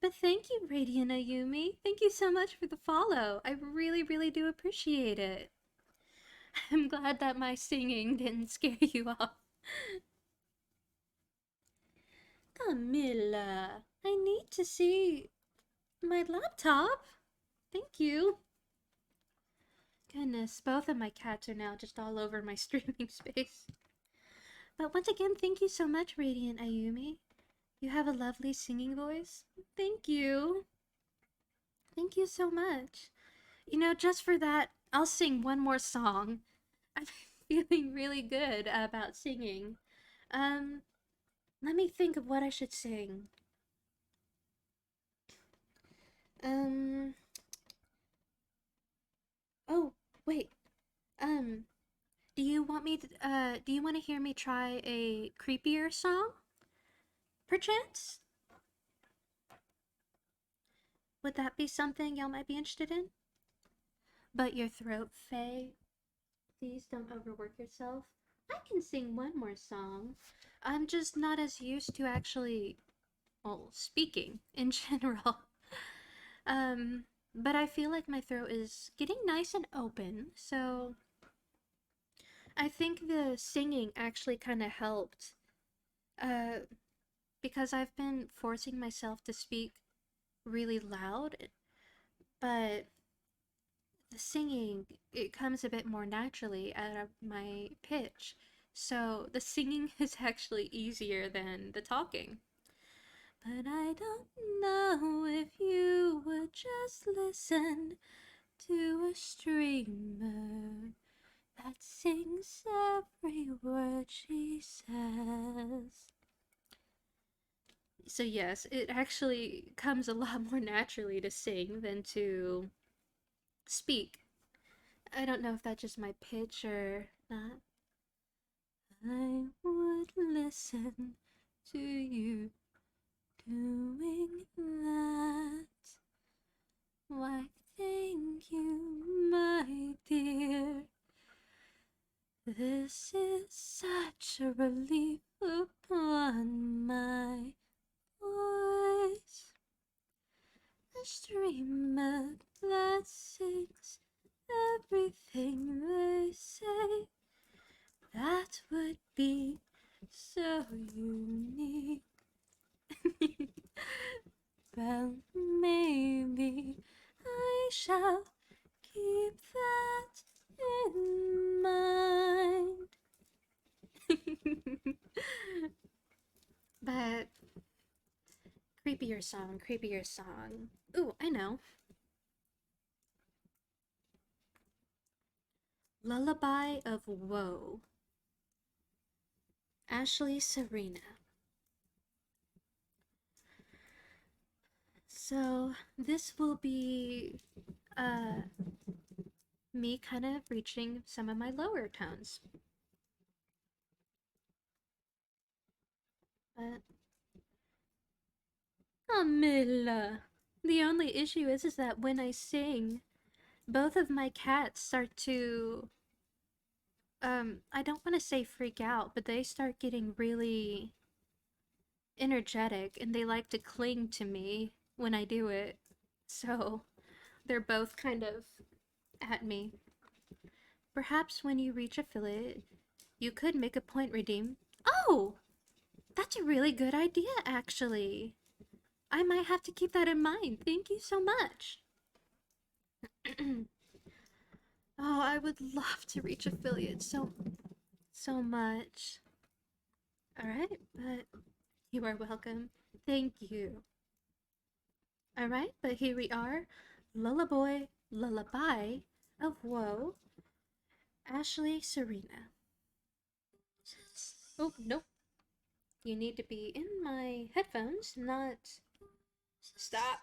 But thank you, Radiant Ayumi. Thank you so much for the follow. I really, really do appreciate it. I'm glad that my singing didn't scare you off. Camilla, I need to see my laptop. Thank you. Goodness, both of my cats are now just all over my streaming space. But once again, thank you so much, Radiant Ayumi. You have a lovely singing voice. Thank you. Thank you so much. You know, just for that, I'll sing one more song. I'm feeling really good about singing. Let me think of what I should sing. Oh, wait. Do you want me to, do you want to hear me try a creepier song? Perchance? Would that be something y'all might be interested in? But your throat, Faye. Please don't overwork yourself. I can sing one more song. I'm just not as used to actually, well, speaking in general. But I feel like my throat is getting nice and open, so I think the singing actually kind of helped. Because I've been forcing myself to speak really loud, but the singing, it comes a bit more naturally at my pitch. So the singing is actually easier than the talking. But I don't know if you would just listen to a streamer that sings every word she says. So yes, it actually comes a lot more naturally to sing than to speak. I don't know if that's just my pitch or not. I would listen to you doing that. Why, thank you, my dear. This is such a relief upon my voice. A streamer that sings everything they say. That would be so unique. Well, maybe I shall keep that in mind. But creepier song, creepier song. Ooh, I know. Lullaby of Woe. Ashley Serena. So this will be me kind of reaching some of my lower tones. But Mila. The only issue is that when I sing, both of my cats start to I don't want to say freak out, but they start getting really energetic and they like to cling to me when I do it. So, they're both kind of at me. Perhaps when you reach affiliate, you could make a point redeem. Oh! That's a really good idea, actually. I might have to keep that in mind. Thank you so much. Oh, I would love to reach affiliate so much. Alright, but you are welcome. Thank you. Alright, but here we are. Lullaby of Woe. Ashley Serena. Oh, nope. You need to be in my headphones, not... Stop!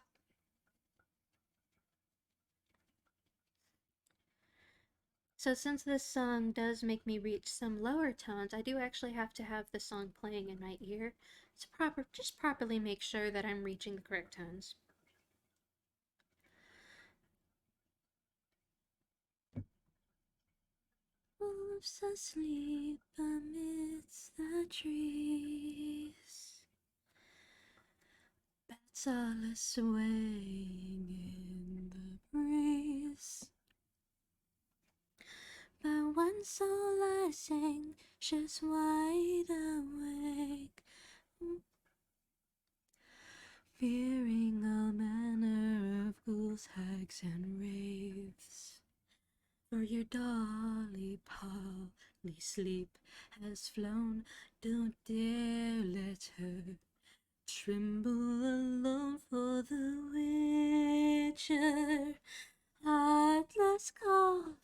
So since this song does make me reach some lower tones, I do actually have to have the song playing in my ear to just properly make sure that I'm reaching the correct tones. Wolves asleep amidst the trees. Bats are swaying in the breeze. But one soul I sang, she's wide awake, fearing all manner of ghouls, hags, and wraiths. For your dolly Polly sleep has flown, don't dare let her tremble alone, for the witcher, heartless cold,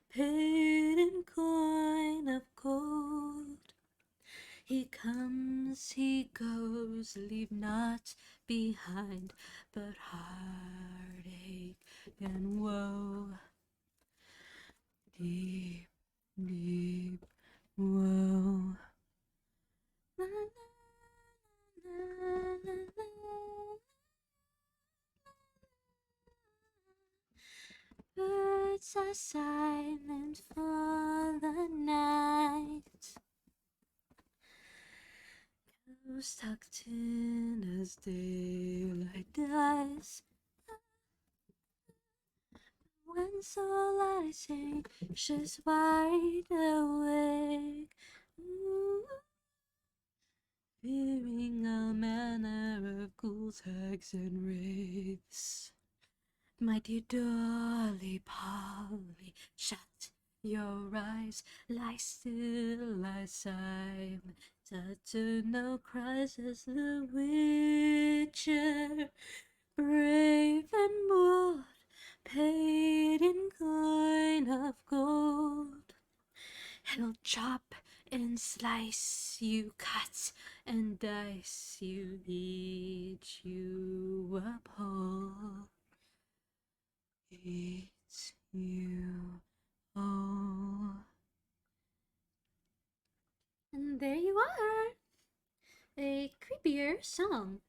paid in coin of gold. He comes, he goes, leave naught behind but heartache and woe. Deep, deep woe. La, la, la, la, la. Birds are silent for the night. Cows tucked in as daylight dies. When soul I say she's wide awake, fearing all manner of ghouls, hags, and wraiths. My dear dolly Polly, shut Your eyes lie still as I'm no cries as the witcher, brave and bold, paid in coin of gold. He'll chop and slice you, cut and dice you, eat you up whole. Eat you whole. And there you are, a creepier song.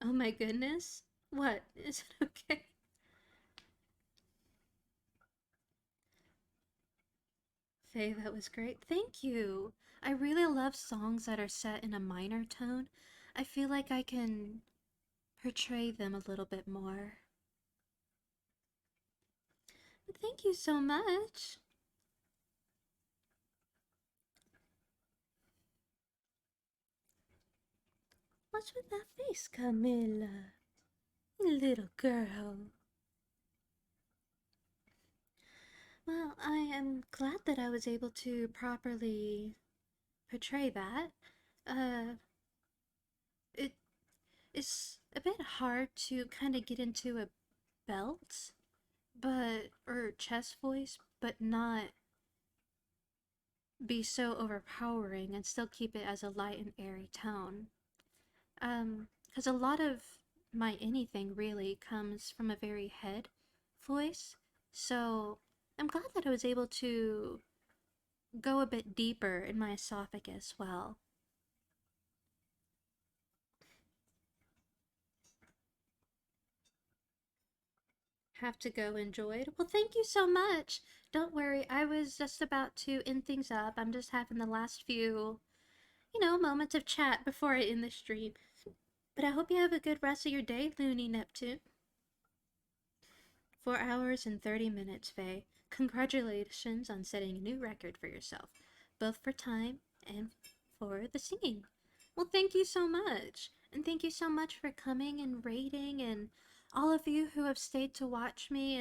Oh my goodness. What? Is it okay? Faye, that was great. Thank you. I really love songs that are set in a minor tone. I feel like I can portray them a little bit more. But thank you so much. What's with that face, Camilla? Little girl. Well, I am glad that I was able to properly portray that. Uh, it is a bit hard to kind of get into a belt, or chest voice, but not be so overpowering and still keep it as a light and airy tone. Because a lot of my anything really comes from a very head voice, so I'm glad that I was able to go a bit deeper in my esophagus well. Have to go enjoy it. Well, thank you so much. Don't worry, I was just about to end things up. I'm just having the last few, moments of chat before I end the stream. But I hope you have a good rest of your day, Looney Neptune. 4 hours and 30 minutes, Faye. Congratulations on setting a new record for yourself, both for time and for the singing. Well, thank you so much. And thank you so much for coming and rating, and all of you who have stayed to watch me,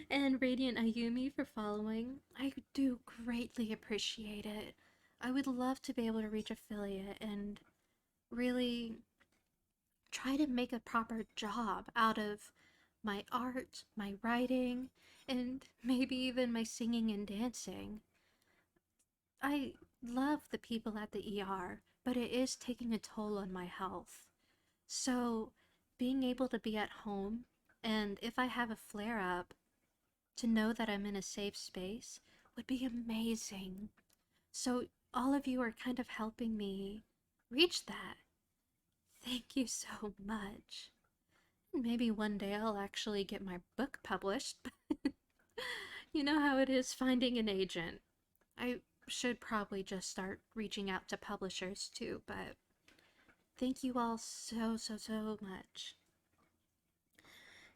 and Radiant Ayumi for following. I do greatly appreciate it. I would love to be able to reach affiliate and really try to make a proper job out of my art, my writing, and maybe even my singing and dancing. I love the people at the ER, but it is taking a toll on my health. So, being able to be at home, and if I have a flare up, to know that I'm in a safe space would be amazing. So, all of you are kind of helping me reach that. Thank you so much. Maybe one day I'll actually get my book published. You know how it is finding an agent. I should probably just start reaching out to publishers too, but thank you all so, so, so much.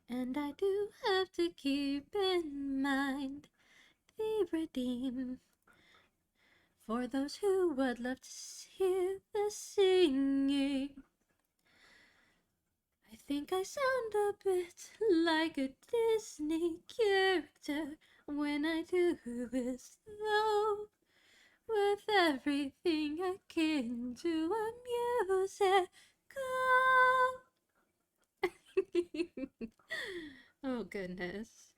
And I do have to keep in mind the redeem for those who would love to hear the singing. I think I sound a bit like a Disney character when I do this, though. With everything I can do a musical. Oh, goodness.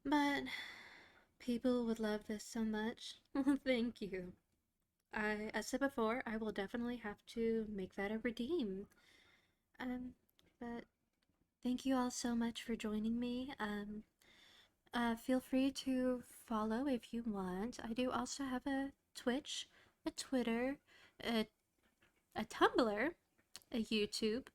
But people would love this so much. Well, thank you. As said before, I will definitely have to make that a redeem. But thank you all so much for joining me. Feel free to follow if you want. I do also have a Twitch, a Twitter, a Tumblr, a YouTube,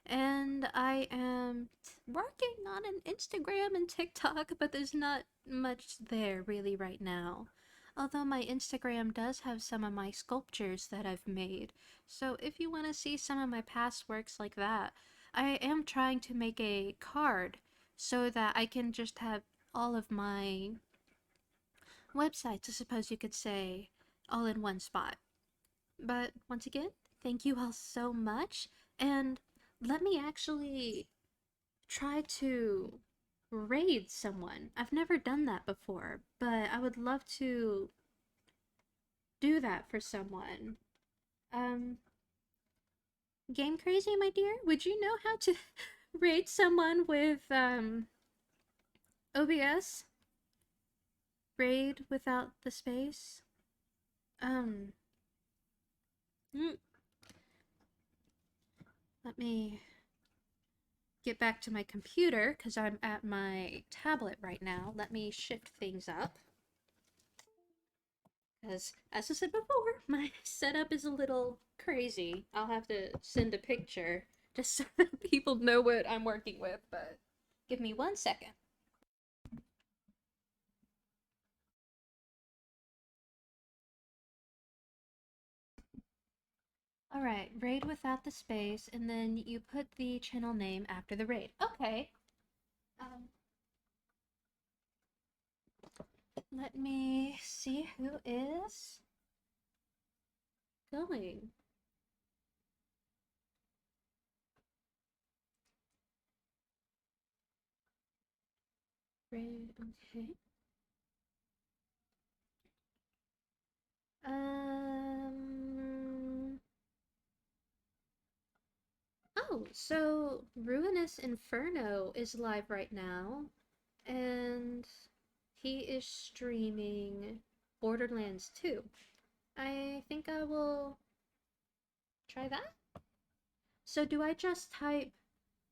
and I am working on an Instagram and TikTok, but there's not much there really right now. Although my Instagram does have some of my sculptures that I've made, so if you want to see some of my past works like that, I am trying to make a card so that I can just have all of my websites, I suppose you could say, all in one spot. But once again, thank you all so much, and let me actually try to raid someone. I've never done that before, but I would love to do that for someone. Um, Game Crazy, my dear, would you know how to raid someone with, OBS? Raid without the space? Um, mm, Let me get back to my computer because I'm at my tablet right now. Let me shift things up. As I said before, my setup is a little crazy. I'll have to send a picture just so that people know what I'm working with, but give me 1 second. Alright, raid without the space, and then you put the channel name after the raid. Okay. Let me see who is going. Raid, okay. Oh, so Ruinous Inferno is live right now, and he is streaming Borderlands 2. I think I will try that. So do I just type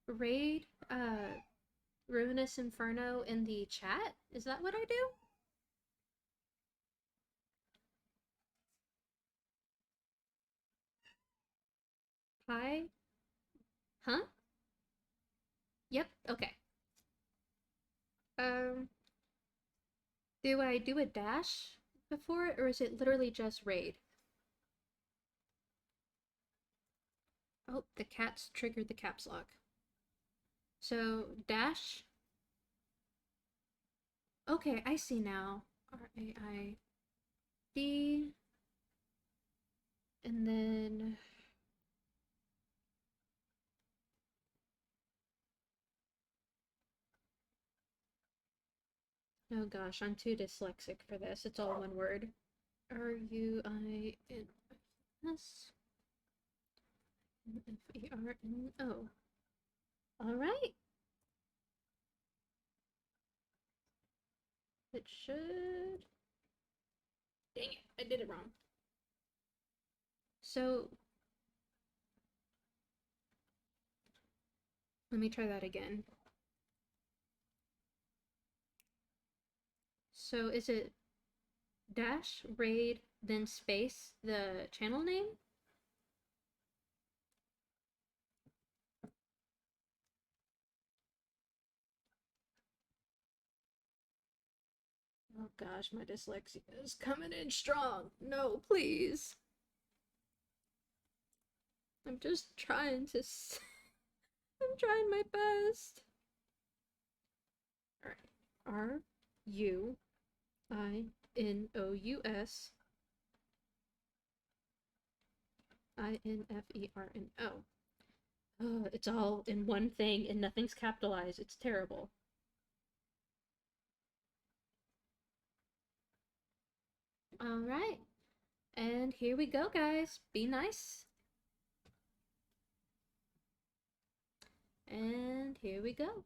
raid Ruinous Inferno in the chat? Is that what I do? Hi? Huh? Yep, okay. Do I do a dash before it, or is it literally just raid? Oh, the cat's triggered the caps lock. So, dash. Okay, I see now. R-A-I-D. And then... Oh gosh, I'm too dyslexic for this. It's all one word. R-U-I-N-S. F-E-R-N-O. Alright. It should... Dang it, I did it wrong. So... Let me try that again. So is it dash, raid, then space, the channel name? Oh gosh, my dyslexia is coming in strong. No, please. I'm just trying to... I'm trying my best. Alright. R-U-I-N-O-U-S I-N-F-E-R-N-O. Oh, it's all in one thing and nothing's capitalized. It's terrible. Alright. And here we go, guys. Be nice. And here we go.